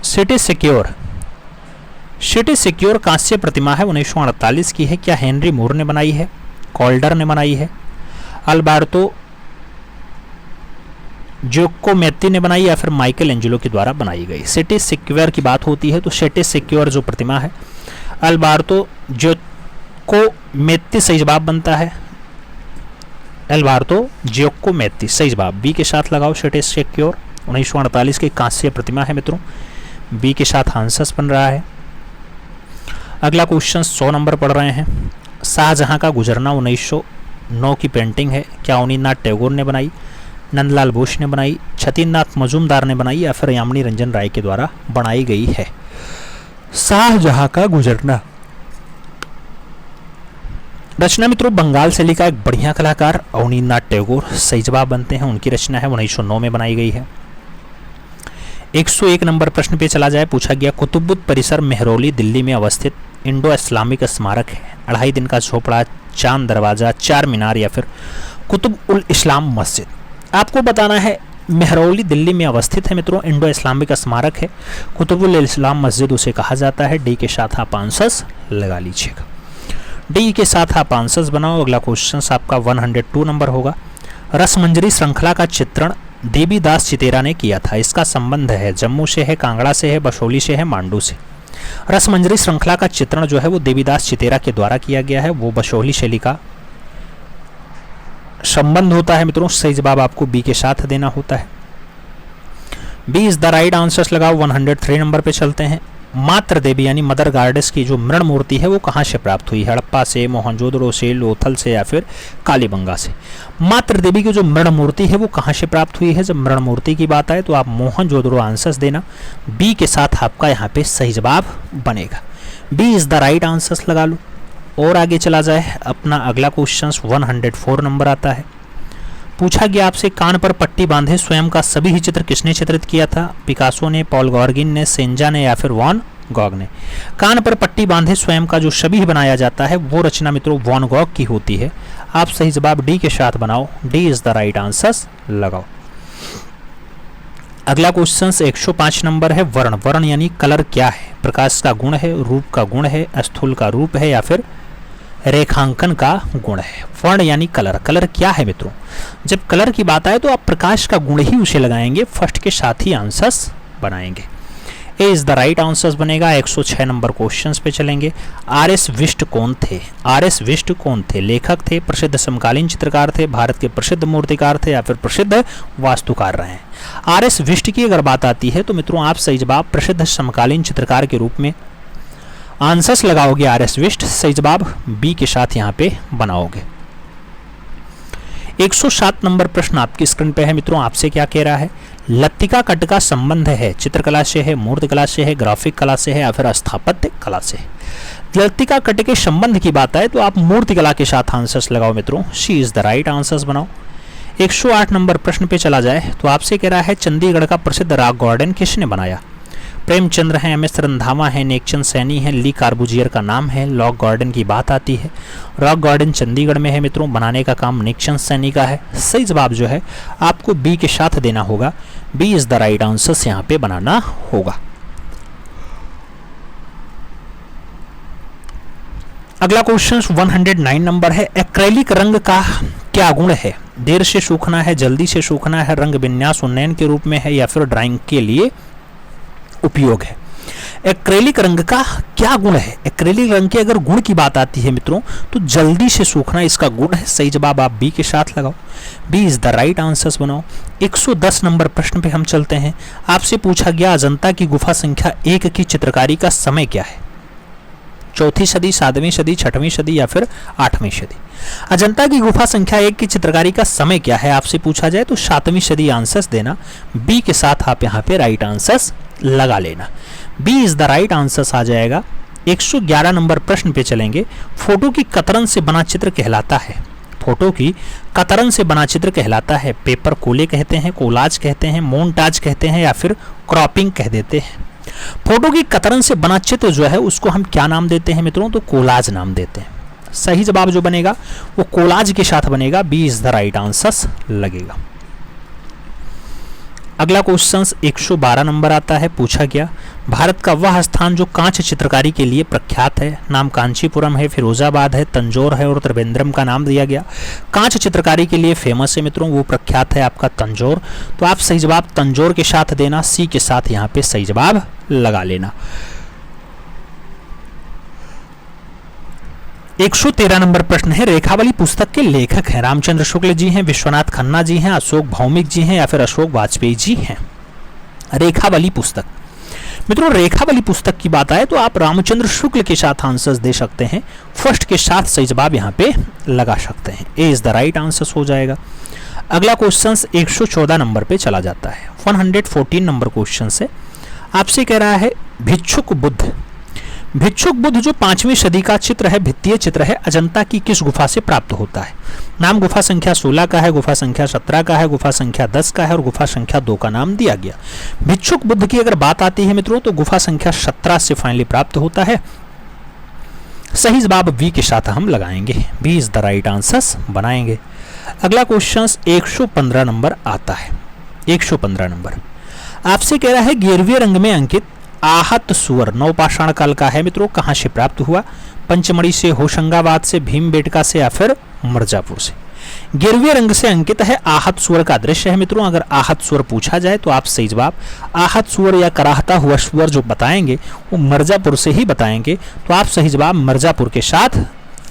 सिटी सिक्योर कांस्य प्रतिमा है, 1948 की है। क्या हेनरी मूर ने बनाई है, कॉल्डर ने बनाई है, अल्बर्टो जियोकोमेत्ती ने बनाई या फिर माइकल एंजेलो के द्वारा बनाई गई? सिटी सिक्योर की बात होती है तो सिटी सिक्योर जो प्रतिमा है अल्बर्टो जियोकोमेत्ती सही जवाब बनता है। अल्बर्टो जियोकोमेत्ती सही जवाब, बी के साथ लगाओ। सिटी सिक्योर 1948 की कांस्य प्रतिमा है मित्रों, बी के साथ आंसर बन रहा है। अगला क्वेश्चन 100 नंबर पढ़ रहे हैं। शाहजहां का गुजरना 1909 की पेंटिंग है। क्या अवनींद्रनाथ टैगोर ने बनाई, नंदलाल बोस ने बनाई, छतीन्द्रनाथ मजूमदार ने बनाई या फिर यामिनी रंजन राय के द्वारा बनाई गई है? शाहजहां का गुजरना रचना मित्रों बंगाल से लिखा एक बढ़िया कलाकार अवनींद्रनाथ टैगोर सही जवाब बनते हैं। उनकी रचना है, 1909 में बनाई गई है। 101 नंबर प्रश्न पे चला जाए। पूछा गया कुतुबुद्दीन परिसर मेहरौली दिल्ली में अवस्थित इंडो इस्लामिक स्मारक है। 2.5 दिन का झोपड़ा, चांद दरवाजा, चार मीनार या फिर कुतुब उल इस्लाम मस्जिद? आपको बताना है मेहरौली दिल्ली में अवस्थित है मित्रों, इंडो इस्लामिक स्मारक है, कुतुब उल इस्लाम मस्जिद उसे कहा जाता है। डी के साथ आप आंसर्स लगा लीजिएगा, डी के साथ आप आंसर्स बनाओ। अगला क्वेश्चन आपका 102 नंबर होगा। रसमंजरी श्रृंखला का चित्रण देवीदास चितेरा ने किया था। इसका संबंध है जम्मू से है, कांगड़ा से है, बसोली से है, मांडू से? रसमंजरी श्रृंखला का चित्रण जो है वो देवीदास चितेरा के द्वारा किया गया है, वो बसोली शैली का संबंध होता है मित्रों। सही जवाब आपको बी के साथ देना होता है, B is the right answers लगाओ। 103 नंबर पे चलते हैं। मात्र देवी यानी मदर गॉडेस की जो मृण मूर्ति है वो कहाँ से प्राप्त हुई? हड़प्पा से, मोहनजोदड़ो से, लोथल से या फिर कालीबंगा से? मात्र देवी की जो मृण मूर्ति है वो कहाँ से प्राप्त हुई है? जब मृण मूर्ति की बात आए तो आप मोहनजोदड़ो आंसर्स देना, बी के साथ आपका यहाँ पे सही जवाब बनेगा, B is the right answers लगा लो। और आगे चला जाए, अपना अगला क्वेश्चन 104 नंबर आता है। पूछा गया आपसे कान पर पट्टी बांधे स्वयं का सभी ही चित्र किसने चित्रित किया था? पिकासो ने, पॉल गॉर्गिन ने, सेंजा ने या फिर वॉन गॉग ने? कान पर पट्टी बांधे स्वयं का जो शबीह बनाया जाता है वो रचना मित्रों वॉन गॉग की होती है। आप सही जवाब डी के साथ बनाओ, D is the right answers लगाओ। अगला क्वेश्चन 105 नंबर है। वर्ण। वर्ण यानी कलर क्या है? प्रकाश का गुण है, रूप का गुण है, स्थूल का रूप है या फिर रेखांकन का गुण है? वर्ण यानी कलर। कलर क्या है मित्रों? जब कलर की बात आए तो आप प्रकाश का गुण ही उसे लगाएंगे, फर्स्ट के साथ ही आंसर्स बनाएंगे। ए इज द राइट आंसर्स बनेगा। 106 नंबर क्वेश्चंस पे चलेंगे। आर.एस. विष्ट कौन थे? आर.एस. विष्ट कौन थे? लेखक थे, प्रसिद्ध समकालीन चित्रकार थे, भारत के प्रसिद्ध मूर्तिकार थे या फिर प्रसिद्ध वास्तुकार रहे हैं? आर.एस. विष्ट की अगर बात आती है तो मित्रों आप सही जवाब प्रसिद्ध समकालीन चित्रकार के रूप में आंसर्स लगाओगे। आर.एस. विष्ट सही जवाब बी के साथ यहाँ पे बनाओगे। 107 नंबर प्रश्न आपकी स्क्रीन पे है मित्रों। आपसे क्या कह रहा है? लत्तिका कट का संबंध है चित्रकला से है, मूर्तिकला से है, ग्राफिक कला से है या फिर स्थापत्य कला से? लत्तिका कट के संबंध की बात आए तो आप मूर्तिकला के साथ आंसर्स लगाओ मित्रों, सी इज द राइट आंसर्स बनाओ। 108 नंबर प्रश्न पे चला जाए तो आपसे कह रहा है चंडीगढ़ का प्रसिद्ध रॉक गार्डन किसने बनाया? प्रेमचंद्र हैं, एम.एस. रंधावा हैं, नेकचंद सैनी हैं, ली कार्बूजियर का नाम है। रॉक गार्डन की बात आती है, रॉक गार्डन चंडीगढ़ में है मित्रों, बनाने का काम नेकचंद सैनी का है। सही जवाब जो है आपको बी के साथ देना होगा, B is the right answer यहाँ पे बनाना होगा। अगला क्वेश्चन 109 नंबर है। एक्रेलिक रंग का क्या गुण है? देर से सूखना है, जल्दी से सूखना है, रंग विन्यास उन्नयन के रूप में है या फिर ड्राइंग के लिए उपयोग है? एक्रेलिक रंग का क्या गुण है? एक्रेलिक रंग के अगर गुण की बात आती है मित्रों तो जल्दी से सूखना इसका गुण है। सही जवाब आप बी के साथ लगाओ, B is the right answers बनाओ। 110 नंबर प्रश्न पे हम चलते हैं। आपसे पूछा गया अजंता की गुफा संख्या 1 की चित्रकारी का समय क्या है? चौथी सदी, 7वीं सदी, 6वीं सदी या फिर 8वीं सदी? अजंता की गुफा संख्या 1 की चित्रकारी का समय क्या है आपसे पूछा जाए तो 7वीं सदी आंसर्स देना, बी के साथ आप यहाँ पे राइट आंसर्स लगा लेना। B is the right answer आ जाएगा। 111 नंबर प्रश्न पे चलेंगे। फोटो की कतरन से बना चित्र कहलाता है। फोटो की कतरन से बना चित्र कहलाता है। पेपर कोले कहते हैं, कोलाज कहते हैं, मोन्टाज कहते हैं या फिर क्रॉपिंग कह देते हैं। फोटो की कतरन से बना चित्र जो है उसको हम क्या नाम देते हैं मित्रों? तो कोलाज नाम देते हैं। सही जवाब जो बनेगा वो कोलाज के साथ बनेगा। B is the right answer लगेगा। अगला क्वेश्चन 112 नंबर आता है। पूछा गया भारत का वह स्थान जो कांच चित्रकारी के लिए प्रख्यात है। नाम कांचीपुरम है, फिरोजाबाद है, तंजौर है और त्रिवेंद्रम का नाम दिया गया। कांच चित्रकारी के लिए फेमस है मित्रों, वो प्रख्यात है आपका तंजौर। तो आप सही जवाब तंजौर के साथ देना, सी के साथ यहाँ पे सही जवाब लगा लेना। 113 नंबर प्रश्न है। रेखावली पुस्तक के लेखक हैं रामचंद्र शुक्ल जी हैं, विश्वनाथ खन्ना जी हैं, अशोक भौमिक जी हैं या फिर अशोक वाजपेयी जी हैं। रेखावली पुस्तक मित्रों, रेखावली पुस्तक की बात आए तो आप रामचंद्र शुक्ल के साथ आंसर्स दे सकते हैं। फर्स्ट के साथ सही जवाब यहाँ पे लगा सकते हैं। ए इज द राइट आंसर हो जाएगा। अगला क्वेश्चन 114 नंबर पे चला जाता है। 114 नंबर क्वेश्चन से आपसे कह रहा है भिक्षुक बुद्ध। भिक्षुक बुद्ध जो 5वीं सदी का चित्र है, भित्तीय चित्र है, अजंता की किस गुफा से प्राप्त होता है? नाम गुफा संख्या 16 का है, गुफा संख्या 17 का है, गुफा संख्या 10 का है और गुफा संख्या 2 का नाम दिया गया। भिक्षुक बुद्ध की अगर बात आती है मित्रों तो गुफा संख्या 17 से फाइनली प्राप्त होता है। सही जवाब बी के साथ हम लगाएंगे। B is the right answer बनाएंगे। अगला क्वेश्चन 115 नंबर आता है। 115 नंबर आपसे कह रहा है 11वें रंग में अंकित आहत सुअर नवपाषाण काल का है मित्रों, कहां से प्राप्त हुआ? पंचमढ़ी से, होशंगाबाद से, भीमबेटका से या फिर मिर्जापुर से। 11वें रंग से अंकित है आहत सुअर का दृश्य है मित्रों। अगर आहत सुअर पूछा जाए तो आप सही जवाब आहत सुअर या कराहता हुआ सुअर जो बताएंगे वो मिर्जापुर से ही बताएंगे। तो आप सही जवाब मिर्जापुर के साथ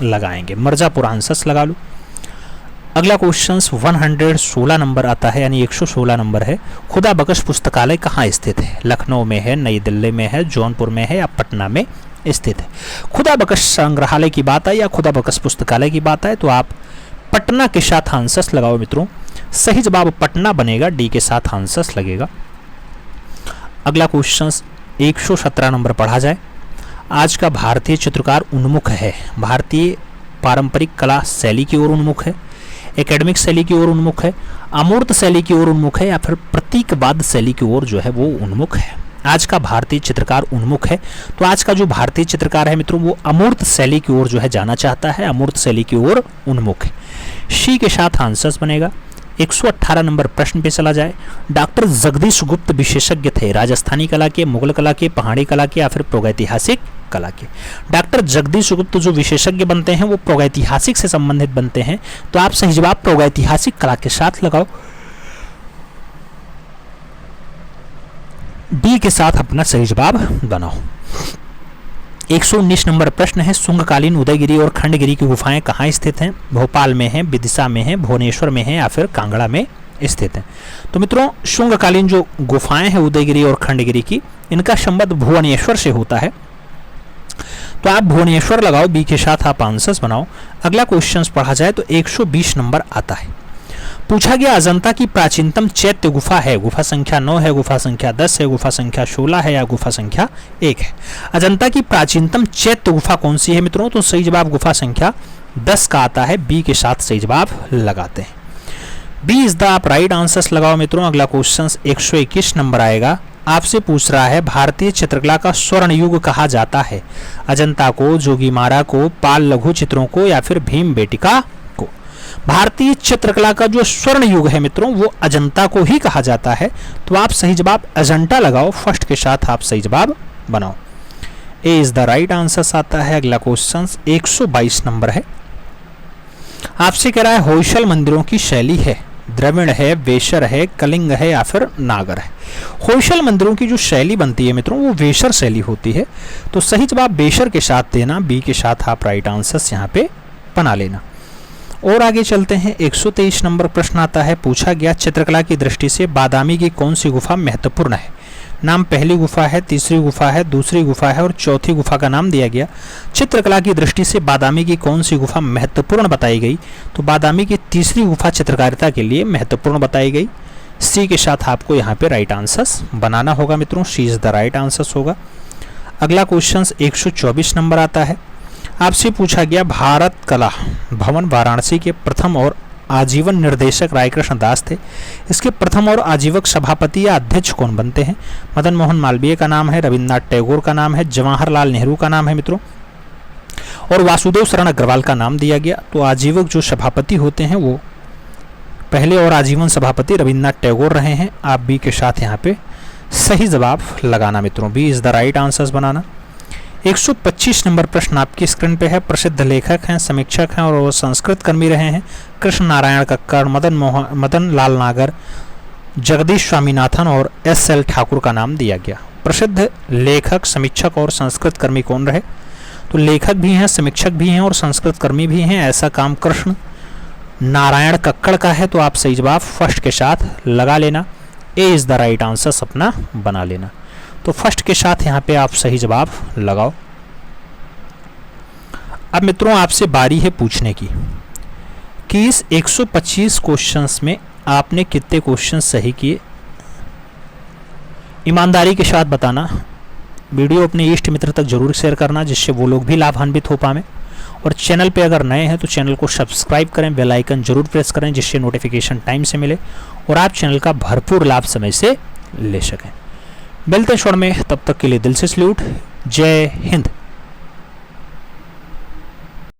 लगाएंगे। मिर्जापुर आंसर्स लगा लो। अगला क्वेश्चन 116 नंबर आता है, यानी 116 नंबर है। खुदा बख्श पुस्तकालय कहाँ स्थित है? लखनऊ में है, नई दिल्ली में है, जौनपुर में है या पटना में स्थित है? खुदा बख्श संग्रहालय की बात है या खुदा बख्श पुस्तकालय की बात है तो आप पटना के साथ आंसर्स लगाओ मित्रों। सही जवाब पटना बनेगा। डी के साथ आंसर्स लगेगा। अगला क्वेश्चन 117 नंबर पढ़ा जाए। आज का भारतीय चित्रकार उन्मुख है। भारतीय पारंपरिक कला शैली की ओर उन्मुख है, एकेडमिक शैली की ओर उन्मुख है, अमूर्त शैली की ओर उन्मुख है या फिर प्रतीकवाद शैली की ओर जो है वो उन्मुख है। आज का भारतीय चित्रकार उन्मुख है। तो आज का जो भारतीय चित्रकार है मित्रों वो अमूर्त शैली की ओर जो है जाना चाहता है, अमूर्त शैली की ओर उन्मुख है। शी के साथ आंसर्स बनेगा। 118 नंबर प्रश्न पे चला जाए। डॉक्टर जगदीश गुप्त विशेषज्ञ थे राजस्थानी कला के, मुगल कला के, पहाड़ी कला के या फिर प्रागैतिहासिक कला के। डॉक्टर जगदीश गुप्त जो विशेषज्ञ बनते हैं वो प्रागैतिहासिक से संबंधित बनते हैं। तो आप सही जवाब प्रागैतिहासिक कला के साथ लगाओ। डी के साथ अपना सही जवाब बनाओ। 119 नंबर प्रश्न है। शुंगकालीन उदयगिरी और खंडगिरी की गुफाएं कहाँ स्थित हैं? भोपाल में है, विदिशा में है, भुवनेश्वर में है या फिर कांगड़ा में स्थित है? तो मित्रों शुंगकालीन जो गुफाएं हैं उदयगिरी और खंडगिरी की, इनका संबंध भुवनेश्वर से होता है। तो आप भुवनेश्वर लगाओ। बी के साथ आप आंसर्स बनाओ। अगला क्वेश्चन पढ़ा जाए तो 120 नंबर आता है। पूछा गया अजंता की प्राचीनतम चैत्य गुफा है। गुफा संख्या 9 है, गुफा संख्या 10 है, गुफा संख्या 16 है या गुफा संख्या 1 है? अजंता की प्राचीनतम चैत्य गुफा कौन सी है मित्रों? तो सही जवाब गुफा संख्या 10 का आता है। बी के साथ सही जवाब लगाते हैं। बी इज द आप राइट आंसर्स लगाओ मित्रों। अगला क्वेश्चन 121 नंबर आएगा। आपसे पूछ रहा है भारतीय चित्रकला का स्वर्ण युग कहा जाता है? अजंता को, जोगीमारा को, पाल लघु चित्रों को या फिर भीमबेटका को? भारतीय चित्रकला का जो स्वर्ण युग है मित्रों वो अजंता को ही कहा जाता है। तो आप सही जवाब अजंता लगाओ। फर्स्ट के साथ आप सही जवाब बनाओ। ए इज द राइट आंसर आता है। अगला क्वेश्चन 122 नंबर है। आपसे कह रहा है होयसल मंदिरों की शैली है। द्रविड़ है, वेशर है, कलिंग है या फिर नागर है? होयसल मंदिरों की जो शैली बनती है मित्रों वो वेशर शैली होती है। तो सही जवाब वेशर के साथ देना। बी के साथ आप राइट आंसर्स यहाँ पे बना लेना। और आगे चलते हैं। 123 नंबर प्रश्न आता है। पूछा गया चित्रकला की दृष्टि से बादामी की कौन सी गुफा महत्वपूर्ण है? नाम पहली गुफा है, तीसरी गुफा है, दूसरी गुफा है और चौथी गुफा का नाम दिया गया। चित्रकला की दृष्टि से बादामी की कौन सी गुफा महत्वपूर्ण बताई गई? तो बादामी की तीसरी गुफा चित्रकारिता के लिए महत्वपूर्ण बताई गई। सी के साथ आपको यहाँ पे राइट आंसर्स बनाना होगा मित्रों, सी इज द राइट आंसर्स होगा। अगला क्वेश्चन 124 नंबर आता है। आपसे पूछा गया भारत कला भवन वाराणसी के प्रथम और आजीवन निर्देशक रायकृष्ण दास थे। इसके प्रथम और आजीवक सभापति या अध्यक्ष कौन बनते हैं? मदन मोहन मालवीय का नाम है, रविन्द्रनाथ टैगोर का नाम है, जवाहरलाल नेहरू का नाम है मित्रों, और वासुदेव शरण अग्रवाल का नाम दिया गया। तो आजीवक जो सभापति होते हैं वो पहले और आजीवन सभापति रविन्द्रनाथ टैगोर रहे हैं। आप बी के साथ यहाँ पे सही जवाब लगाना मित्रों, B is the right answers बनाना। 125 नंबर प्रश्न आपकी स्क्रीन पे है। प्रसिद्ध लेखक हैं, समीक्षक हैं और संस्कृत कर्मी रहे हैं कृष्ण नारायण कक्कड़, मदन लाल नागर, जगदीश स्वामीनाथन और एस.एल. ठाकुर का नाम दिया गया। प्रसिद्ध लेखक, समीक्षक और संस्कृत कर्मी कौन रहे? तो लेखक भी हैं, समीक्षक भी हैं और संस्कृत कर्मी भी हैं। ऐसा काम कृष्ण नारायण कक्कड़ का है। तो आप सही जवाब फर्स्ट के साथ लगा लेना, ए इज द राइट आंसर अपना बना लेना। तो फर्स्ट के साथ यहाँ पे आप सही जवाब लगाओ। अब मित्रों आपसे बारी है पूछने की कि इस 125 क्वेश्चंस में आपने कितने क्वेश्चन सही किए। ईमानदारी के साथ बताना। वीडियो अपने इष्ट मित्र तक जरूर शेयर करना जिससे वो लोग भी लाभान्वित हो पाए। और चैनल पे अगर नए हैं तो चैनल को सब्सक्राइब करें, बेल आइकन जरूर प्रेस करें जिससे नोटिफिकेशन टाइम से मिले और आप चैनल का भरपूर लाभ समय से ले सकें। मिलते हैं शॉर्ट में, तब तक के लिए दिल से सैल्यूट। जय हिंद।